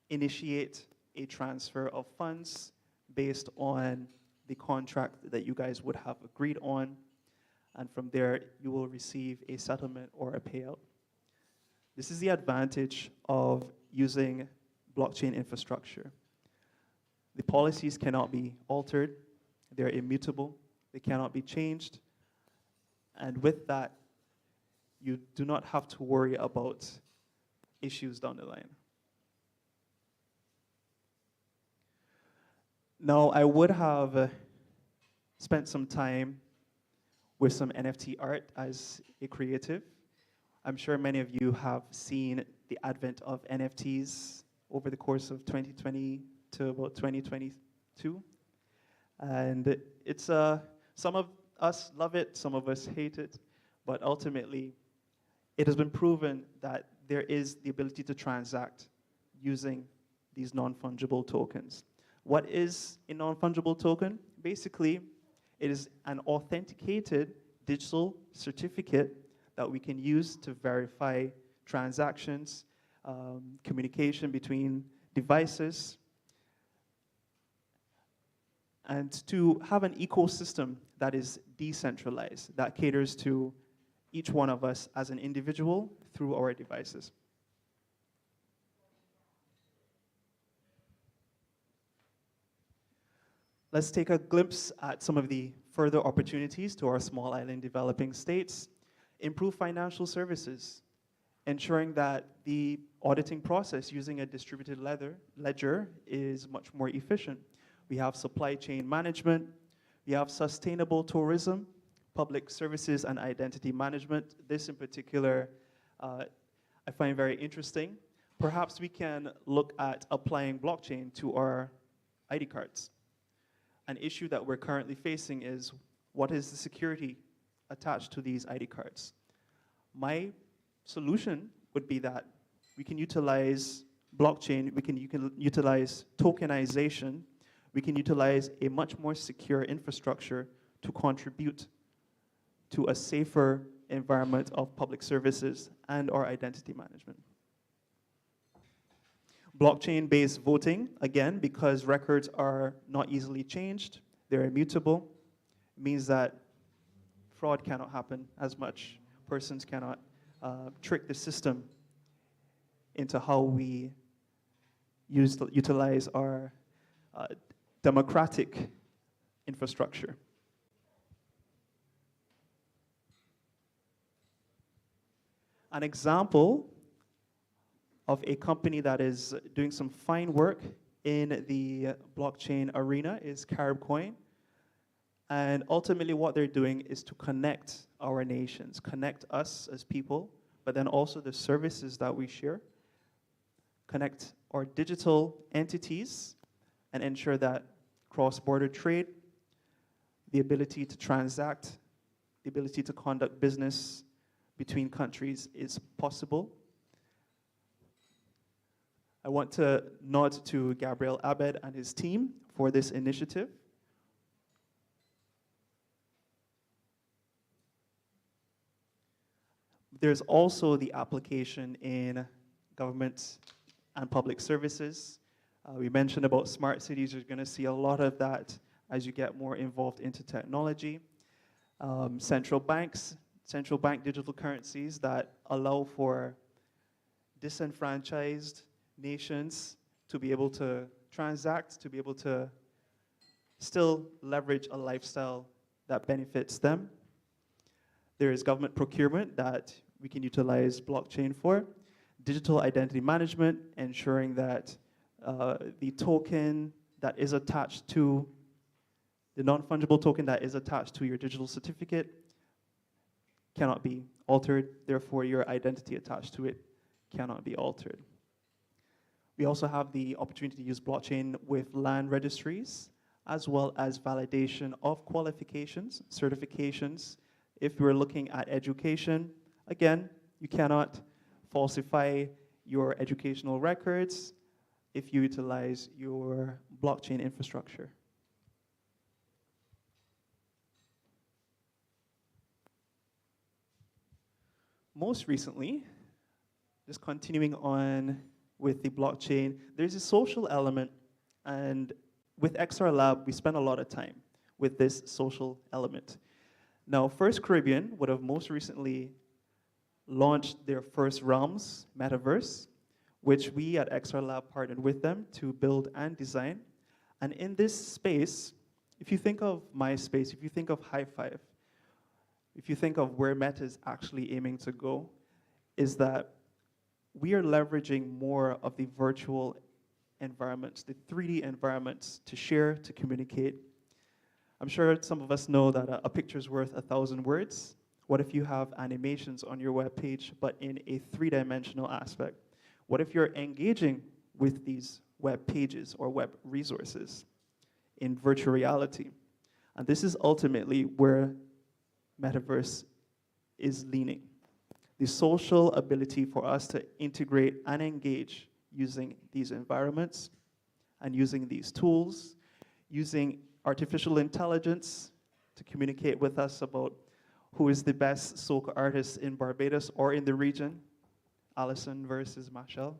initiate a transfer of funds based on the contract that you guys would have agreed on. And from there, you will receive a settlement or a payout. This is the advantage of using blockchain infrastructure. The policies cannot be altered. They're immutable. They cannot be changed. And with that, you do not have to worry about issues down the line. Now, I would have spent some time with some NFT art as a creative. I'm sure many of you have seen the advent of NFTs over the course of 2020 to about 2022. And it's, some of us love it, some of us hate it, but ultimately, it has been proven that there is the ability to transact using these non-fungible tokens. What is a non-fungible token? Basically, it is an authenticated digital certificate that we can use to verify transactions, communication between devices, and to have an ecosystem that is decentralized, that caters to each one of us as an individual through our devices. Let's take a glimpse at some of the further opportunities to our small island developing states. Improve financial services, ensuring that the auditing process using a distributed ledger is much more efficient. We have supply chain management, we have sustainable tourism, public services and identity management. This in particular, I find very interesting. Perhaps we can look at applying blockchain to our ID cards. An issue that we're currently facing is, what is the security attached to these ID cards? My solution would be that we can utilize blockchain, you can utilize tokenization, we can utilize a much more secure infrastructure to contribute to a safer environment of public services and our identity management. Blockchain-based voting, again, because records are not easily changed, they're immutable, means that fraud cannot happen as much. Persons cannot trick the system into how we utilize our democratic infrastructure. An example of a company that is doing some fine work in the blockchain arena is CaribCoin. And ultimately what they're doing is to connect our nations, connect us as people, but then also the services that we share, connect our digital entities, and ensure that cross-border trade, the ability to transact, the ability to conduct business between countries is possible. I want to nod to Gabriel Abed and his team for this initiative. There's also the application in government and public services. We mentioned about smart cities. You're going to see a lot of that as you get more involved into technology. Central banks, central bank digital currencies that allow for disenfranchised nations to be able to transact, to be able to still leverage a lifestyle that benefits them. There is government procurement that we can utilize blockchain for. Digital identity management, ensuring that the token that is attached to, the non-fungible token that is attached to your digital certificate cannot be altered. Therefore, your identity attached to it cannot be altered. We also have the opportunity to use blockchain with land registries, as well as validation of qualifications, certifications. If we're looking at education, again, you cannot falsify your educational records if you utilize your blockchain infrastructure. Most recently, just continuing on with the blockchain, there's a social element, and with XR Lab, we spend a lot of time with this social element. Now, First Caribbean would have most recently launched their first Realms metaverse, which we at XR Lab partnered with them to build and design. And in this space, if you think of MySpace, if you think of High Five, if you think of where Meta is actually aiming to go, is that we are leveraging more of the virtual environments, the 3D environments to share, to communicate. I'm sure some of us know that a picture is worth 1,000 words. What if you have animations on your web page, but in a 3-dimensional aspect? What if you're engaging with these web pages or web resources in virtual reality? And this is ultimately where Metaverse is leaning. The social ability for us to integrate and engage using these environments and using these tools, using artificial intelligence to communicate with us about who is the best soca artist in Barbados or in the region, Alison versus Machel.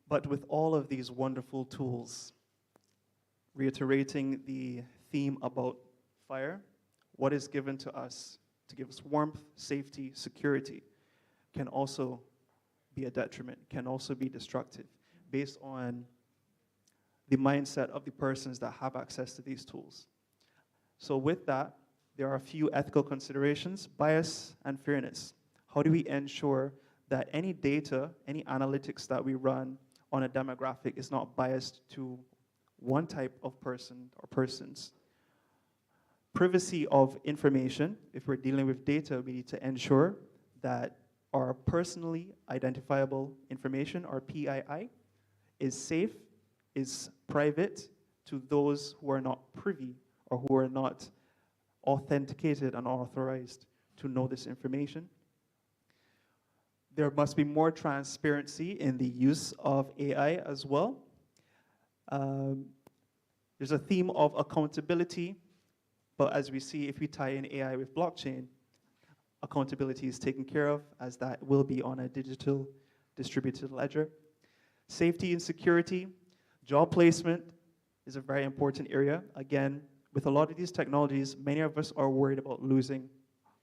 But with all of these wonderful tools, reiterating the theme about fire, what is given to us to give us warmth, safety, security, can also be a detriment, can also be destructive, based on the mindset of the persons that have access to these tools. So with that, there are a few ethical considerations: bias and fairness. How do we ensure that any data, any analytics that we run on a demographic is not biased to one type of person or persons? Privacy of information. If we're dealing with data, we need to ensure that our personally identifiable information, our PII, is safe, is private to those who are not privy or who are not authenticated and authorized to know this information. There must be more transparency in the use of AI as well. There's a theme of accountability, but as we see, if we tie in AI with blockchain, accountability is taken care of, as that will be on a digital distributed ledger. Safety and security, job placement is a very important area. Again, with a lot of these technologies, many of us are worried about losing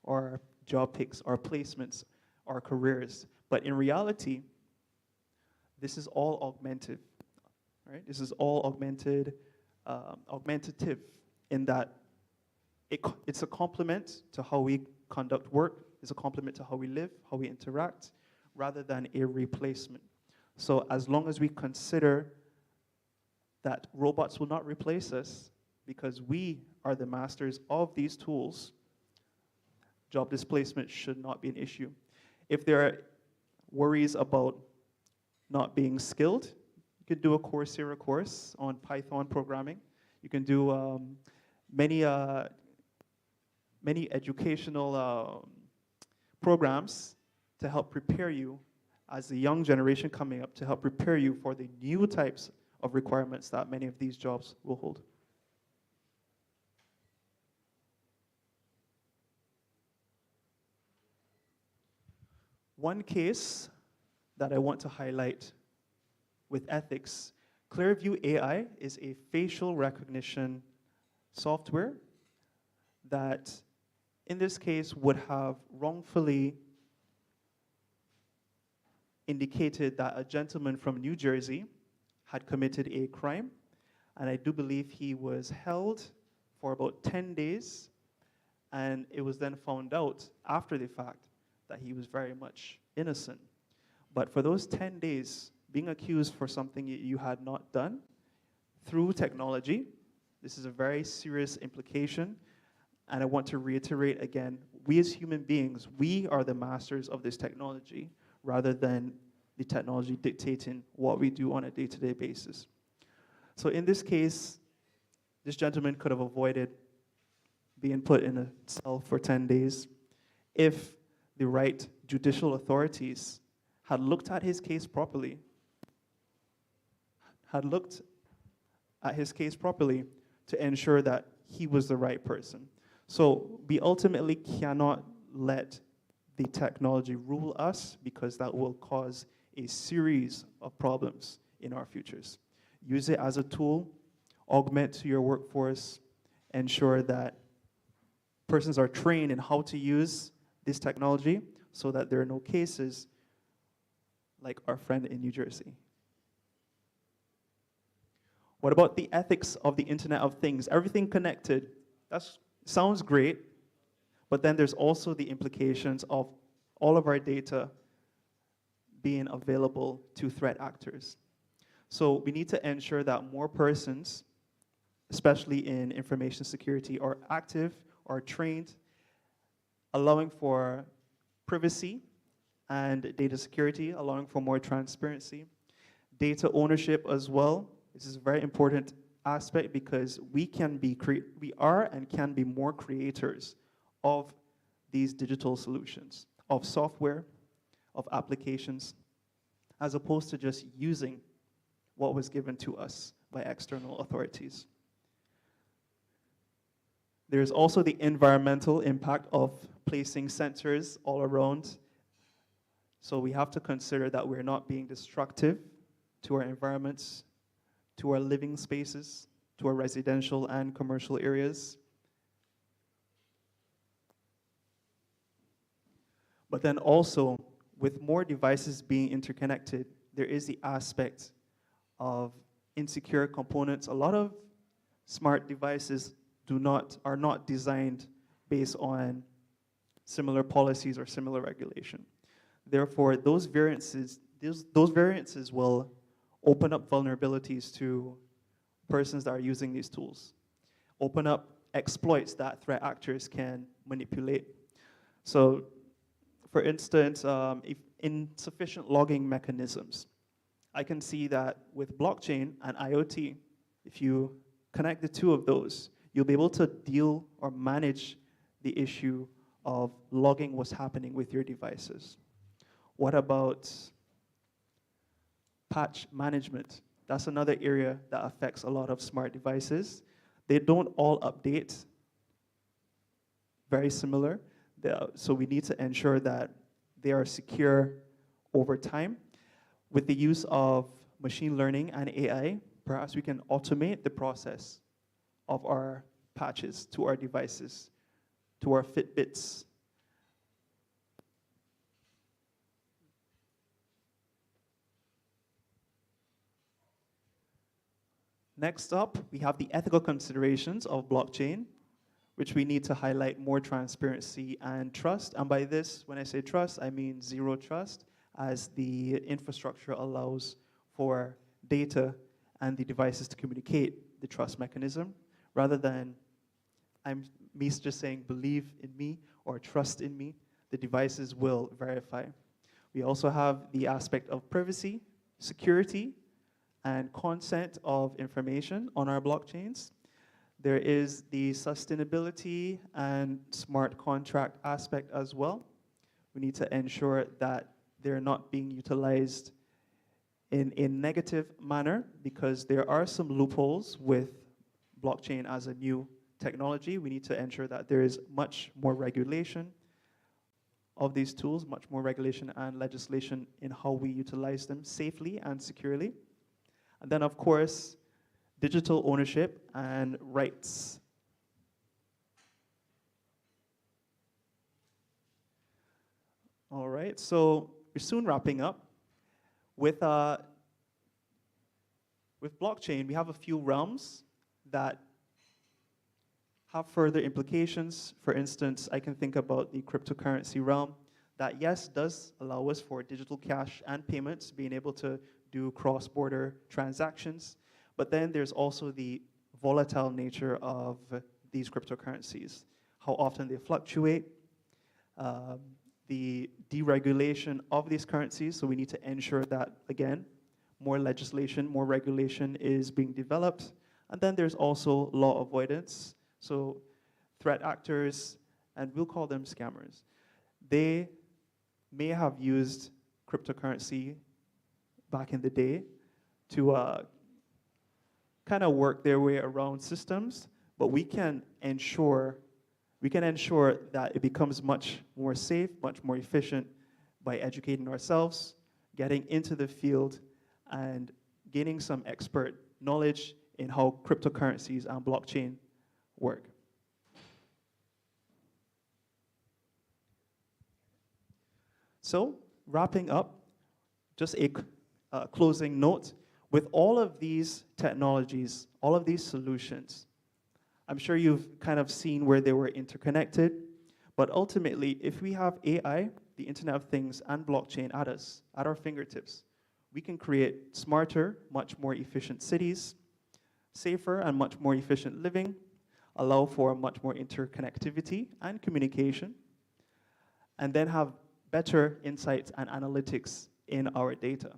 our job picks, our placements, our careers. But in reality, this is all augmentative, right? This is all augmentative in that it's a complement to how we conduct work, it's a complement to how we live, how we interact, rather than a replacement. So as long as we consider that robots will not replace us because we are the masters of these tools, job displacement should not be an issue. If there are worries about not being skilled, you could do a Coursera course on Python programming. You can do many educational programs to help prepare you as the young generation coming up, to help prepare you for the new types of requirements that many of these jobs will hold. One case that I want to highlight with ethics, Clearview AI is a facial recognition software that, in this case, would have wrongfully indicated that a gentleman from New Jersey had committed a crime, and I do believe he was held for about 10 days, and it was then found out after the fact that he was very much innocent. But for those 10 days, being accused for something you had not done through technology, this is a very serious implication. And I want to reiterate again, we as human beings, we are the masters of this technology rather than the technology dictating what we do on a day-to-day basis. So in this case, this gentleman could have avoided being put in a cell for 10 days if the right judicial authorities had looked at his case properly, to ensure that he was the right person. So we ultimately cannot let the technology rule us, because that will cause a series of problems in our futures. Use it as a tool, augment to your workforce, ensure that persons are trained in how to use this technology so that there are no cases like our friend in New Jersey. What about the ethics of the Internet of Things? Everything connected, that sounds great, but then there's also the implications of all of our data being available to threat actors. So we need to ensure that more persons, especially in information security, are active, are trained, allowing for privacy and data security, allowing for more transparency. Data ownership as well. This is a very important aspect because we are and can be more creators of these digital solutions, of software, of applications, as opposed to just using what was given to us by external authorities. There's also the environmental impact of placing sensors all around. So we have to consider that we're not being destructive to our environments, to our living spaces, to our residential and commercial areas. But then also, with more devices being interconnected, there is the aspect of insecure components. A lot of smart devices are not designed based on similar policies or similar regulation. Therefore, those variances will open up vulnerabilities to persons that are using these tools, open up exploits that threat actors can manipulate. So, for instance, if insufficient logging mechanisms, I can see that with blockchain and IoT, if you connect the two of those, you'll be able to deal or manage the issue of logging what's happening with your devices. What about patch management? That's another area that affects a lot of smart devices. They don't all update very similar. So we need to ensure that they are secure over time. With the use of machine learning and AI, perhaps we can automate the process of our patches to our devices, to our Fitbits. Next up, we have the ethical considerations of blockchain, which we need to highlight more transparency and trust. And by this, when I say trust, I mean zero trust, as the infrastructure allows for data and the devices to communicate the trust mechanism, rather than me just saying believe in me or trust in me, the devices will verify. We also have the aspect of privacy, security, and consent of information on our blockchains. There is the sustainability and smart contract aspect as well. We need to ensure that they're not being utilized in a negative manner, because there are some loopholes with blockchain as a new technology. We need to ensure that there is much more regulation of these tools, much more regulation and legislation in how we utilize them safely and securely. And then, of course, digital ownership and rights. All right, so we're soon wrapping up. With blockchain, we have a few realms that have further implications. For instance, I can think about the cryptocurrency realm that, yes, does allow us for digital cash and payments, being able to do cross-border transactions. But then there's also the volatile nature of these cryptocurrencies, how often they fluctuate, the deregulation of these currencies. So we need to ensure that, again, more legislation, more regulation is being developed. And then there's also law avoidance. So threat actors, and we'll call them scammers, they may have used cryptocurrency back in the day to kind of work their way around systems, but we can ensure that it becomes much more safe, much more efficient by educating ourselves, getting into the field, and gaining some expert knowledge in how cryptocurrencies and blockchain work. So, wrapping up, just a closing note. With all of these technologies, all of these solutions, I'm sure you've kind of seen where they were interconnected, but ultimately, if we have AI, the Internet of Things, and blockchain at our fingertips, we can create smarter, much more efficient cities, safer and much more efficient living, allow for much more interconnectivity and communication, and then have better insights and analytics in our data.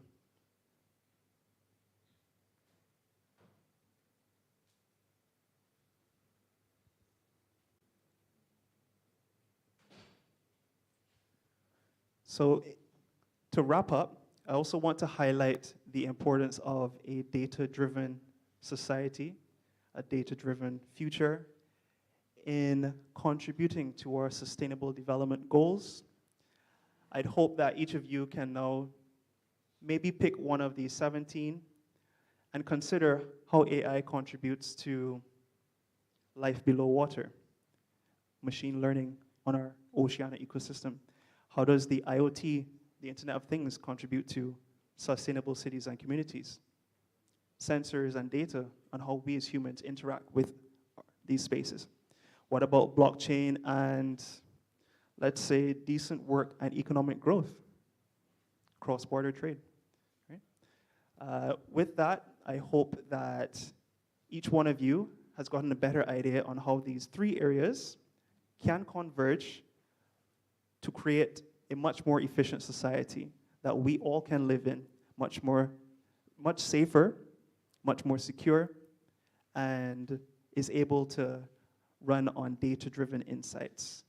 So to wrap up, I also want to highlight the importance of a data-driven society, a data-driven future in contributing to our sustainable development goals. I'd hope that each of you can now maybe pick one of these 17 and consider how AI contributes to life below water, machine learning on our oceanic ecosystem. How does the IoT, the Internet of Things, contribute to sustainable cities and communities? Sensors and data on how we as humans interact with these spaces. What about blockchain and, let's say, decent work and economic growth? Cross-border trade. Right? With that, I hope that each one of you has gotten a better idea on how these three areas can converge to create a much more efficient society that we all can live in, much safer, much more secure, and is able to run on data-driven insights.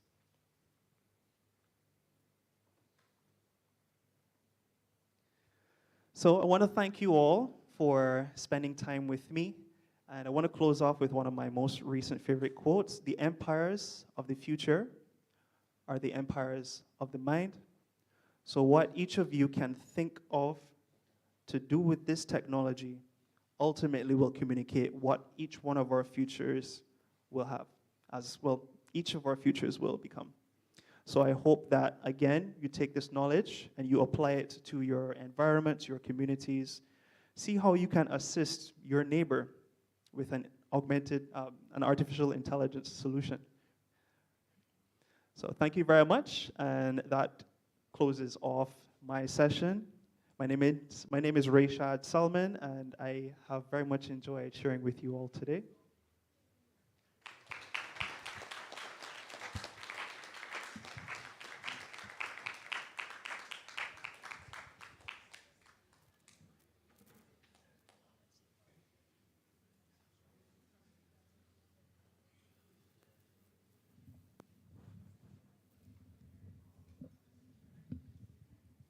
So I want to thank you all for spending time with me, and I want to close off with one of my most recent favorite quotes: "The empires of the future are the empires of the mind." So what each of you can think of to do with this technology ultimately will communicate what each one of our futures will have, as well each of our futures will become. So I hope that, again, you take this knowledge and you apply it to your environments, your communities. See how you can assist your neighbor with an artificial intelligence solution. So thank you very much, and that closes off my session. My name is Rayshad Salman, and I have very much enjoyed sharing with you all today.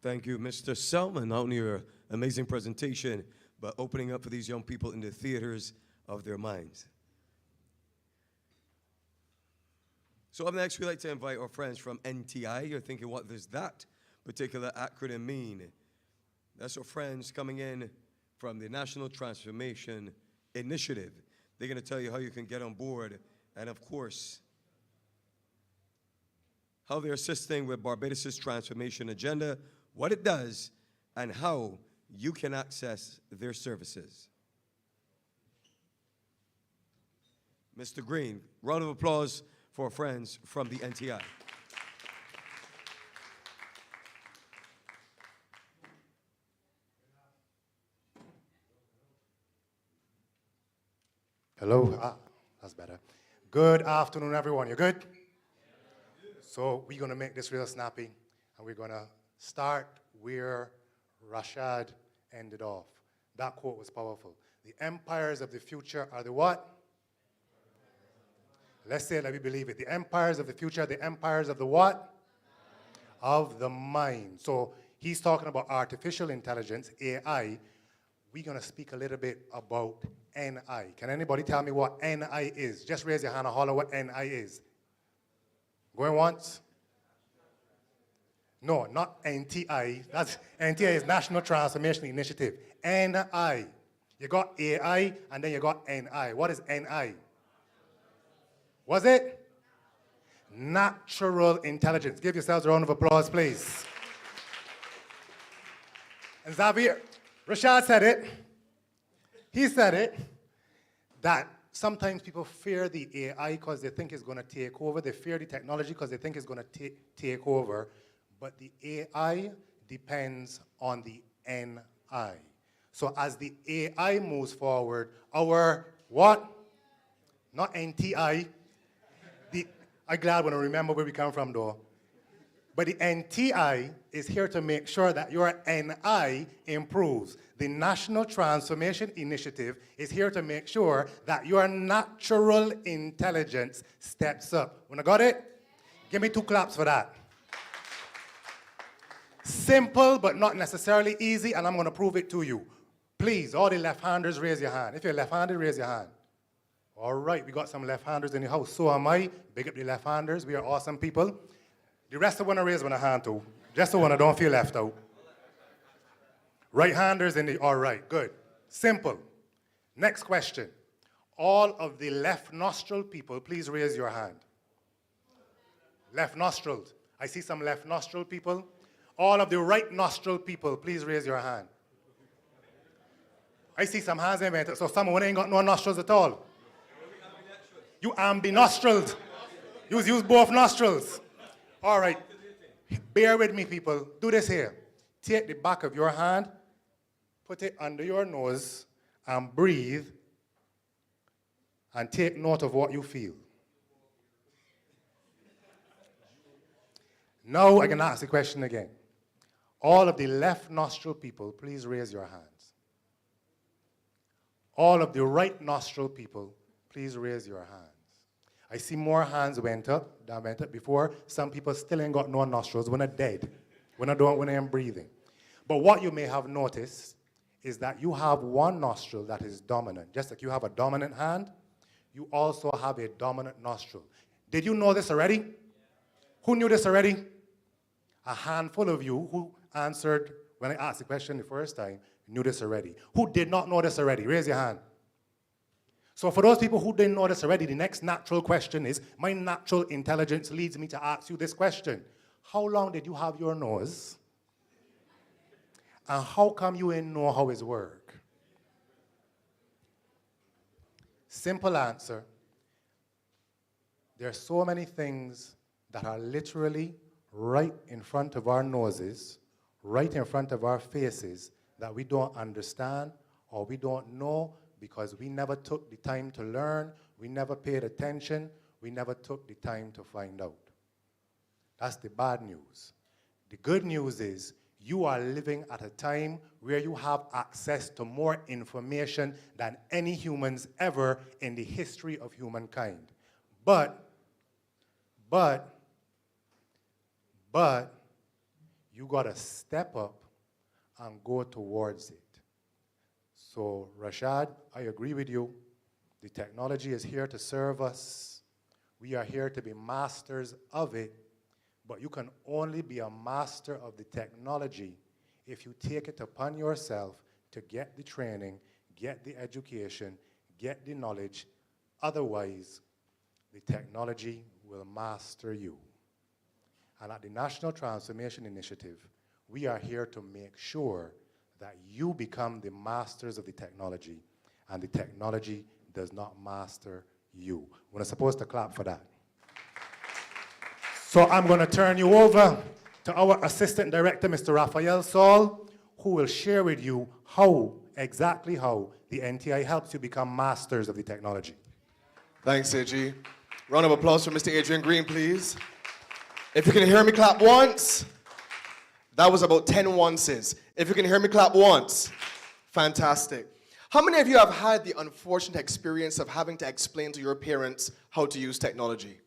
Thank you, Mr. Selman, not only your amazing presentation, but opening up for these young people in the theaters of their minds. So up next, we'd like to invite our friends from NTI. You're thinking, what does that particular acronym mean? That's our friends coming in from the National Transformation Initiative. They're going to tell you how you can get on board, and of course, how they're assisting with Barbados' transformation agenda, what it does, and how you can access their services. Mr. Green, round of applause for our friends from the NTI. Hello. That's better. Good afternoon, everyone. You good? So we're going to make this real snappy, and we're going to start where Rashad ended off. That quote was powerful. The empires of the future are the what? Let's say it, let me believe it. The empires of the future are the empires of the what? Of the mind. So he's talking about artificial intelligence, AI. We're going to speak a little bit about NI. Can anybody tell me what NI is? Just raise your hand and holler what NI is. Going once? No, not NTI. That's NTI is National Transformation Initiative. NI. You got AI and then you got NI. What is NI? Was it? Natural intelligence. Give yourselves a round of applause, please. And Xavier, Rashad said it. He said it, that sometimes people fear the AI because they think it's going to take over. They fear the technology because they think it's going to take over. But the AI depends on the NI. So as the AI moves forward, our what? Not NTI. I'm glad when I remember where we come from, though. But the NTI is here to make sure that your NI improves. The National Transformation Initiative is here to make sure that your natural intelligence steps up. When I got it? Give me 2 claps for that. Simple, but not necessarily easy, and I'm going to prove it to you. Please, all the left-handers, raise your hand. If you're left-handed, raise your hand. All right, we got some left-handers in the house. So am I. Big up the left-handers. We are awesome people. The rest of want to raise one hand too, just so I don't feel left out. Right-handers in the, all right, good. Simple. Next question. All of the left nostril people, please raise your hand. Left nostrils. I see some left nostril people. All of the right nostril people, please raise your hand. I see some hands invented, so someone ain't got no nostrils at all. You ambinostrils. Use both nostrils. All right. Bear with me, people. Do this here. Take the back of your hand, put it under your nose, and breathe, and take note of what you feel. Now I can ask the question again. All of the left nostril people, please raise your hands. All of the right nostril people, please raise your hands. I see more hands went up than went up before. Some people still ain't got no nostrils. We're not dead. When I am breathing. But what you may have noticed is that you have one nostril that is dominant. Just like you have a dominant hand, you also have a dominant nostril. Did you know this already? Who knew this already? A handful of you who answered when I asked the question the first time knew this already. Who did not know this already? Raise your hand. So for those people who didn't know this already, the next natural question is, my natural intelligence leads me to ask you this question. How long did you have your nose? And how come you didn't know how it works? Simple answer. There are so many things that are literally right in front of our noses, right in front of our faces, that we don't understand or we don't know because we never took the time to learn, we never paid attention, we never took the time to find out. That's the bad news. The good news is you are living at a time where you have access to more information than any humans ever in the history of humankind. But you gotta step up and go towards it. So Rashad, I agree with you. The technology is here to serve us. We are here to be masters of it, but you can only be a master of the technology if you take it upon yourself to get the training, get the education, get the knowledge. Otherwise, the technology will master you. And at the National Transformation Initiative, we are here to make sure that you become the masters of the technology, and the technology does not master you. We're supposed to clap for that. So I'm going to turn you over to our Assistant Director, Mr. Raphael Saul, who will share with you exactly how the NTI helps you become masters of the technology. Thanks, AG. Round of applause for Mr. Adrian Green, please. If you can hear me, clap once. That was about 10 onces. If you can hear me, clap once. Fantastic. How many of you have had the unfortunate experience of having to explain to your parents how to use technology?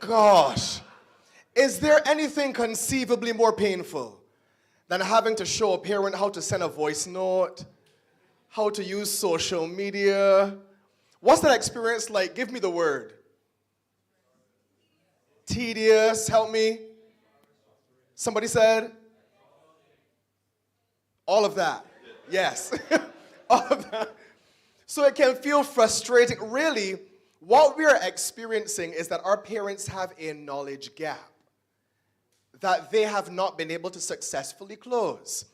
Gosh. Is there anything conceivably more painful than having to show a parent how to send a voice note, how to use social media? What's that experience like? Give me the word. Tedious, help me. Somebody said? All of that. Yes. All of that. So it can feel frustrating. Really, what we are experiencing is that our parents have a knowledge gap that they have not been able to successfully close.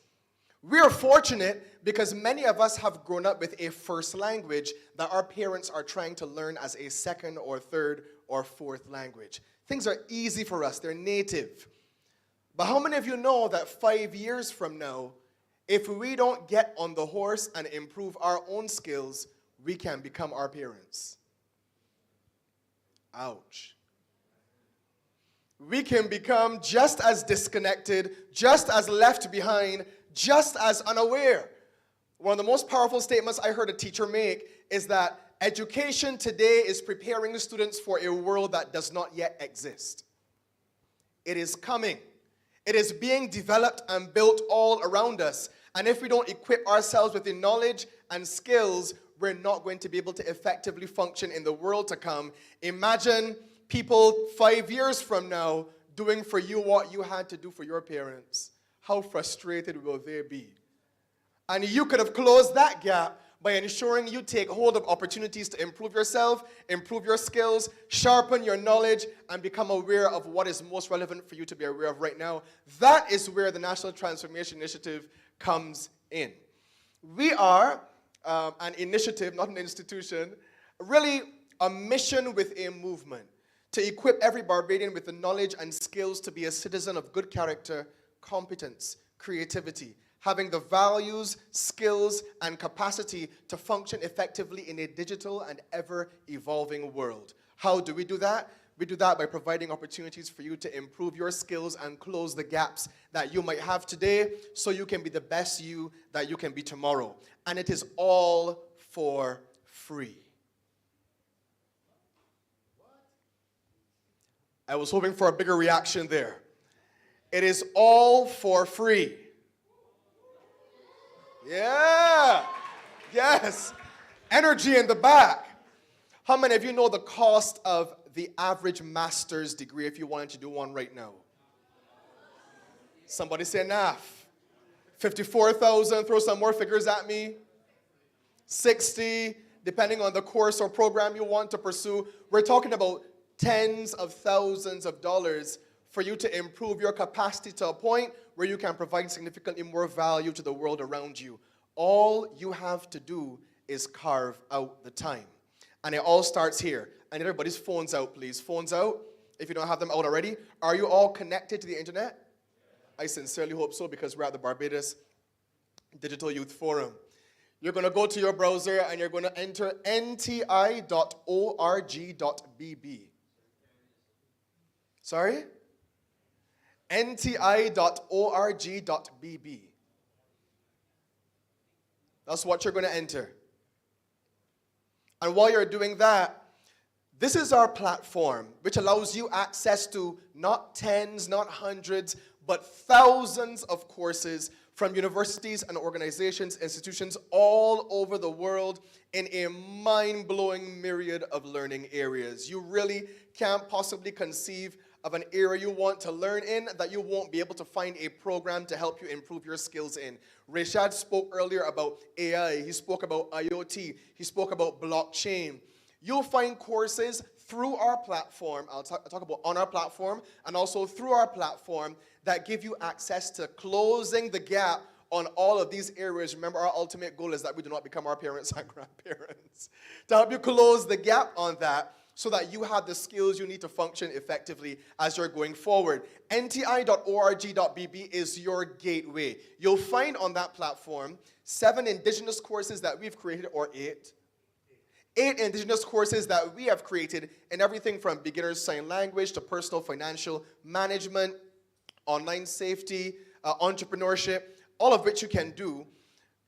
We are fortunate because many of us have grown up with a first language that our parents are trying to learn as a second or third or fourth language. Things are easy for us, they're native. But how many of you know that 5 years from now, if we don't get on the horse and improve our own skills, we can become our parents? Ouch. We can become just as disconnected, just as left behind, just as unaware. One of the most powerful statements I heard a teacher make is that education today is preparing students for a world that does not yet exist. It is coming. It is being developed and built all around us. And if we don't equip ourselves with the knowledge and skills, we're not going to be able to effectively function in the world to come. Imagine people 5 years from now doing for you what you had to do for your parents. How frustrated will they be? And you could have closed that gap by ensuring you take hold of opportunities to improve yourself, improve your skills, sharpen your knowledge, and become aware of what is most relevant for you to be aware of right now. That is where the National Transformation Initiative comes in. We are an initiative, not an institution, really a mission with a movement to equip every Barbadian with the knowledge and skills to be a citizen of good character, competence, creativity, having the values, skills, and capacity to function effectively in a digital and ever-evolving world. How do we do that? We do that by providing opportunities for you to improve your skills and close the gaps that you might have today so you can be the best you that you can be tomorrow. And it is all for free. I was hoping for a bigger reaction there. It is all for free. Yeah. Yes. Energy in the back. How many of you know the cost of the average master's degree if you wanted to do one right now? Somebody say NAF. 54,000, throw some more figures at me. 60, depending on the course or program you want to pursue. We're talking about tens of thousands of dollars for you to improve your capacity to a point where you can provide significantly more value to the world around you. All you have to do is carve out the time. And it all starts here. I need everybody's phones out, please. Phones out, if you don't have them out already. Are you all connected to the internet? I sincerely hope so, because we're at the Barbados Digital Youth Forum. You're going to go to your browser and you're going to enter nti.org.bb. Sorry? nti.org.bb. That's what you're going to enter. And while you're doing that, this is our platform, which allows you access to not tens, not hundreds, but thousands of courses from universities and organizations, institutions all over the world in a mind-blowing myriad of learning areas. You really can't possibly conceive of an area you want to learn in that you won't be able to find a program to help you improve your skills in. Rashad spoke earlier about AI. He spoke about IoT. He spoke about blockchain. You'll find courses through our platform, I'll talk about on our platform, and also through our platform that give you access to closing the gap on all of these areas. Remember, our ultimate goal is that we do not become our parents and grandparents. To help you close the gap on that, so that you have the skills you need to function effectively as you're going forward. nti.org.bb is your gateway. You'll find on that platform 7 indigenous courses that we've created, or 8. 8 indigenous courses that we have created in everything from beginner's sign language to personal financial management, online safety, entrepreneurship, all of which you can do.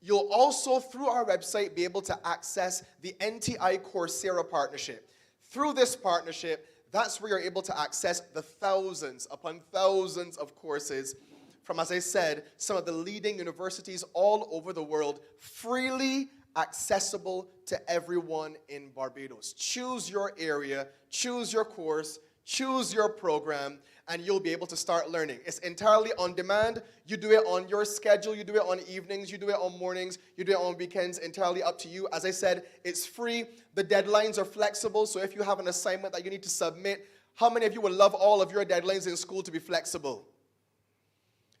You'll also, through our website, be able to access the NTI Coursera partnership. Through this partnership, that's where you're able to access the thousands upon thousands of courses from, as I said, some of the leading universities all over the world, freely accessible to everyone in Barbados. Choose your area, choose your course, choose your program, and you'll be able to start learning. It's entirely on demand. You do it on your schedule. You do it on evenings. You do it on mornings. You do it on weekends. Entirely up to you. As I said, it's free. The deadlines are flexible. So if you have an assignment that you need to submit, how many of you would love all of your deadlines in school to be flexible?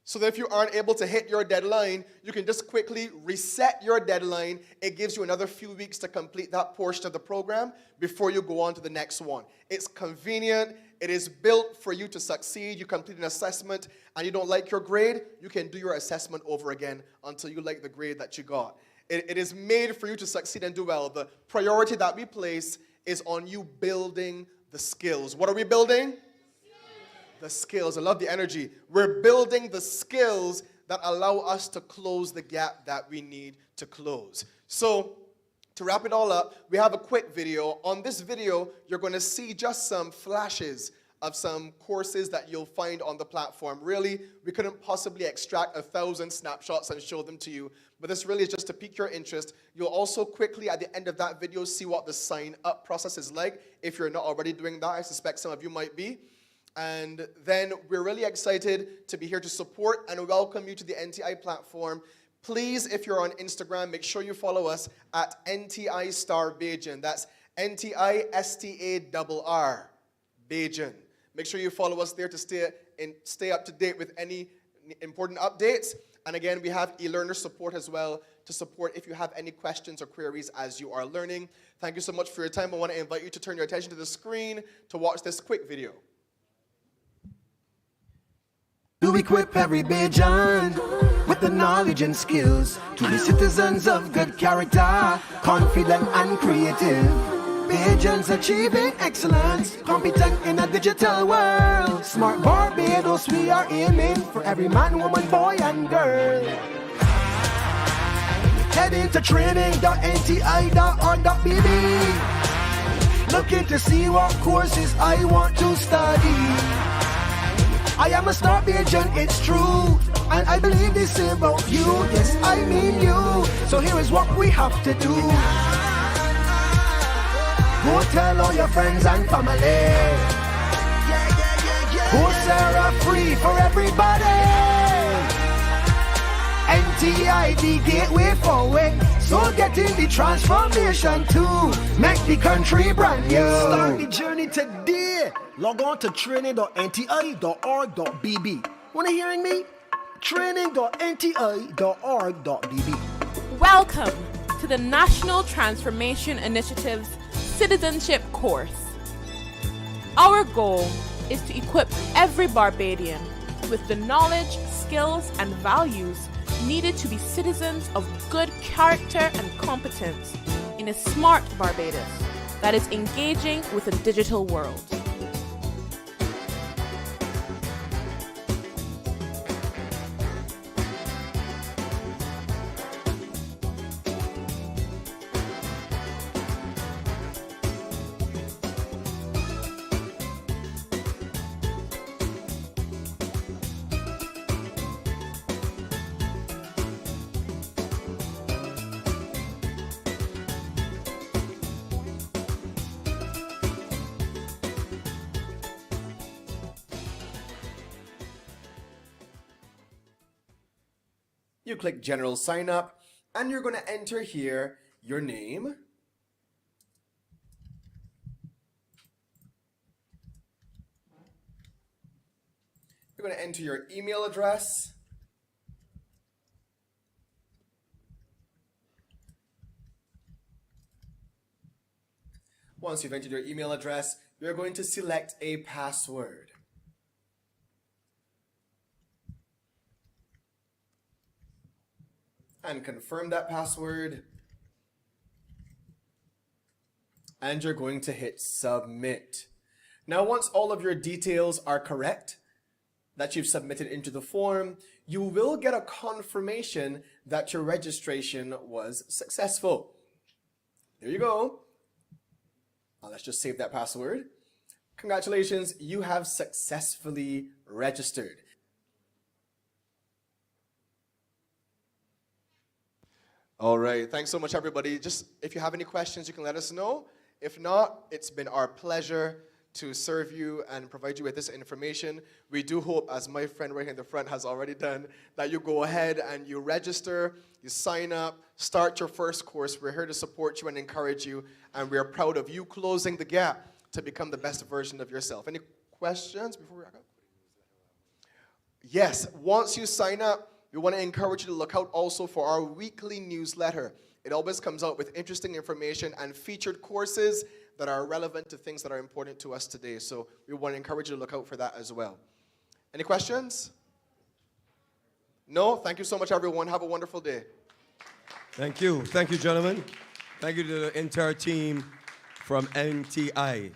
So that if you aren't able to hit your deadline, you can just quickly reset your deadline. It gives you another few weeks to complete that portion of the program before you go on to the next one. It's convenient. It is built for you to succeed. You complete an assessment and you don't like your grade, you can do your assessment over again until you like the grade that you got. It is made for you to succeed and do well. The priority that we place is on you building the skills. What are we building? The skills. I love the energy. We're building the skills that allow us to close the gap that we need to close. So, to wrap it all up, we have a quick video. On this video, you're going to see just some flashes of some courses that you'll find on the platform. Really, we couldn't possibly extract 1,000 snapshots and show them to you, but this really is just to pique your interest. You'll also quickly, at the end of that video, see what the sign-up process is like. If you're not already doing that, I suspect some of you might be. And then we're really excited to be here to support and welcome you to the NTI platform. Please, if you're on Instagram, make sure you follow us at NTI Star Bajan. That's NTISTARR Bajan. Make sure you follow us there to stay up to date with any important updates. And again, we have e-learner support as well to support if you have any questions or queries as you are learning. Thank you so much for your time. I want to invite you to turn your attention to the screen to watch this quick video. To equip every Bajan with the knowledge and skills to be citizens of good character, confident and creative. Bajans achieving excellence, competent in a digital world. Smart Barbados, we are aiming for every man, woman, boy, and girl. Head into training.nti.org.bb. Looking to see what courses I want to study. I am a Star Bajan, it's true, and I believe this about you. Yes, I mean you. So here is what we have to do. Go tell all your friends and family. Coursera free for everybody. NTI the gateway forward. So get in the transformation to make the country brand new. Start the journey today. Log on to training.nti.org.bb. Wanna hearing me? Training.nti.org.bb. Welcome to the National Transformation Initiative's citizenship course. Our goal is to equip every Barbadian with the knowledge, skills, and values needed to be citizens of good character and competence in a smart Barbados that is engaging with a digital world. You click General Sign Up, and you're going to enter here your name, you're going to enter your email address, once you've entered your email address, you're going to select a password. And confirm that password. And you're going to hit submit. Now, once all of your details are correct that you've submitted into the form, you will get a confirmation that your registration was successful. There you go. Now, let's just save that password. Congratulations, you have successfully registered. All right, thanks so much, everybody. Just if you have any questions, you can let us know. If not, it's been our pleasure to serve you and provide you with this information. We do hope, as my friend right here in the front has already done, that you go ahead and you register, you sign up, start your first course. We're here to support you and encourage you, and we're proud of you closing the gap to become the best version of yourself. Any questions before we wrap up? Yes, once you sign up, we want to encourage you to look out also for our weekly newsletter. It always comes out with interesting information and featured courses that are relevant to things that are important to us today. So we want to encourage you to look out for that as well. Any questions? No? Thank you so much, everyone. Have a wonderful day. Thank you. Thank you, gentlemen. Thank you to the entire team from NTI.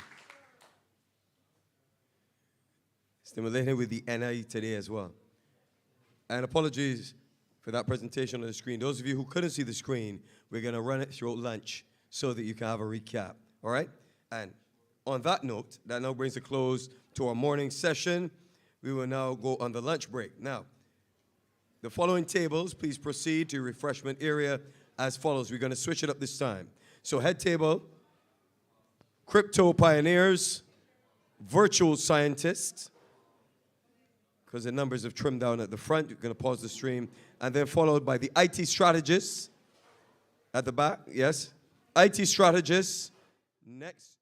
Stimulating with the NI today as well. And apologies for that presentation on the screen. Those of you who couldn't see the screen, we're going to run it through lunch so that you can have a recap. All right? And on that note, that now brings a close to our morning session. We will now go on the lunch break. Now, the following tables, please proceed to your refreshment area as follows. We're going to switch it up this time. So head table, crypto pioneers, virtual scientists, because the numbers have trimmed down at the front. You're going to pause the stream. And then followed by the IT strategists at the back. Yes. IT strategists. Next.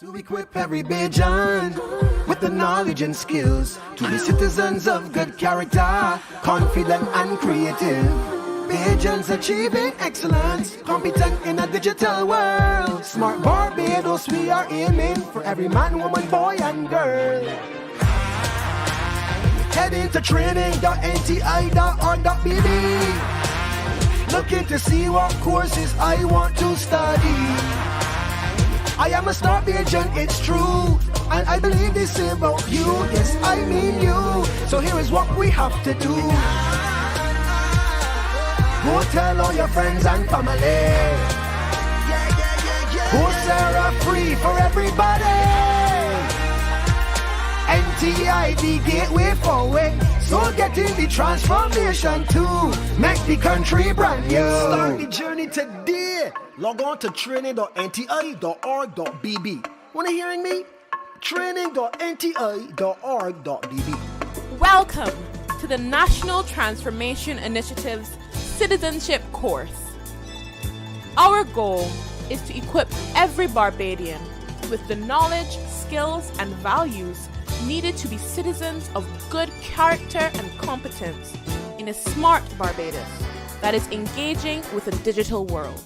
To equip every Bajan with the knowledge and skills to be citizens of good character, confident and creative. Bajans achieving excellence, competent in a digital world. Smart Barbados, we are aiming for every man, woman, boy and girl. Head into training.nti.org.bb. Looking to see what courses I want to study. I am a star Bajan, it's true, and I believe this about you. Yes, I mean you. So here is what we have to do. Go tell all your friends and family. Coursera free for everybody. NTI the gateway forward. So getting the transformation to make the country brand new. Start the journey today. Log on to training.nti.org.bb. Wanna hearing me? Training.nti.org.bb. Welcome to the National Transformation Initiative's Citizenship course. Our goal is to equip every Barbadian with the knowledge, skills, and values needed to be citizens of good character and competence in a smart Barbados that is engaging with a digital world.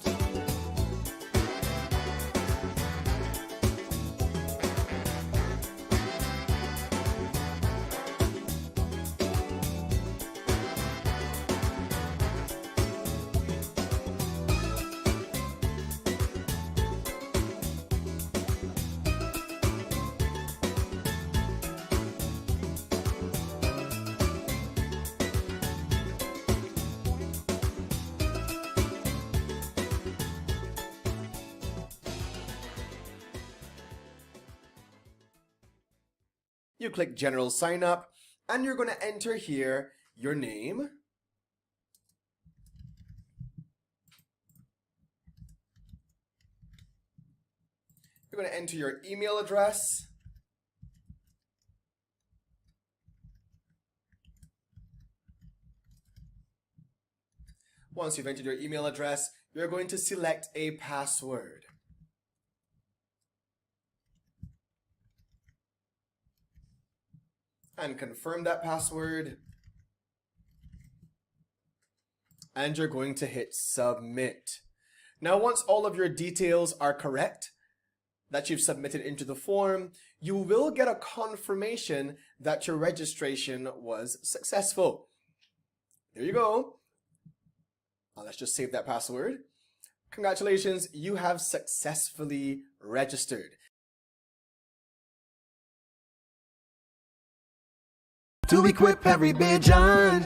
You click General Sign Up, and you're going to enter here your name, you're going to enter your email address, once you've entered your email address, you're going to select a password. And confirm that password. And you're going to hit submit. Now, once all of your details are correct that you've submitted into the form, you will get a confirmation that your registration was successful. There you go. Now, let's just save that password. Congratulations, you have successfully registered. To equip every Bajan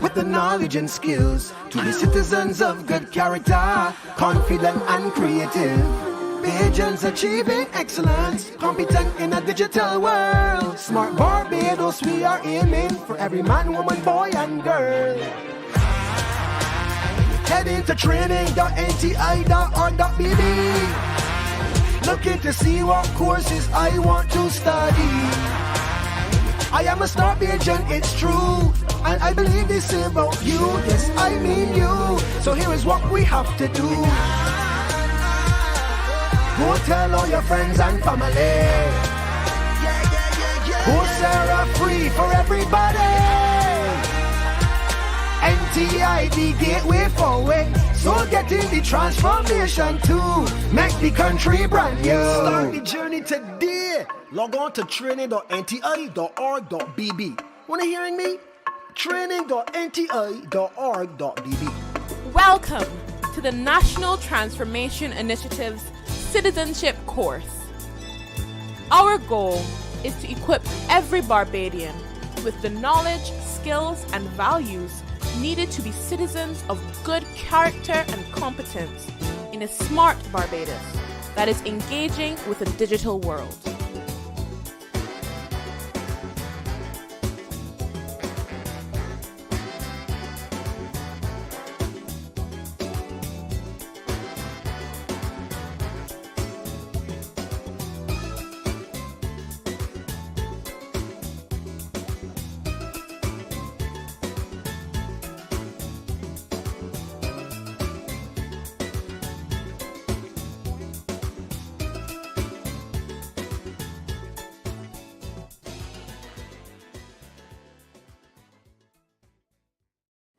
with the knowledge and skills to be citizens of good character, confident and creative. Bajans achieving excellence, competent in a digital world. Smart Barbados, we are aiming for every man, woman, boy and girl. Head into training.nti.org.bb. Looking to see what courses I want to study. I am a star Bajan, it's true, and I believe this about you. Yes, I mean you. So here is what we have to do. Go tell all your friends and family. Coursera free for everybody. NTI the gateway forward. So getting the transformation to make the country brand new. Start the journey today. Log on to training.nti.org.bb. Wanna hearing me? Training.nti.org.bb. Welcome to the National Transformation Initiative's Citizenship course. Our goal is to equip every Barbadian with the knowledge, skills, and values needed to be citizens of good character and competence in a smart Barbados that is engaging with a digital world.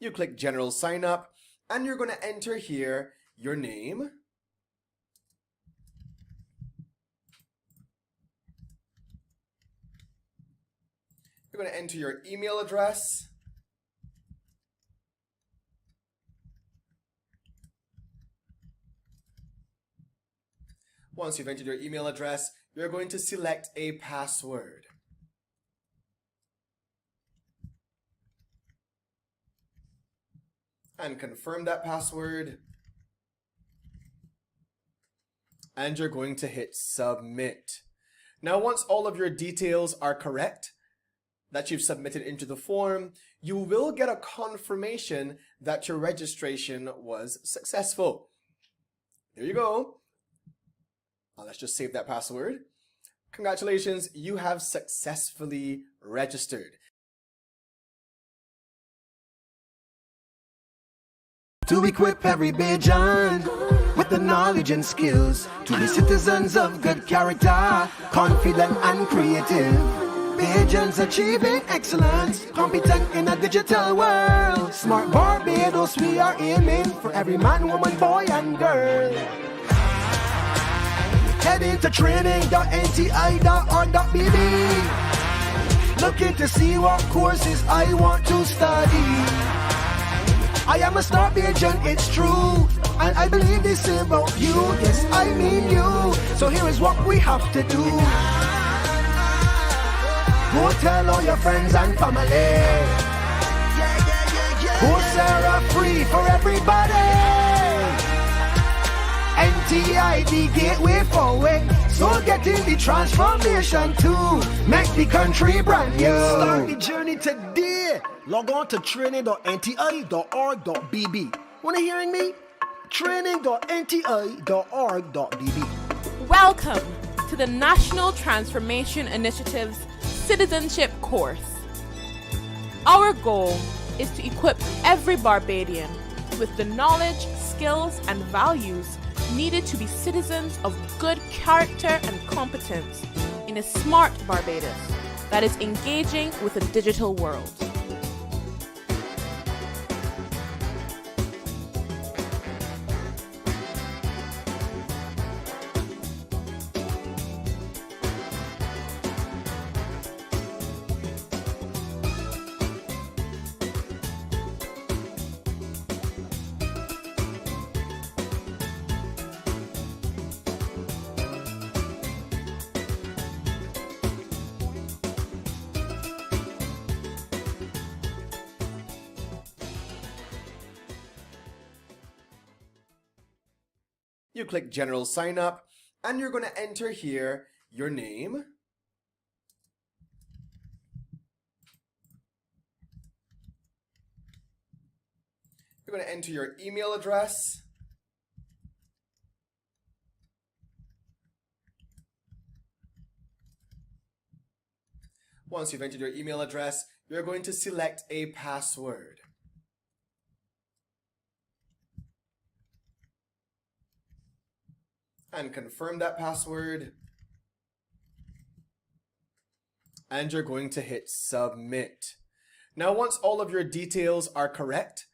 You click General Sign Up, and you're going to enter here your name, you're going to enter your email address, once you've entered your email address, you're going to select a password. And confirm that password. And you're going to hit submit. Now, once all of your details are correct that you've submitted into the form, you will get a confirmation that your registration was successful. There you go. Now, let's just save that password. Congratulations, you have successfully registered. To equip every Bajan with the knowledge and skills to be citizens of good character, confident and creative. Bajans achieving excellence, competent in a digital world. Smart Barbados, we are aiming for every man, woman, boy and girl. Head into training.nti.org.bb. Looking to see what courses I want to study. I am a star Bajan, it's true, and I believe this about you. Yes, I mean you. So here is what we have to do. Go tell all your friends and family. Coursera free for everybody. NTI, the gateway forward. So get in the transformation to make the country brand new. Start the journey today. Log on to training.nti.org.bb. Wanna hearing me? Training.nti.org.bb. Welcome to the National Transformation Initiative's Citizenship course. Our goal is to equip every Barbadian with the knowledge, skills, and values needed to be citizens of good character and competence in a smart Barbados that is engaging with a digital world. You click General Sign Up, and you're going to enter here your name, you're going to enter your email address, once you've entered your email address, you're going to select a password. And confirm that password. And you're going to hit submit. Now, once all of your details are correct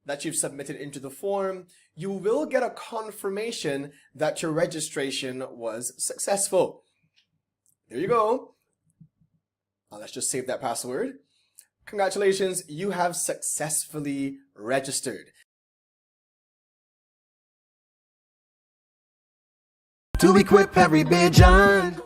that you've submitted into the form, you will get a confirmation that your registration was successful. There you go. Now, let's just save that password. Congratulations, you have successfully registered. To equip every Bajan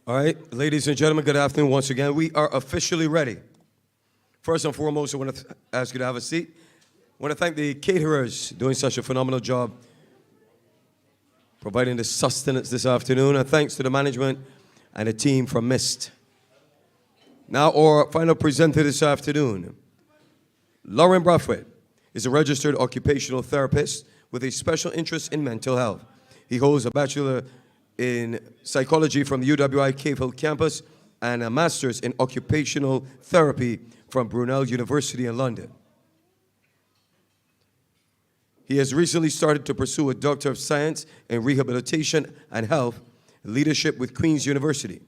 All right, ladies and gentlemen, good afternoon once again. We are officially ready. First and foremost, I want to ask you to have a seat. I want to thank the caterers doing such a phenomenal job providing the sustenance this afternoon, and thanks to the management and the team from MIST. Now, our final presenter this afternoon, Lauren Brathwaite is a registered occupational therapist with a special interest in mental health. He holds a bachelor in psychology from the UWI Cave Hill campus and a master's in occupational therapy from Brunel University in London. He has recently started to pursue a Doctor of Science in Rehabilitation and Health Leadership with Queen's University.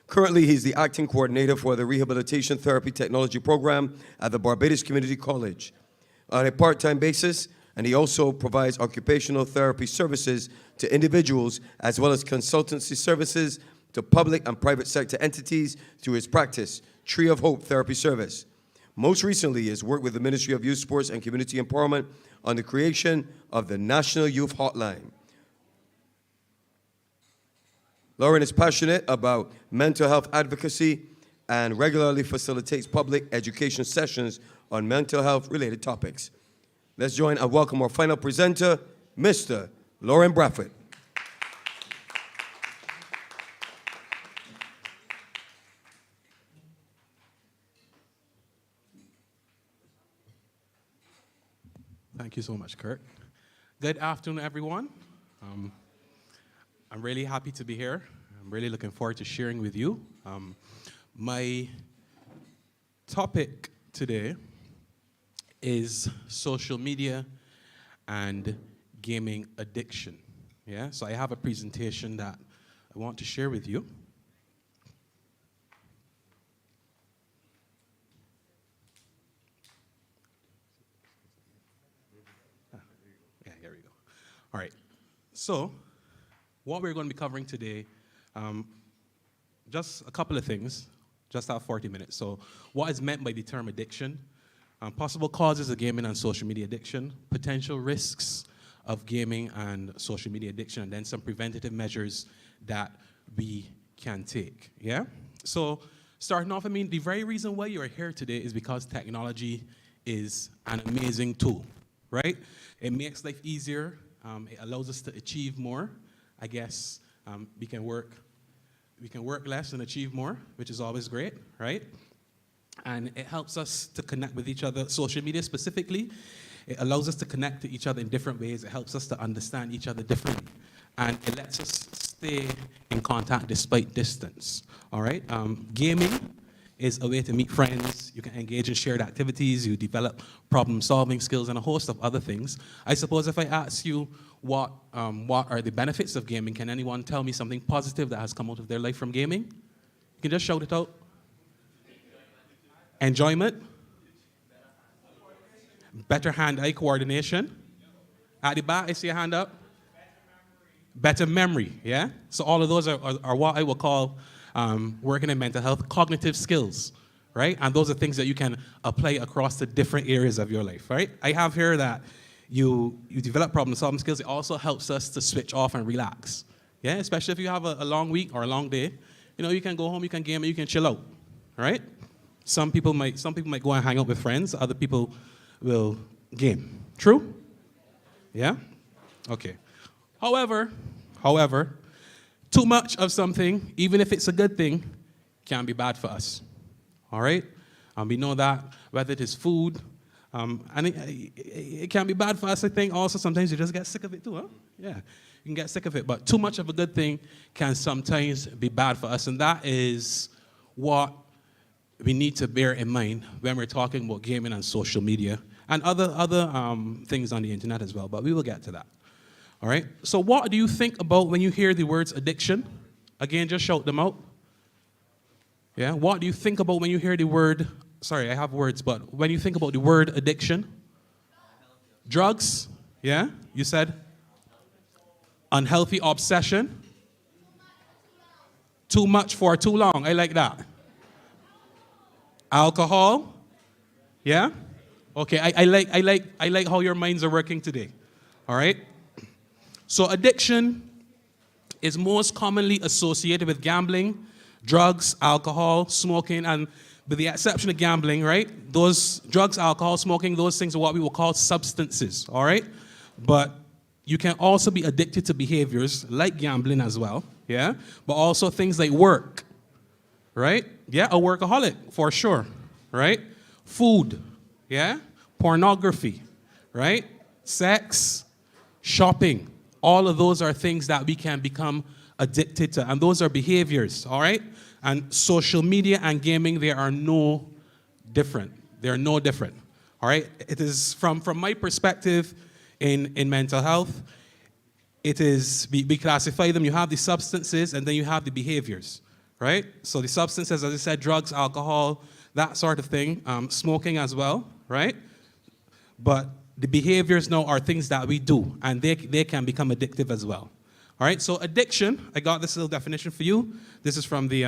Currently, he's the acting coordinator for the Rehabilitation Therapy Technology Program at the Barbados Community College on a part-time basis, and he also provides occupational therapy services to individuals as well as consultancy services to public and private sector entities through his practice, Tree of Hope Therapy Service. Most recently, he has worked with the Ministry of Youth, Sports and Community Empowerment on the creation of the National Youth Hotline. Lauren is passionate about mental health advocacy and regularly facilitates public education sessions on mental health related topics. Let's join and welcome our final presenter, Mr. Lauren Brathwaite. Thank you so much, Kurt. Good afternoon, everyone. I'm really happy to be here. I'm really looking forward to sharing with you. My topic today is social media and gaming addiction. Yeah, so I have a presentation that I want to share with you. Yeah, here we go. All right, so what we're going to be covering today, just a couple of things, just have 40 minutes. So what is meant by the term addiction, possible causes of gaming and social media addiction, potential risks of gaming and social media addiction, and then some preventative measures that we can take, yeah? So starting off, the very reason why you're here today is because technology is an amazing tool, right? It makes life easier, it allows us to achieve more. I guess we can work less and achieve more, which is always great, right? And it helps us to connect with each other. Social media specifically, it allows us to connect to each other in different ways. It helps us to understand each other differently. And it lets us stay in contact despite distance, all right? Gaming is a way to meet friends. You can engage in shared activities. You develop problem-solving skills and a host of other things. I suppose if I ask you what are the benefits of gaming, can anyone tell me something positive that has come out of their life from gaming? You can just shout it out. Enjoyment. Better hand-eye coordination. At the back, I see a hand up. Better memory, yeah? So all of those are what I will call working in mental health, cognitive skills, right? And those are things that you can apply across the different areas of your life, right? I have here that you develop problem-solving skills. It also helps us to switch off and relax, yeah? Especially if you have a long week or a long day. You know, you can go home, you can game, and you can chill out, right? Some people might go and hang out with friends. Other people will game. True? Yeah? Okay. However, too much of something, even if it's a good thing, can be bad for us. All right? And we know that, whether it is food, and it can be bad for us, I think. Also, sometimes you just get sick of it too, huh? Yeah, you can get sick of it. But too much of a good thing can sometimes be bad for us. And that is what we need to bear in mind when we're talking about gaming and social media and other things on the internet as well. But we will get to that. All right? So what do you think about when you hear the words addiction? Again, just shout them out. Yeah, what do you think about when you hear the word, sorry, I have words, but when you think about the word addiction? Drugs, yeah, you said? Unhealthy obsession. Too much for too long, I like that. Alcohol, yeah? Okay, I like how your minds are working today, all right? So addiction is most commonly associated with gambling, drugs, alcohol, smoking, and with the exception of gambling, right? Those drugs, alcohol, smoking, those things are what we will call substances, all right? But you can also be addicted to behaviors like gambling as well, yeah? But also things like work, right? Yeah, a workaholic, for sure, right? Food, yeah? Pornography, right? Sex, shopping. All of those are things that we can become addicted to, and those are behaviors, all right? And social media and gaming, they are no different. They're no different, all right? It is, from my perspective in mental health, it is, we classify them. You have the substances, and then you have the behaviors, right? So the substances, as I said, drugs, alcohol, that sort of thing, smoking as well, right? But the behaviors now are things that we do, and they can become addictive as well. All right, so addiction, I got this little definition for you. This is from the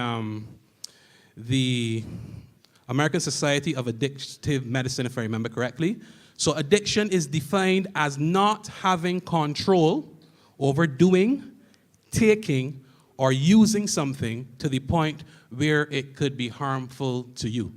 American Society of Addictive Medicine, if I remember correctly. So addiction is defined as not having control over doing, taking, or using something to the point where it could be harmful to you.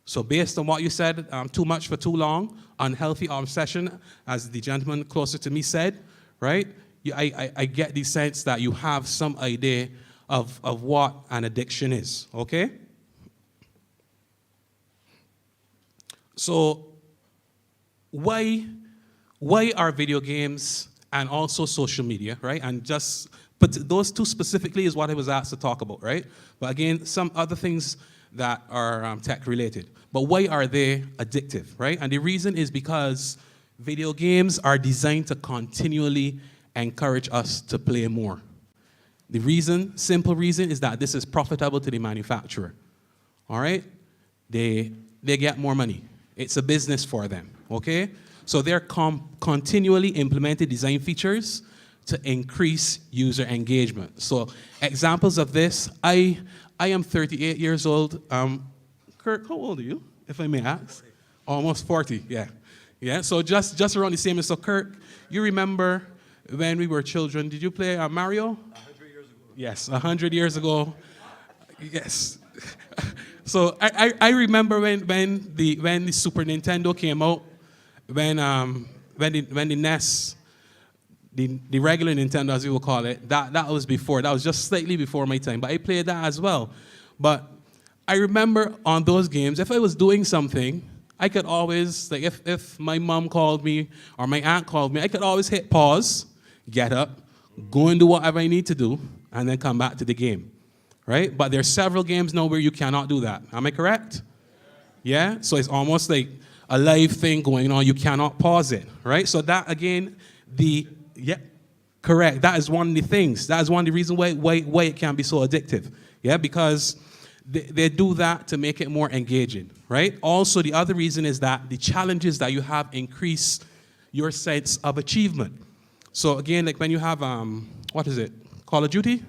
So based on what you said, too much for too long, unhealthy obsession, as the gentleman closer to me said, right? I get the sense that you have some idea of what an addiction is, okay? So why are video games and also social media, right? And just, but those two specifically is what I was asked to talk about, right? But again, some other things that are tech related. But why are they addictive, right? And the reason is because video games are designed to continually encourage us to play more. The reason, simple reason, is that this is profitable to the manufacturer. All right? They get more money. It's a business for them, okay? So they're continually implementing design features to increase user engagement. So examples of this, I am 38 years old. Kirk, how old are you, if I may ask? Almost 40, yeah. Yeah, so just around the same. So Kirk, you remember when we were children, did you play Mario? 100 years ago. Yes, 100 years ago. Yes. So I remember when the Super Nintendo came out, when the NES, the regular Nintendo as we will call it, that was before. That was just slightly before my time. But I played that as well. But I remember on those games, if I was doing something, I could always, like if my mom called me or my aunt called me, I could always hit pause, get up, go and do whatever I need to do, and then come back to the game, right? But there's several games now where you cannot do that. Am I correct? Yeah? So it's almost like a live thing going on. You cannot pause it, right? So that, again, yeah, correct. That is one of the things. That is one of the reasons why it can be so addictive, yeah? Because they do that to make it more engaging, right? Also, the other reason is that the challenges that you have increase your sense of achievement. So again, like when you have, what is it, Call of Duty?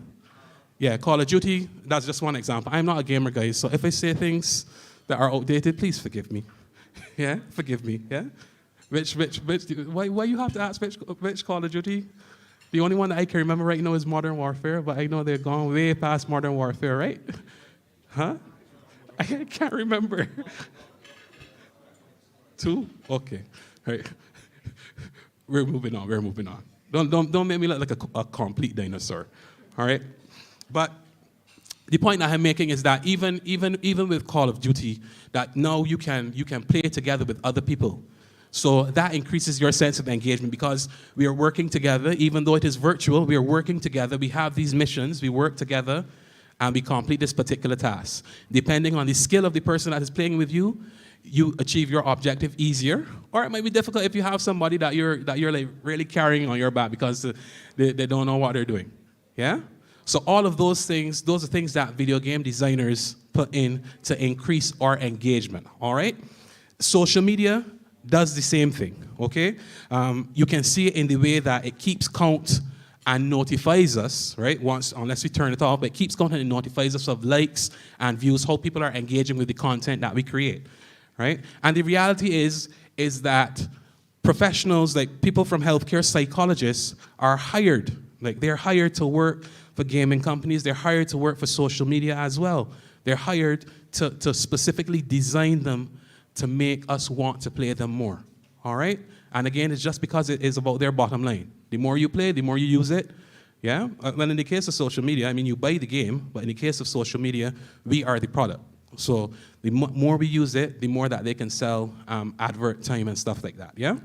Yeah, Call of Duty, that's just one example. I'm not a gamer, guys, so if I say things that are outdated, please forgive me. Yeah, forgive me, yeah? Why you have to ask which Call of Duty? The only one that I can remember right now is Modern Warfare, but I know they're gone way past Modern Warfare, right? Huh? I can't remember. 2? Okay. All right. We're moving on. We're moving on. Don't make me look like a complete dinosaur. All right? But the point that I'm making is that even with Call of Duty, that now you can play together with other people. So that increases your sense of engagement because we are working together, even though it is virtual, we are working together, we have these missions, we work together, and we complete this particular task. Depending on the skill of the person that is playing with you, you achieve your objective easier, or it might be difficult if you have somebody that you're like really carrying on your back because they don't know what they're doing. Yeah? So all of those things, those are things that video game designers put in to increase our engagement, all right? Social media does the same thing, okay? You can see it in the way that it keeps count and notifies us, right? Unless we turn it off, but it keeps count and notifies us of likes and views, how people are engaging with the content that we create, right? And the reality is that professionals, like people from healthcare, psychologists, are hired. Like they're hired to work for gaming companies. They're hired to work for social media as well. They're hired to specifically design them to make us want to play them more, all right? And again, it's just because it is about their bottom line. The more you play, the more you use it, yeah? Well, in the case of social media, I mean, you buy the game, but in the case of social media, we are the product. So the more we use it, the more that they can sell advert time and stuff like that, yeah?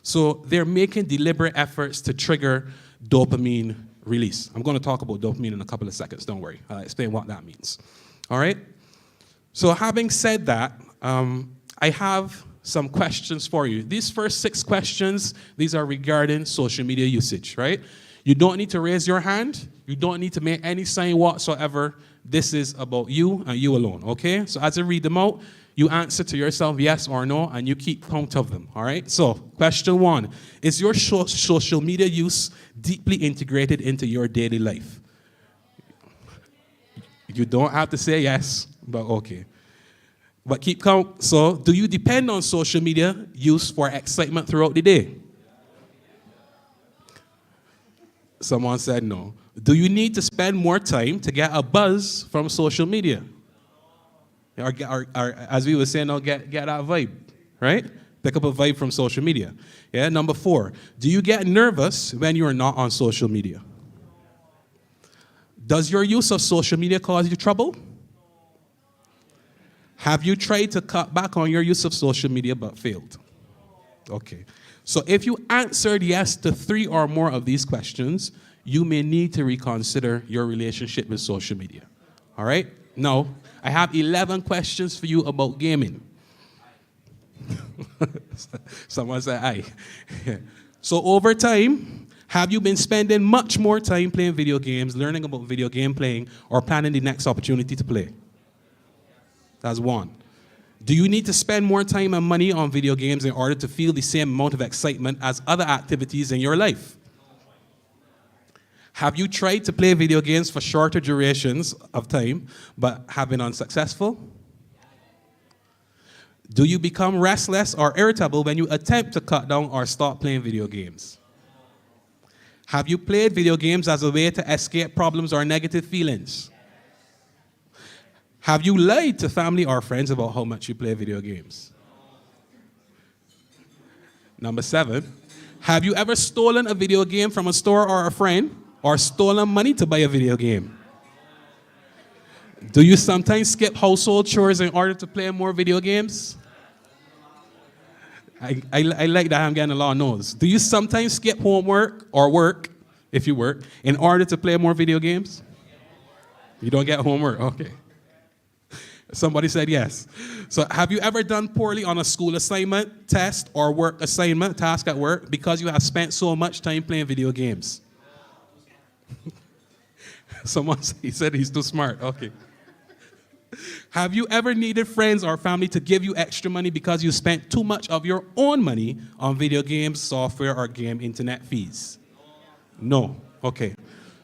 So they're making deliberate efforts to trigger dopamine release. I'm going to talk about dopamine in a couple of seconds, don't worry. I'll explain what that means, all right? So having said that, I have some questions for you. These first 6 questions, these are regarding social media usage, right? You don't need to raise your hand. You don't need to make any sign whatsoever. This is about you and you alone, okay? So as I read them out, you answer to yourself yes or no, and you keep count of them, all right? So question 1, is your social media use deeply integrated into your daily life? You don't have to say yes, but okay. But keep count. So, do you depend on social media use for excitement throughout the day? Someone said no. Do you need to spend more time to get a buzz from social media? Or as we were saying, get that vibe, right? Pick up a vibe from social media. Yeah. Number 4, do you get nervous when you are not on social media? Does your use of social media cause you trouble? Have you tried to cut back on your use of social media but failed? Okay. So if you answered yes to 3 or more of these questions, you may need to reconsider your relationship with social media. All right? Now, I have 11 questions for you about gaming. Someone said aye. So over time, have you been spending much more time playing video games, learning about video game playing, or planning the next opportunity to play? That's 1. Do you need to spend more time and money on video games in order to feel the same amount of excitement as other activities in your life? Have you tried to play video games for shorter durations of time but have been unsuccessful? Do you become restless or irritable when you attempt to cut down or stop playing video games? Have you played video games as a way to escape problems or negative feelings? Have you lied to family or friends about how much you play video games? Number 7, have you ever stolen a video game from a store or a friend, or stolen money to buy a video game? Do you sometimes skip household chores in order to play more video games? I like that I'm getting a lot of no's. Do you sometimes skip homework or work, if you work, in order to play more video games? You don't get homework, okay. Somebody said yes. So have you ever done poorly on a school assignment, test, or work assignment, task at work, because you have spent so much time playing video games? Someone said he's too smart. Okay. Have you ever needed friends or family to give you extra money because you spent too much of your own money on video games, software, or game internet fees? No. Okay.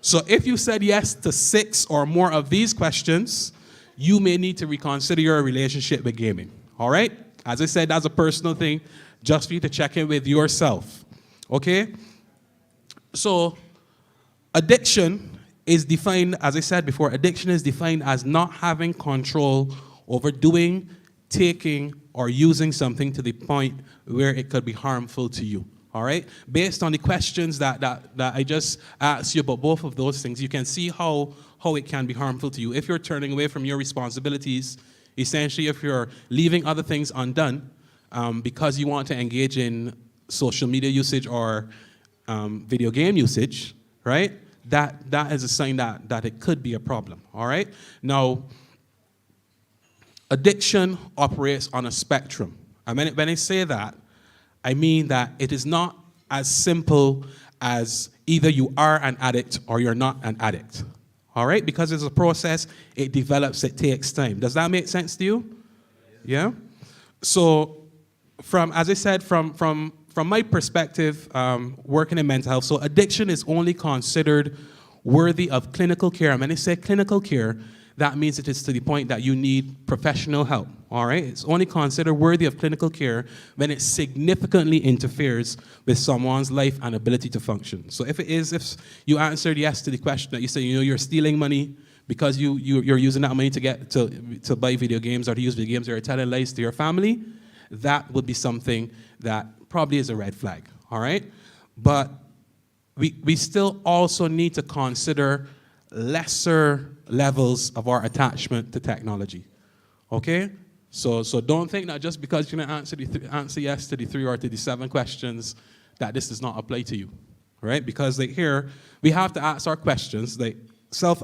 So if you said yes to 6 or more of these questions, you may need to reconsider your relationship with gaming. All right? As I said, that's a personal thing, just for you to check in with yourself. Okay? So, addiction is defined, as I said before, addiction is defined as not having control overdoing, taking, or using something to the point where it could be harmful to you. All right? Based on the questions that I just asked you about both of those things, you can see how it can be harmful to you. If you're turning away from your responsibilities, essentially if you're leaving other things undone because you want to engage in social media usage or video game usage, right? That is a sign that it could be a problem, all right? Now, addiction operates on a spectrum. And when I say that, I mean that it is not as simple as either you are an addict or you're not an addict. All right? Because it's a process, it develops, it takes time. Does that make sense to you? Yeah? So, as I said, from my perspective, working in mental health, so addiction is only considered worthy of clinical care. And when I say clinical care, that means it is to the point that you need professional help, all right? It's only considered worthy of clinical care when it significantly interferes with someone's life and ability to function. So if you answered yes to the question that you say, you're stealing money because you're using that money to buy video games or to use video games or you're telling lies to your family, that would be something that probably is a red flag, all right? But we still also need to consider lesser levels of our attachment to technology, okay? So don't think that just because you're going to answer yes to the 3 or to the 7 questions that this does not apply to you, right? Because here, we have to ask our questions,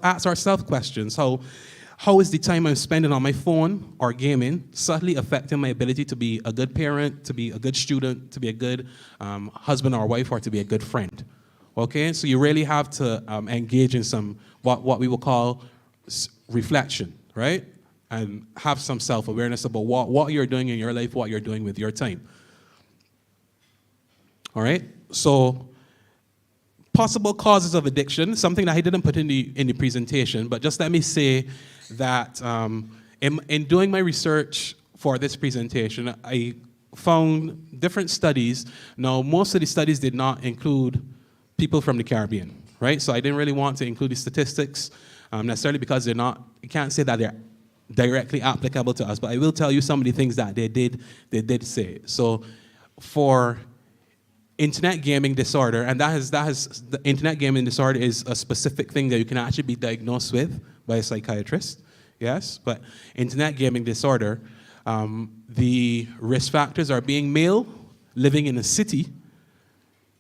ask ourselves questions. How is the time I'm spending on my phone or gaming subtly affecting my ability to be a good parent, to be a good student, to be a good husband or wife, or to be a good friend? Okay, so you really have to engage in some what we will call reflection, right? And have some self-awareness about what you're doing in your life, what you're doing with your time. All right, so possible causes of addiction, something that I didn't put in the presentation, but just let me say that in doing my research for this presentation, I found different studies. Now, most of the studies did not include people from the Caribbean, right? So I didn't really want to include the statistics necessarily because you can't say that they're directly applicable to us, but I will tell you some of the things that they did say. So for internet gaming disorder, and the internet gaming disorder is a specific thing that you can actually be diagnosed with by a psychiatrist, yes, but internet gaming disorder, the risk factors are being male, living in a city.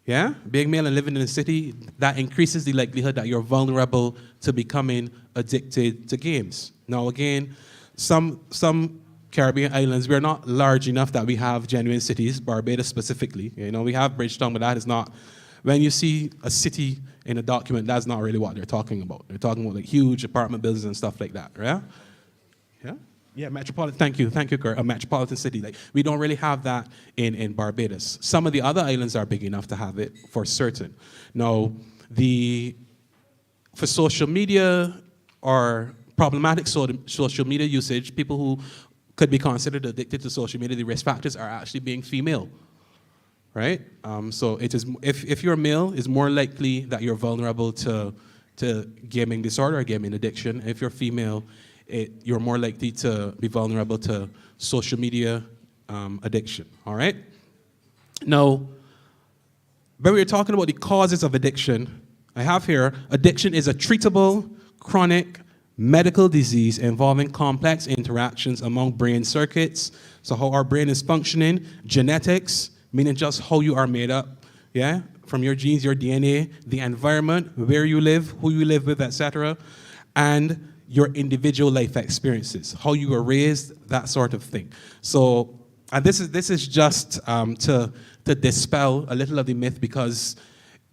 Yeah, being male and living in a city, that increases the likelihood that you're vulnerable to becoming addicted to games. Now again, some Caribbean islands, we're not large enough that we have genuine cities, Barbados specifically. We have Bridgetown, but that is not, when you see a city in a document, that's not really what they're talking about. They're talking about like huge apartment buildings and stuff like that, yeah? Yeah? Yeah, metropolitan, thank you, Kurt, a metropolitan city. Like, we don't really have that in Barbados. Some of the other islands are big enough to have it, for certain. Now, for social media or problematic social media usage, people who could be considered addicted to social media, the risk factors are actually being female, right? So it is, if you're male, it's more likely that you're vulnerable to gaming disorder or gaming addiction. If you're female, you're more likely to be vulnerable to social media addiction, all right? Now, when we're talking about the causes of addiction, I have here, addiction is a treatable, chronic, medical disease involving complex interactions among brain circuits, so how our brain is functioning, genetics, meaning just how you are made up, yeah? From your genes, your DNA, the environment, where you live, who you live with, etc., and your individual life experiences, how you were raised, that sort of thing. So, and this is just to dispel a little of the myth, because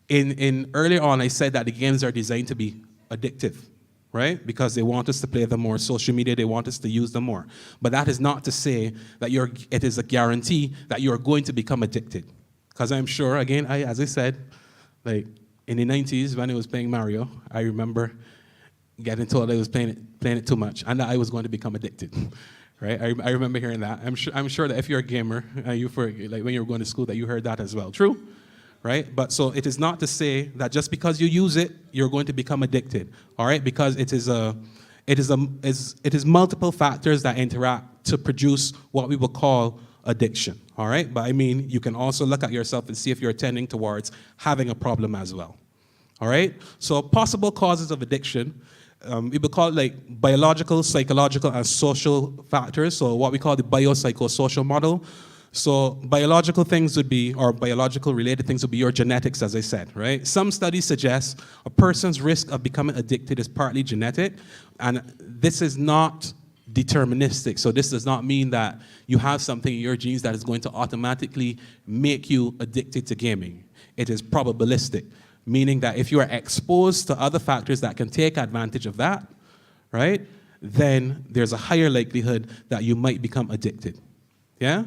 in earlier on I said that the games are designed to be addictive, right? Because they want us to play them more. Social media, they want us to use them more. But that is not to say that it is a guarantee that you're going to become addicted. Because I'm sure, again, as I said, like in the 90s when I was playing Mario, I remember getting told I was playing it too much and that I was going to become addicted, right? I remember hearing that. I'm sure that if you're a gamer, like when you were going to school, that you heard that as well. True, right? But so it is not to say that just because you use it, you're going to become addicted, all right? Because it it is multiple factors that interact to produce what we will call addiction, all right? But I mean, you can also look at yourself and see if you're tending towards having a problem as well, all right? So possible causes of addiction, we would call it like biological, psychological, and social factors, so what we call the biopsychosocial model. So biological things would be, or biological related things would be your genetics, as I said, right? Some studies suggest a person's risk of becoming addicted is partly genetic, and this is not deterministic. So this does not mean that you have something in your genes that is going to automatically make you addicted to gaming. It is probabilistic, meaning that if you are exposed to other factors that can take advantage of that, right, then there's a higher likelihood that you might become addicted, yeah?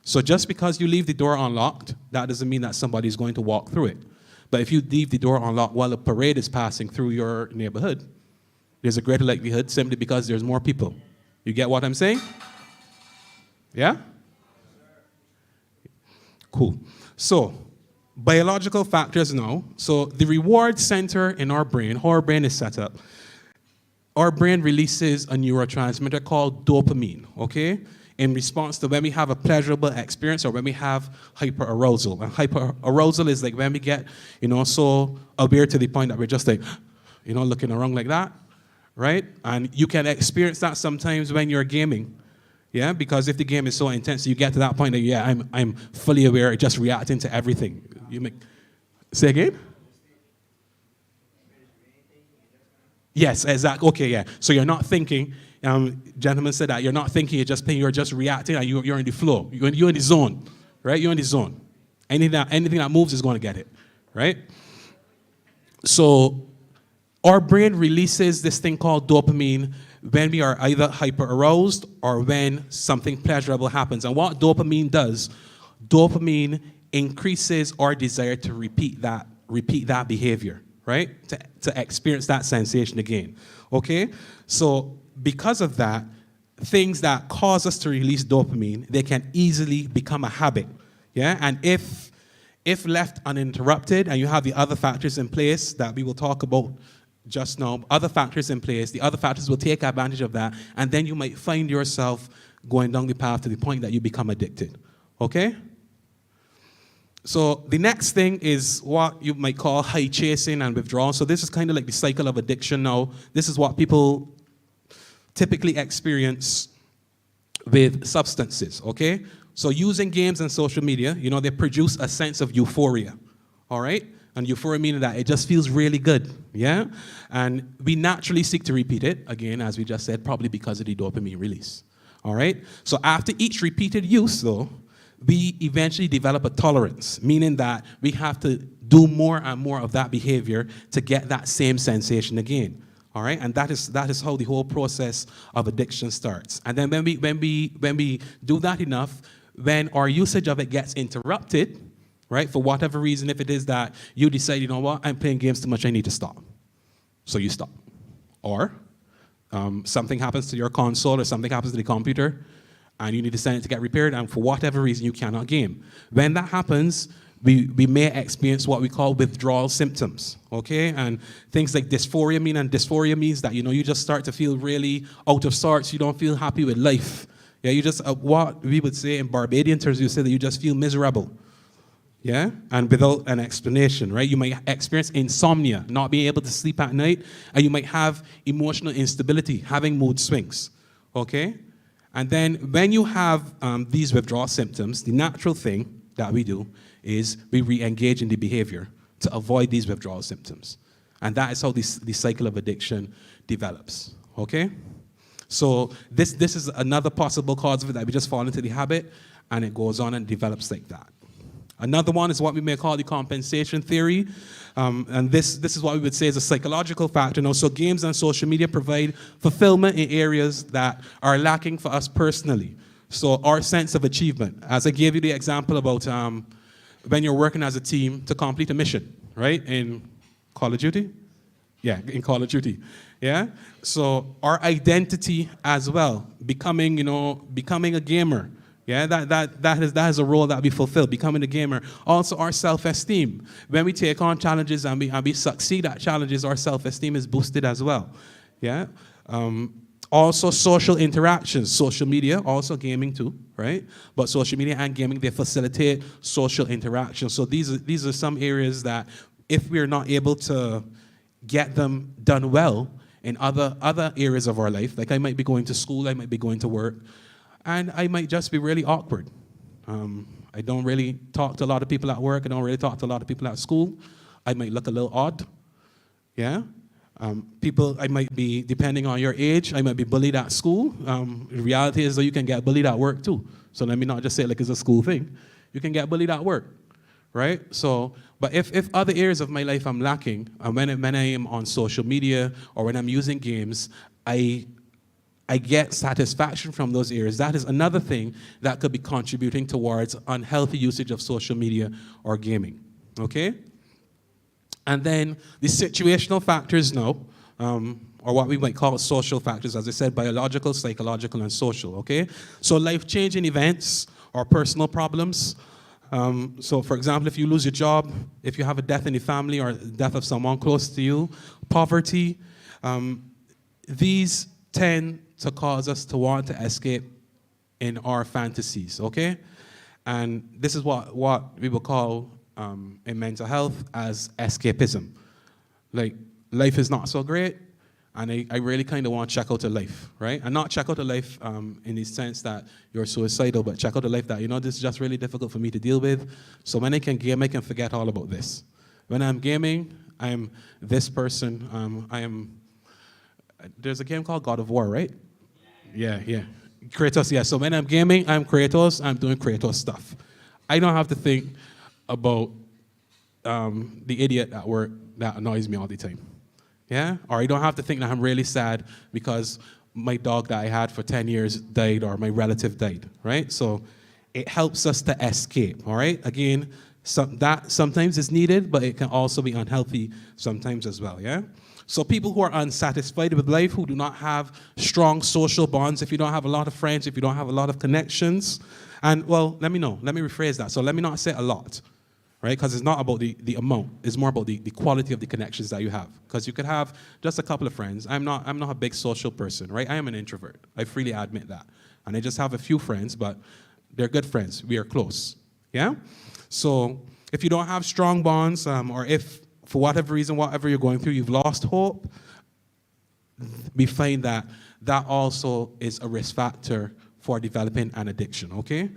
So just because you leave the door unlocked, that doesn't mean that somebody's going to walk through it. But if you leave the door unlocked while a parade is passing through your neighborhood, there's a greater likelihood simply because there's more people. You get what I'm saying? Yeah? Cool. So, biological factors now. So the reward center in our brain, how our brain is set up, our brain releases a neurotransmitter called dopamine, okay? In response to when we have a pleasurable experience or when we have hyperarousal. And hyperarousal is like when we get, so aware to the point that we're just like, looking around like that, right? And you can experience that sometimes when you're gaming, yeah? Because if the game is so intense, you get to that point that, yeah, I'm fully aware, just reacting to everything. Say again? Yes, exactly. Okay, yeah. So you're not thinking. Gentleman said that you're not thinking, you're just playing, you're just reacting, and you're in the flow. You're in the zone, right? You're in the zone. Anything that moves is going to get it, right? So our brain releases this thing called dopamine when we are either hyper-aroused or when something pleasurable happens. And what dopamine does, dopamine increases our desire to repeat that behavior, right? To experience that sensation again, okay? So because of that, things that cause us to release dopamine, they can easily become a habit, yeah? And if left uninterrupted and you have the other factors in place that we will talk about just now, other factors in place, the other factors will take advantage of that, and then you might find yourself going down the path to the point that you become addicted, okay? So the next thing is what you might call high chasing and withdrawal. So this is kind of like the cycle of addiction now. This is what people typically experience with substances, okay? So using games and social media, they produce a sense of euphoria, all right? And euphoria meaning that it just feels really good, yeah? And we naturally seek to repeat it, again, as we just said, probably because of the dopamine release, all right? So after each repeated use, though, we eventually develop a tolerance, meaning that we have to do more and more of that behavior to get that same sensation again. All right, and that is how the whole process of addiction starts. And then when we do that enough, when our usage of it gets interrupted, right, for whatever reason, if it is that you decide, I'm playing games too much, I need to stop. So you stop. Or something happens to your console or something happens to the computer, and you need to send it to get repaired, and for whatever reason, you cannot game. When that happens, we may experience what we call withdrawal symptoms, okay? And things like dysphoria means that, you just start to feel really out of sorts. You don't feel happy with life. Yeah, you just, what we would say in Barbadian terms, you say that you just feel miserable. Yeah, and without an explanation, right? You might experience insomnia, not being able to sleep at night, and you might have emotional instability, having mood swings, okay? And then when you have these withdrawal symptoms, the natural thing that we do is we re-engage in the behavior to avoid these withdrawal symptoms. And that is how the cycle of addiction develops, okay? So this is another possible cause of it, that we just fall into the habit, and it goes on and develops like that. Another one is what we may call the compensation theory. And this is what we would say is a psychological factor. Now, so games and social media provide fulfillment in areas that are lacking for us personally. So our sense of achievement. As I gave you the example about when you're working as a team to complete a mission, right? In Call of Duty? Yeah, in Call of Duty. Yeah? So our identity as well, becoming a gamer. Yeah, that is a role that we fulfill, becoming a gamer. Also, our self-esteem. When we take on challenges and we succeed at challenges, our self-esteem is boosted as well. Yeah, Also social interactions, social media, also gaming too, right? But social media and gaming, they facilitate social interaction. So these are some areas that if we're not able to get them done well in other areas of our life, like I might be going to school, I might be going to work, and I might just be really awkward. I don't really talk to a lot of people at work, I don't really talk to a lot of people at school. I might look a little odd, yeah? People, I might be, depending on your age, I might be bullied at school. The reality is that you can get bullied at work too. So let me not just say it like it's a school thing. You can get bullied at work, right? So, but if other areas of my life I'm lacking, when I am on social media or when I'm using games, I get satisfaction from those areas. That is another thing that could be contributing towards unhealthy usage of social media or gaming, okay? And then the situational factors now, or what we might call social factors, as I said, biological, psychological, and social, okay? So life-changing events or personal problems. So for example, if you lose your job, if you have a death in the family or death of someone close to you, poverty, these tend to cause us to want to escape in our fantasies, okay? And this is what we will call in mental health as escapism. Like, life is not so great, and I really kind of want to check out a life, right? And not check out a life in the sense that you're suicidal, but check out a life that, this is just really difficult for me to deal with. So when I can game, I can forget all about this. When I'm gaming, I'm this person. There's a game called God of War, right? Yeah. Kratos, yeah. So when I'm gaming, I'm Kratos, I'm doing Kratos stuff. I don't have to think about the idiot at work that annoys me all the time. Yeah? Or I don't have to think that I'm really sad because my dog that I had for 10 years died or my relative died, right? So it helps us to escape, all right? Again, that sometimes is needed, but it can also be unhealthy sometimes as well, yeah? So people who are unsatisfied with life, who do not have strong social bonds, if you don't have a lot of friends, if you don't have a lot of connections, and well, let me rephrase that. So let me not say a lot, right? Because it's not about the amount, it's more about the quality of the connections that you have. Because you could have just a couple of friends. I'm not a big social person, right? I am an introvert. I freely admit that. And I just have a few friends, but they're good friends. We are close, yeah? So if you don't have strong bonds, or if for whatever reason, whatever you're going through, you've lost hope, we find that also is a risk factor for developing an addiction, okay?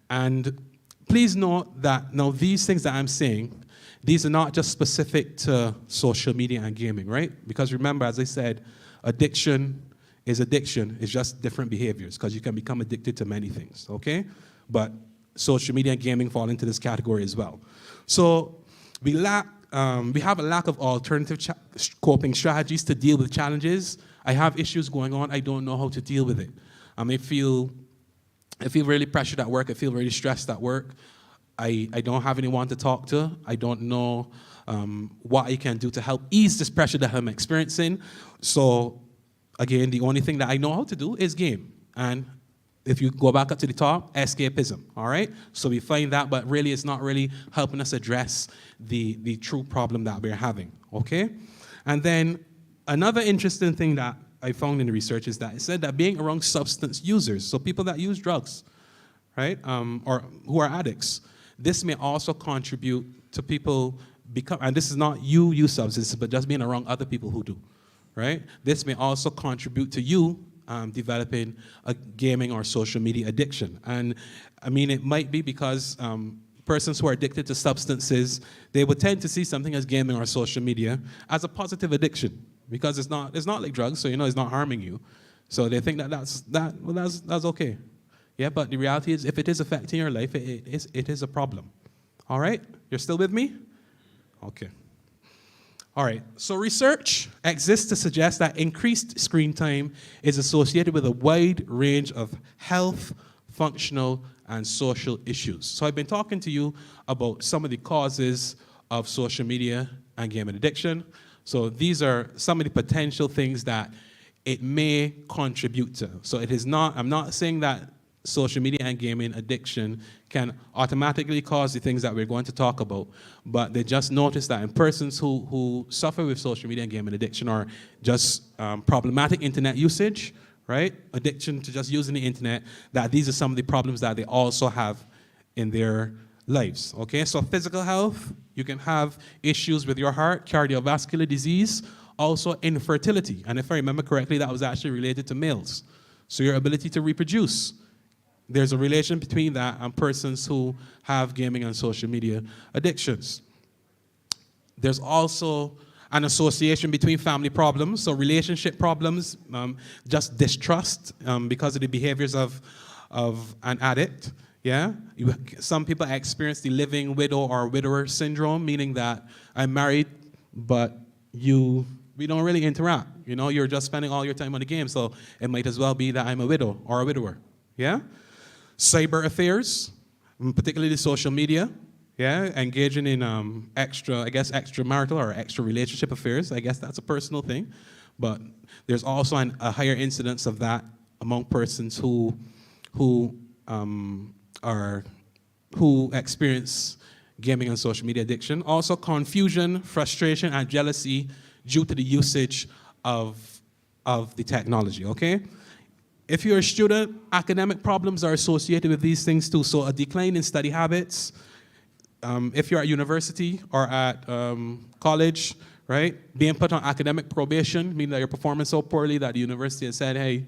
And please note that now these things that I'm saying, these are not just specific to social media and gaming, right? Because remember, as I said, addiction is just different behaviors, because you can become addicted to many things, okay? But social media and gaming fall into this category as well. So we have a lack of alternative coping strategies to deal with challenges. I have issues going on, I don't know how to deal with it. I feel really pressured at work, I feel really stressed at work. I don't have anyone to talk to. I don't know what I can do to help ease this pressure that I'm experiencing. So again, the only thing that I know how to do is game. And if you go back up to the top, escapism, all right? So we find that, but really it's not really helping us address the true problem that we're having, okay? And then another interesting thing that I found in the research is that it said that being around substance users, so people that use drugs, right, or who are addicts, this may also contribute to people and this is not you use substances, but just being around other people who do, right? This may also contribute to you developing a gaming or social media addiction. And it might be because persons who are addicted to substances, they would tend to see something as gaming or social media as a positive addiction, because it's not like drugs, so it's not harming you. So they think that's okay. Yeah, but the reality is, if it is affecting your life, it is a problem. All right? You're still with me? Okay. All right, so research exists to suggest that increased screen time is associated with a wide range of health, functional, and social issues. So I've been talking to you about some of the causes of social media and gaming addiction. So these are some of the potential things that it may contribute to. So I'm not saying that social media and gaming addiction can automatically cause the things that we're going to talk about. But they just noticed that in persons who suffer with social media and gaming addiction or just problematic internet usage, right? Addiction to just using the internet, that these are some of the problems that they also have in their lives, okay? So physical health, you can have issues with your heart, cardiovascular disease, also infertility. And if I remember correctly, that was actually related to males. So your ability to reproduce. There's a relation between that and persons who have gaming and social media addictions. There's also an association between family problems, so relationship problems, just distrust because of the behaviors of an addict. Yeah, some people experience the living widow or widower syndrome, meaning that I'm married, but we don't really interact. You know, you're just spending all your time on the game, so it might as well be that I'm a widow or a widower. Yeah, cyber affairs, particularly social media. Yeah, engaging in extramarital or extra relationship affairs. I guess that's a personal thing, but there's also a higher incidence of that among persons who experience gaming and social media addiction. Also confusion, frustration, and jealousy due to the usage of the technology, okay? If you're a student, academic problems are associated with these things too. So a decline in study habits. If you're at university or at college, right, being put on academic probation, meaning that you're performing so poorly that the university has said, hey,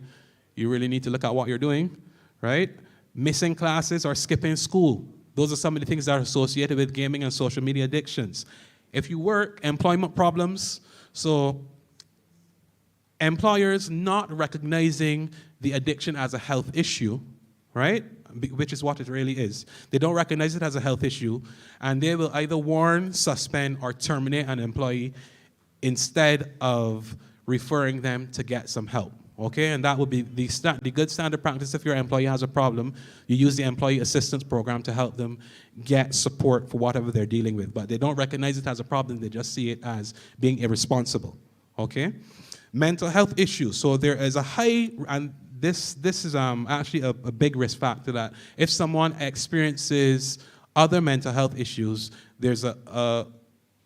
you really need to look at what you're doing, right? Missing classes or skipping school. Those are some of the things that are associated with gaming and social media addictions. If you work, employment problems, so employers not recognizing the addiction as a health issue, right? Which is what it really is. They don't recognize it as a health issue, and they will either warn, suspend, or terminate an employee instead of referring them to get some help. Okay, and that would be the good standard practice. If your employee has a problem, you use the employee assistance program to help them get support for whatever they're dealing with. But they don't recognize it as a problem, they just see it as being irresponsible. Okay? Mental health issues. So there is a high, and this is actually a big risk factor, that if someone experiences other mental health issues, there's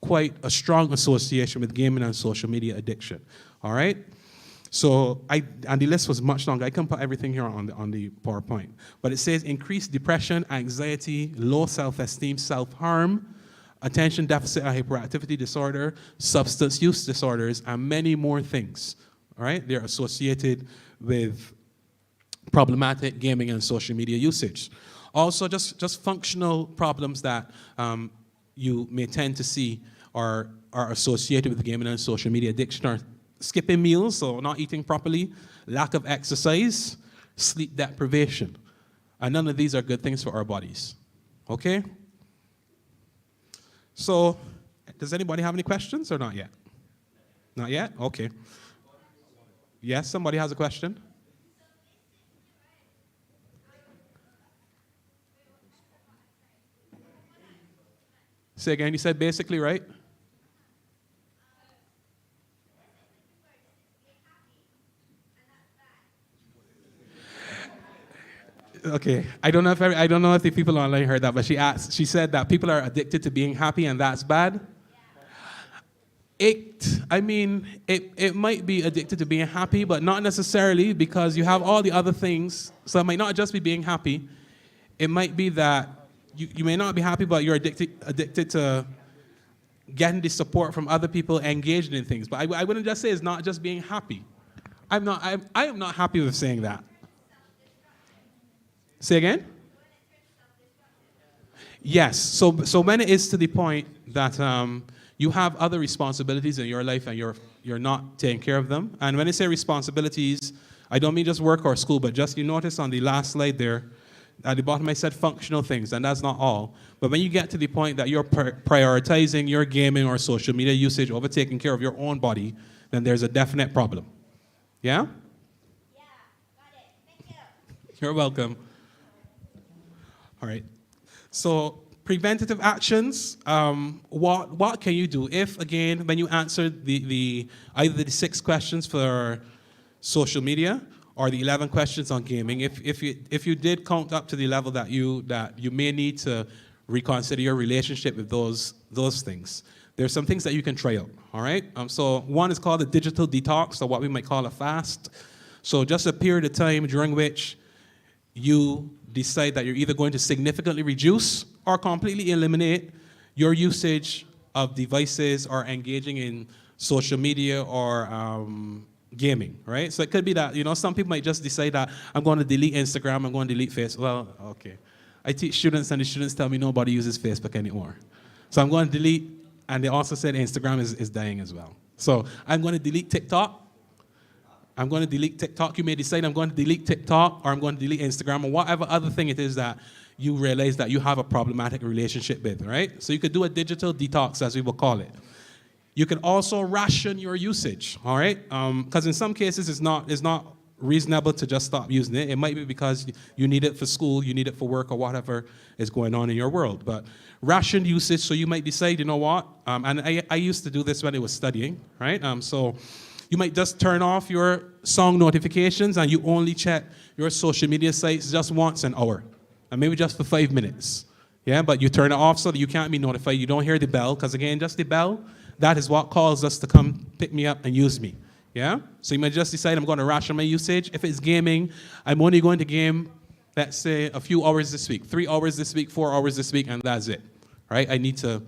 quite a strong association with gaming and social media addiction. All right? So, and the list was much longer. I can put everything here on the PowerPoint. But it says increased depression, anxiety, low self-esteem, self-harm, attention deficit and hyperactivity disorder, substance use disorders, and many more things. All right? They're associated with problematic gaming and social media usage. Also, just functional problems that you may tend to see are associated with gaming and social media addiction are skipping meals, so not eating properly, lack of exercise, sleep deprivation. And none of these are good things for our bodies. Okay? So, does anybody have any questions or not yet? Not yet? Okay. Yes, somebody has a question? Say again, you said basically, right? Okay, I don't know if the people online heard that, but she said that people are addicted to being happy and that's bad. It might be addicted to being happy, but not necessarily, because you have all the other things. So it might not just be being happy. It might be that you may not be happy, but you're addicted to getting the support from other people engaged in things. But I wouldn't just say it's not just being happy. I am not happy with saying that. Say again? Yes. So when it is to the point that you have other responsibilities in your life and you're not taking care of them, and when I say responsibilities, I don't mean just work or school, but just, you notice on the last slide there, at the bottom I said functional things, and that's not all. But when you get to the point that you're prioritizing your gaming or social media usage over taking care of your own body, then there's a definite problem. Yeah? Yeah, got it. Thank you. You're welcome. All right. So preventative actions, what can you do? If, again, when you answer either the 6 questions for social media are the 11 questions on gaming. If you did count up to the level that you may need to reconsider your relationship with those things, there's some things that you can try out, all right? So one is called a digital detox, or what we might call a fast. So just a period of time during which you decide that you're either going to significantly reduce or completely eliminate your usage of devices or engaging in social media or gaming, right? So it could be that, some people might just decide that I'm going to delete Instagram, I'm going to delete Facebook. Well, okay. I teach students and the students tell me nobody uses Facebook anymore. So I'm going to delete, and they also said Instagram is dying as well. So I'm going to delete TikTok. I'm going to delete TikTok. You may decide I'm going to delete TikTok or I'm going to delete Instagram or whatever other thing it is that you realize that you have a problematic relationship with, right? So you could do a digital detox, as we will call it. You can also ration your usage, all right? Because in some cases it's not reasonable to just stop using it. It might be because you need it for school, you need it for work, or whatever is going on in your world. But ration usage, so you might decide, you know what? And I used to do this when I was studying, right? So you might just turn off your song notifications and you only check your social media sites just once an hour, and maybe just for 5 minutes. Yeah, but you turn it off so that you can't be notified. You don't hear the bell, because again, just the bell, that is what calls us to come pick me up and use me. Yeah? So you might just decide I'm going to ration my usage. If it's gaming, I'm only going to game, let's say, a few hours this week, 3 hours this week, 4 hours this week, and that's it. Right? I need to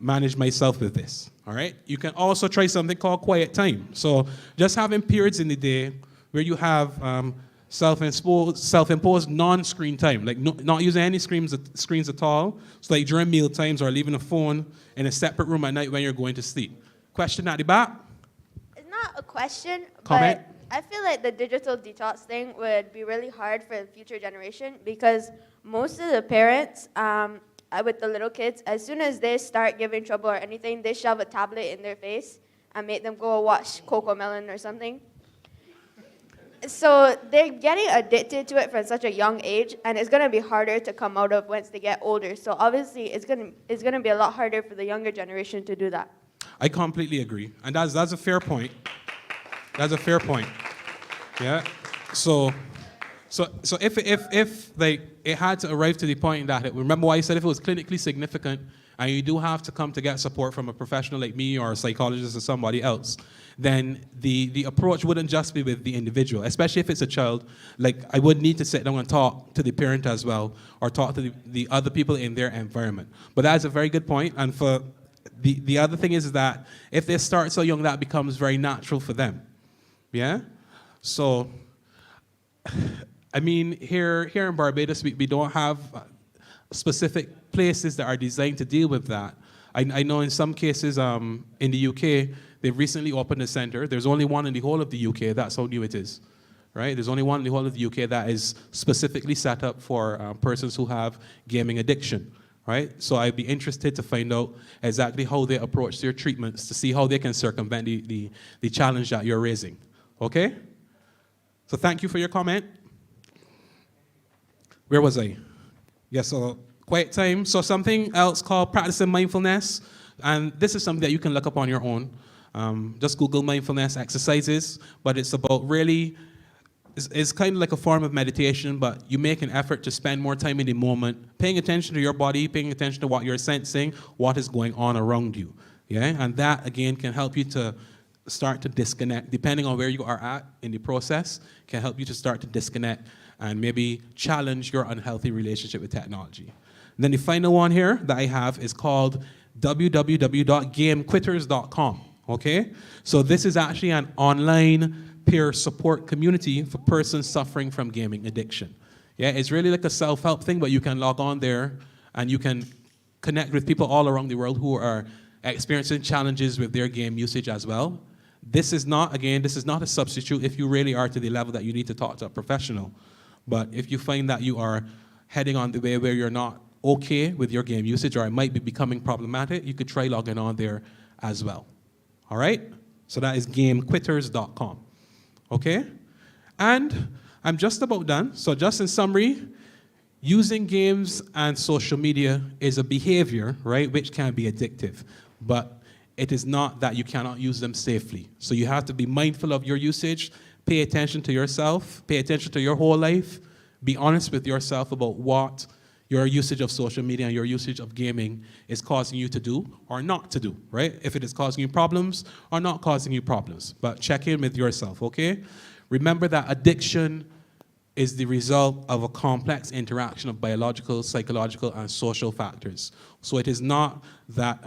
manage myself with this. All right? You can also try something called quiet time. So just having periods in the day where you have self-imposed non-screen time, like not using any screens at all. So like during meal times or leaving a phone in a separate room at night when you're going to sleep. Question at the back? It's not a question, Comment? but I feel like the digital detox thing would be really hard for the future generation, because most of the parents with the little kids, as soon as they start giving trouble or anything, they shove a tablet in their face and make them go watch Cocomelon or something. So they're getting addicted to it from such a young age, and it's going to be harder to come out of once they get older. So obviously, it's going to be a lot harder for the younger generation to do that. I completely agree, and that's a fair point. That's a fair point. Yeah. So if like it had to arrive to the point that remember why I said if it was clinically significant and you do have to come to get support from a professional like me or a psychologist or somebody else, then the approach wouldn't just be with the individual, especially if it's a child. Like, I would need to sit down and talk to the parent as well, or talk to the other people in their environment. But that's a very good point. And for the other thing is that if they start so young, that becomes very natural for them. Yeah? So, I mean, here in Barbados, we don't have specific places that are designed to deal with that. I know in some cases in the UK, they've recently opened a center. There's only one in the whole of the UK. That's how new it is, right? There's only one in the whole of the UK that is specifically set up for persons who have gaming addiction, right? So I'd be interested to find out exactly how they approach their treatments to see how they can circumvent the challenge that you're raising, okay? So thank you for your comment. Where was I? Yes, so quiet time. So something else called practicing mindfulness. And this is something that you can look up on your own. Just Google mindfulness exercises. But it's about really, it's kind of like a form of meditation, but you make an effort to spend more time in the moment, paying attention to your body, paying attention to what you're sensing, what is going on around you. Yeah? And that, again, can help you to start to disconnect, depending on where you are at in the process, can help you to start to disconnect and maybe challenge your unhealthy relationship with technology. And then the final one here that I have is called www.gamequitters.com, okay? So this is actually an online peer support community for persons suffering from gaming addiction. Yeah, it's really like a self-help thing, but you can log on there and you can connect with people all around the world who are experiencing challenges with their game usage as well. This is not a substitute if you really are to the level that you need to talk to a professional. But if you find that you are heading on the way where you're not okay with your game usage, or it might be becoming problematic, you could try logging on there as well. All right? So that is gamequitters.com. Okay? And I'm just about done. So just in summary, using games and social media is a behavior, right, which can be addictive. But it is not that you cannot use them safely. So you have to be mindful of your usage, Pay attention to yourself. Pay attention to your whole life. Be honest with yourself about what your usage of social media and your usage of gaming is causing you to do or not to do, right? If it is causing you problems or not causing you problems. But check in with yourself, okay? Remember that addiction is the result of a complex interaction of biological, psychological, and social factors. So it is not that,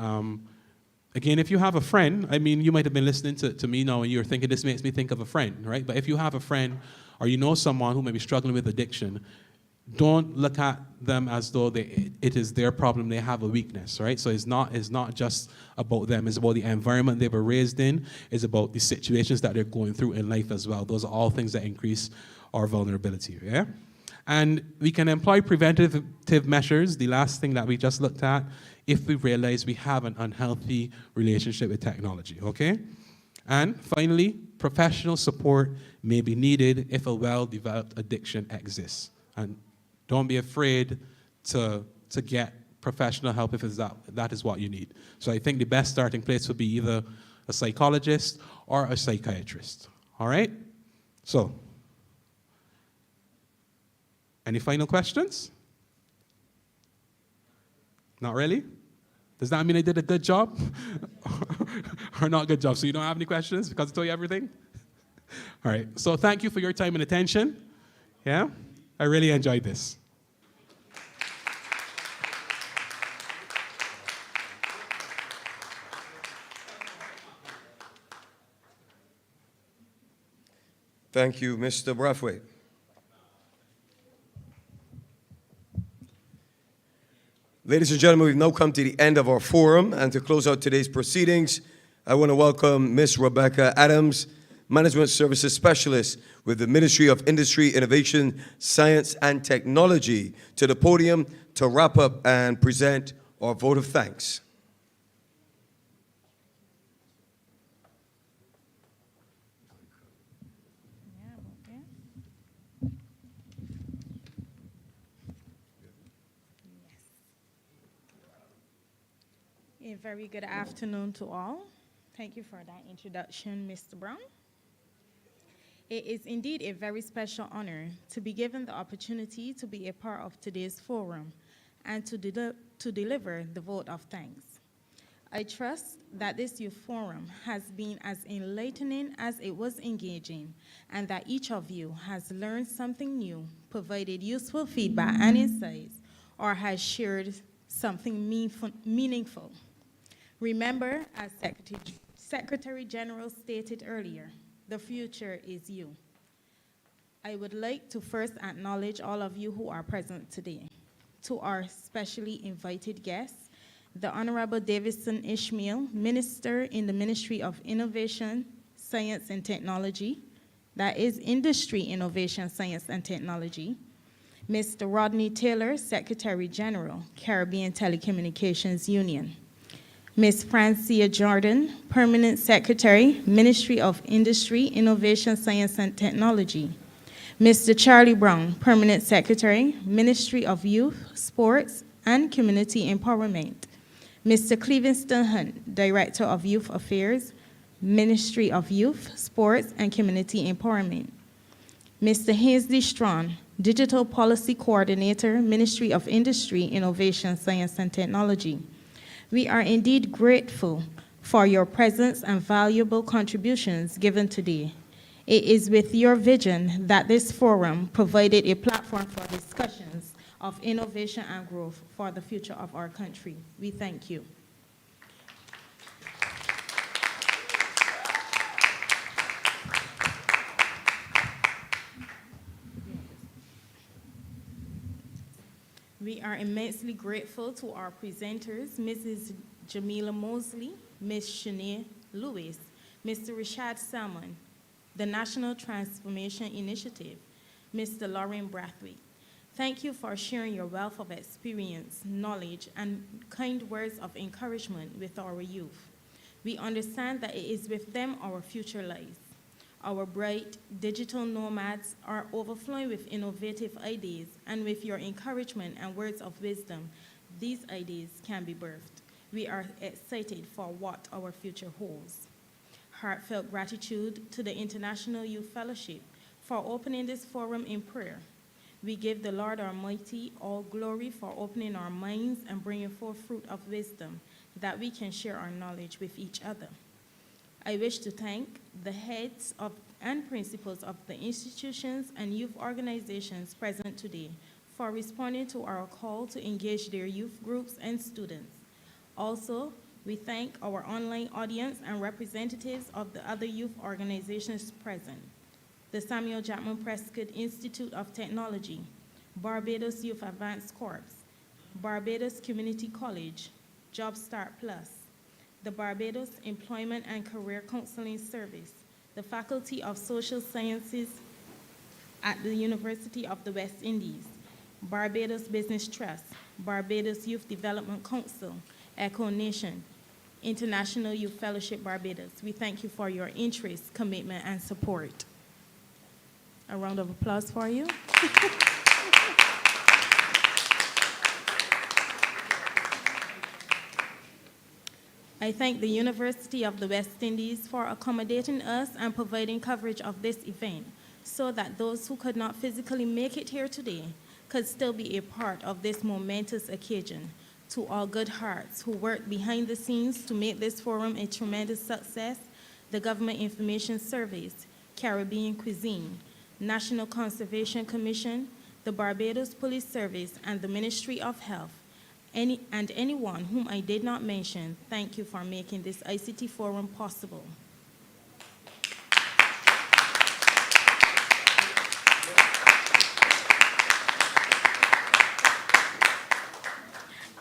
again, if you have a friend, I mean, you might have been listening to me now and you're thinking, this makes me think of a friend, right? But if you have a friend or you know someone who may be struggling with addiction, don't look at them as though it is their problem, they have a weakness, right? So it's not just about them, it's about the environment they were raised in, it's about the situations that they're going through in life as well. Those are all things that increase our vulnerability, yeah? And we can employ preventative measures, the last thing that we just looked at, if we realize we have an unhealthy relationship with technology, okay? And finally, professional support may be needed if a well-developed addiction exists. And don't be afraid to get professional help if that is what you need. So I think the best starting place would be either a psychologist or a psychiatrist. All right? So, any final questions? Not really? Does that mean I did a good job? Or not good job? So you don't have any questions because I told you everything? All right. So thank you for your time and attention. Yeah? I really enjoyed this. Thank you, Mr. Brathwaite. Ladies and gentlemen, we've now come to the end of our forum, and to close out today's proceedings, I want to welcome Ms. Rebecca Adams, Management Services Specialist with the Ministry of Industry, Innovation, Science, and Technology, to the podium to wrap up and present our vote of thanks. A very good afternoon to all. Thank you for that introduction, Mr. Brown. It is indeed a very special honor to be given the opportunity to be a part of today's forum and to deliver the vote of thanks. I trust that this youth forum has been as enlightening as it was engaging, and that each of you has learned something new, provided useful feedback and insights, or has shared something meaningful. Remember, as Secretary General stated earlier, the future is you. I would like to first acknowledge all of you who are present today. To our specially invited guests, the Honorable Davidson Ishmael, Minister in the Ministry of Innovation, Science and Technology, that is Industry, Innovation, Science and Technology, Mr. Rodney Taylor, Secretary General, Caribbean Telecommunications Union, Ms. Francia Jordan, Permanent Secretary, Ministry of Industry, Innovation, Science and Technology, Mr. Charlie Brown, Permanent Secretary, Ministry of Youth, Sports and Community Empowerment, Mr. Clevinston Hunt, Director of Youth Affairs, Ministry of Youth, Sports and Community Empowerment, Mr. Hazley Strawn, Digital Policy Coordinator, Ministry of Industry, Innovation, Science and Technology. We are indeed grateful for your presence and valuable contributions given today. It is with your vision that this forum provided a platform for discussions of innovation and growth for the future of our country. We thank you. We are immensely grateful to our presenters, Mrs. Jamila Mosley, Ms. Shanae Lewis, Mr. Rashad Salmon, the National Transformation Initiative, Mr. Lauren Brathwaite. Thank you for sharing your wealth of experience, knowledge, and kind words of encouragement with our youth. We understand that it is with them our future lies. Our bright digital nomads are overflowing with innovative ideas, and with your encouragement and words of wisdom, these ideas can be birthed. We are excited for what our future holds. heartfelt gratitude to the International Youth Fellowship for opening this forum in prayer. We give the Lord Almighty all glory for opening our minds and bringing forth fruit of wisdom, that we can share our knowledge with each other. I wish to thank the heads of and principals of the institutions and youth organizations present today for responding to our call to engage their youth groups and students. Also, we thank our online audience and representatives of the other youth organizations present: the Samuel Jackman Prescott Institute of Technology, Barbados Youth Advanced Corps, Barbados Community College, Job Start Plus, the Barbados Employment and Career Counseling Service, the Faculty of Social Sciences at the University of the West Indies, Barbados Business Trust, Barbados Youth Development Council, Echo Nation, International Youth Fellowship Barbados. We thank you for your interest, commitment, and support. A round of applause for you. I thank the University of the West Indies for accommodating us and providing coverage of this event so that those who could not physically make it here today could still be a part of this momentous occasion. To all good hearts who worked behind the scenes to make this forum a tremendous success, the Government Information Service, Caribbean Cuisine, National Conservation Commission, the Barbados Police Service, and the Ministry of Health, and anyone whom I did not mention, thank you for making this ICT forum possible.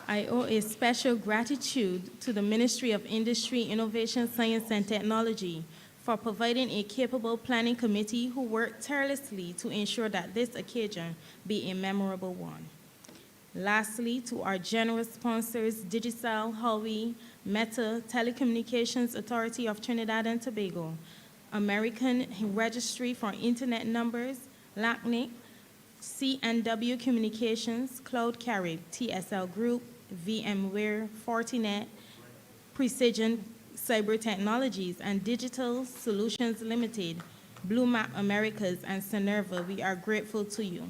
I owe a special gratitude to the Ministry of Industry, Innovation, Science, and Technology for providing a capable planning committee who worked tirelessly to ensure that this occasion be a memorable one. Lastly, to our generous sponsors, Digicel, Huawei, Meta, Telecommunications Authority of Trinidad and Tobago, American Registry for Internet Numbers, LACNIC, C&W Communications, Cloud Carib, TSL Group, VMware, Fortinet, Precision Cyber Technologies, and Digital Solutions Limited, Blue Map Americas, and Synerva, we are grateful to you.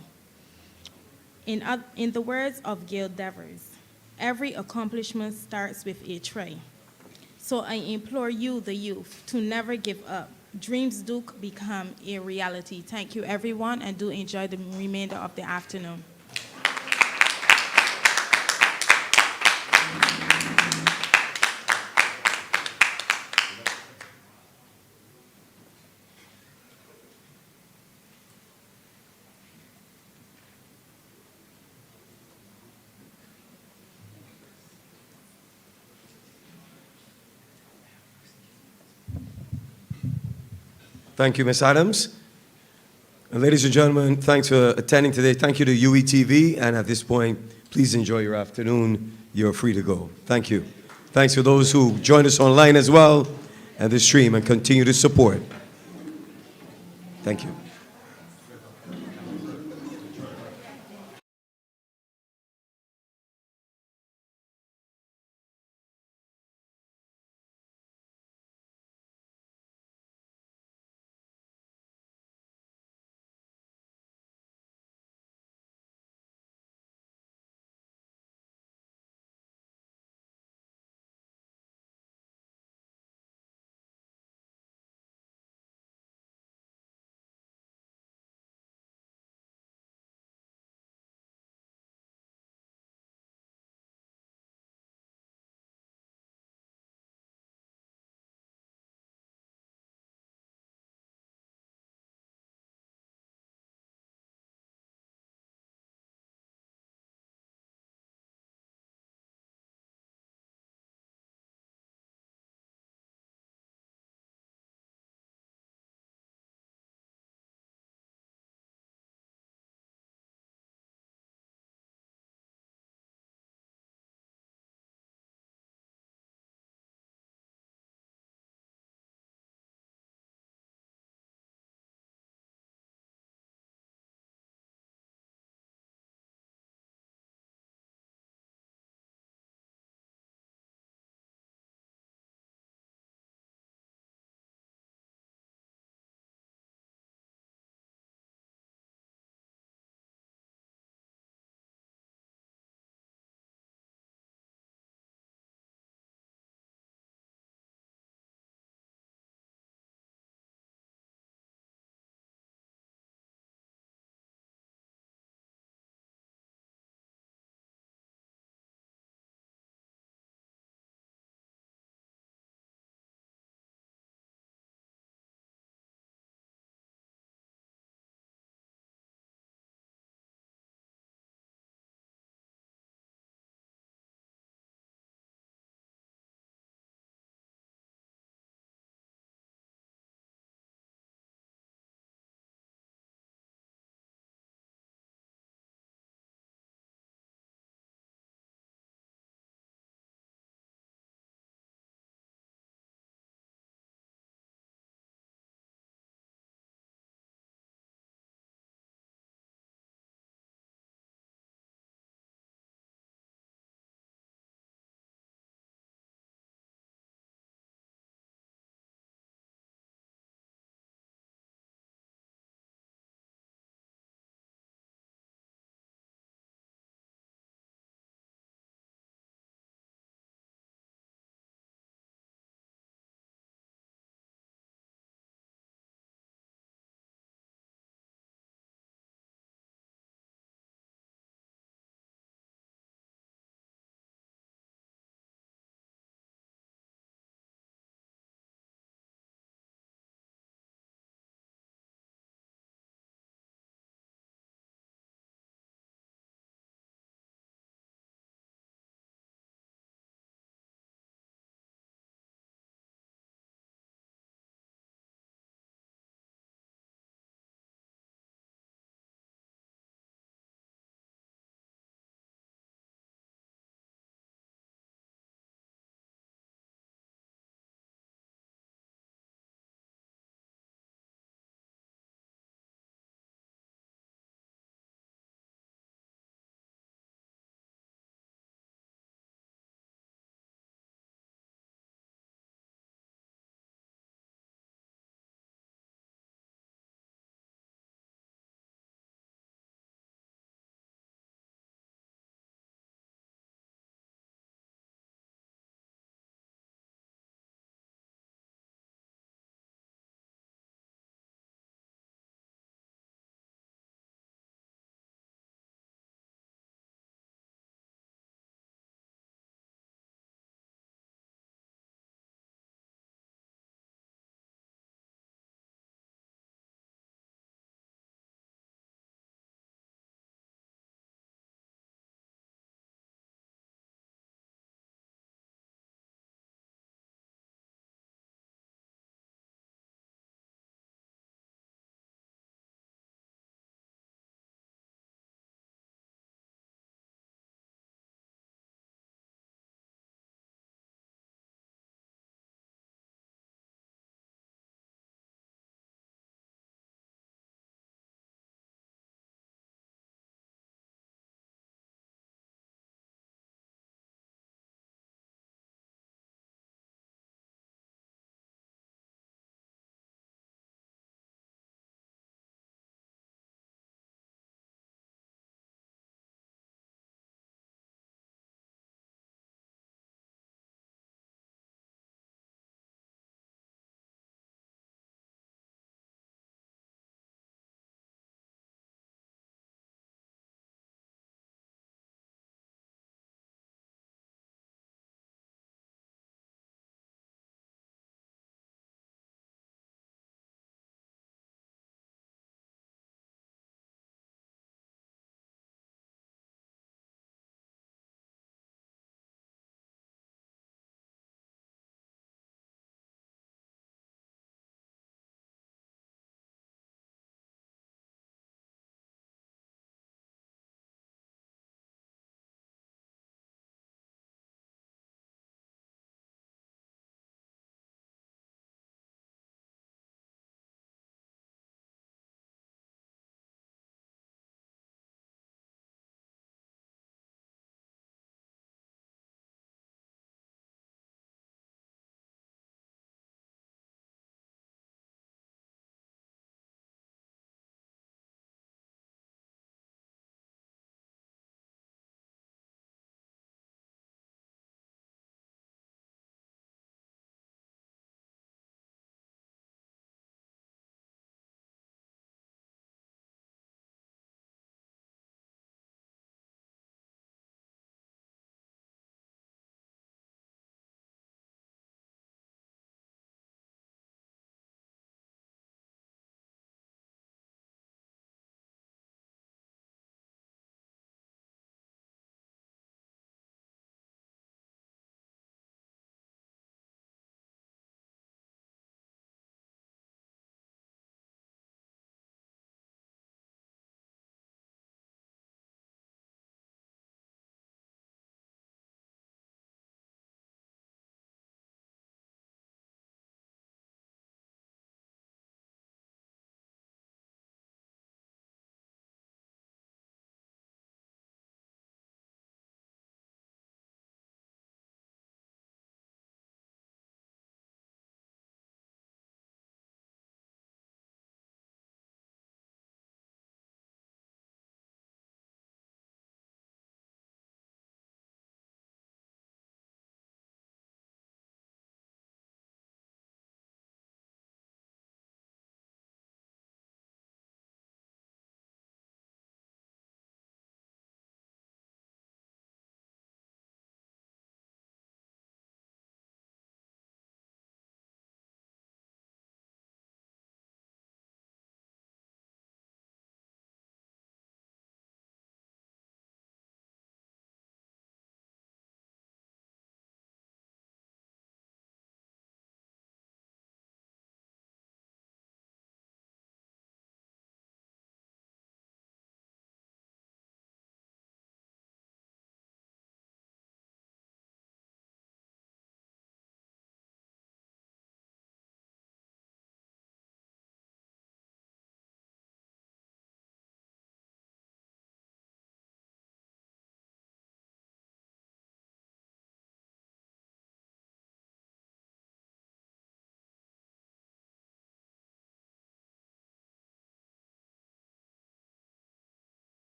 In the words of Gail Devers, every accomplishment starts with a try. So I implore you, the youth, to never give up. Dreams do become a reality. Thank you, everyone, and do enjoy the remainder of the afternoon. Thank you, Ms. Adams. And ladies and gentlemen, thanks for attending today. Thank you to UETV, and at this point, please enjoy your afternoon. You're free to go. Thank you. Thanks for those who joined us online as well, and the stream, and continue to support. Thank you.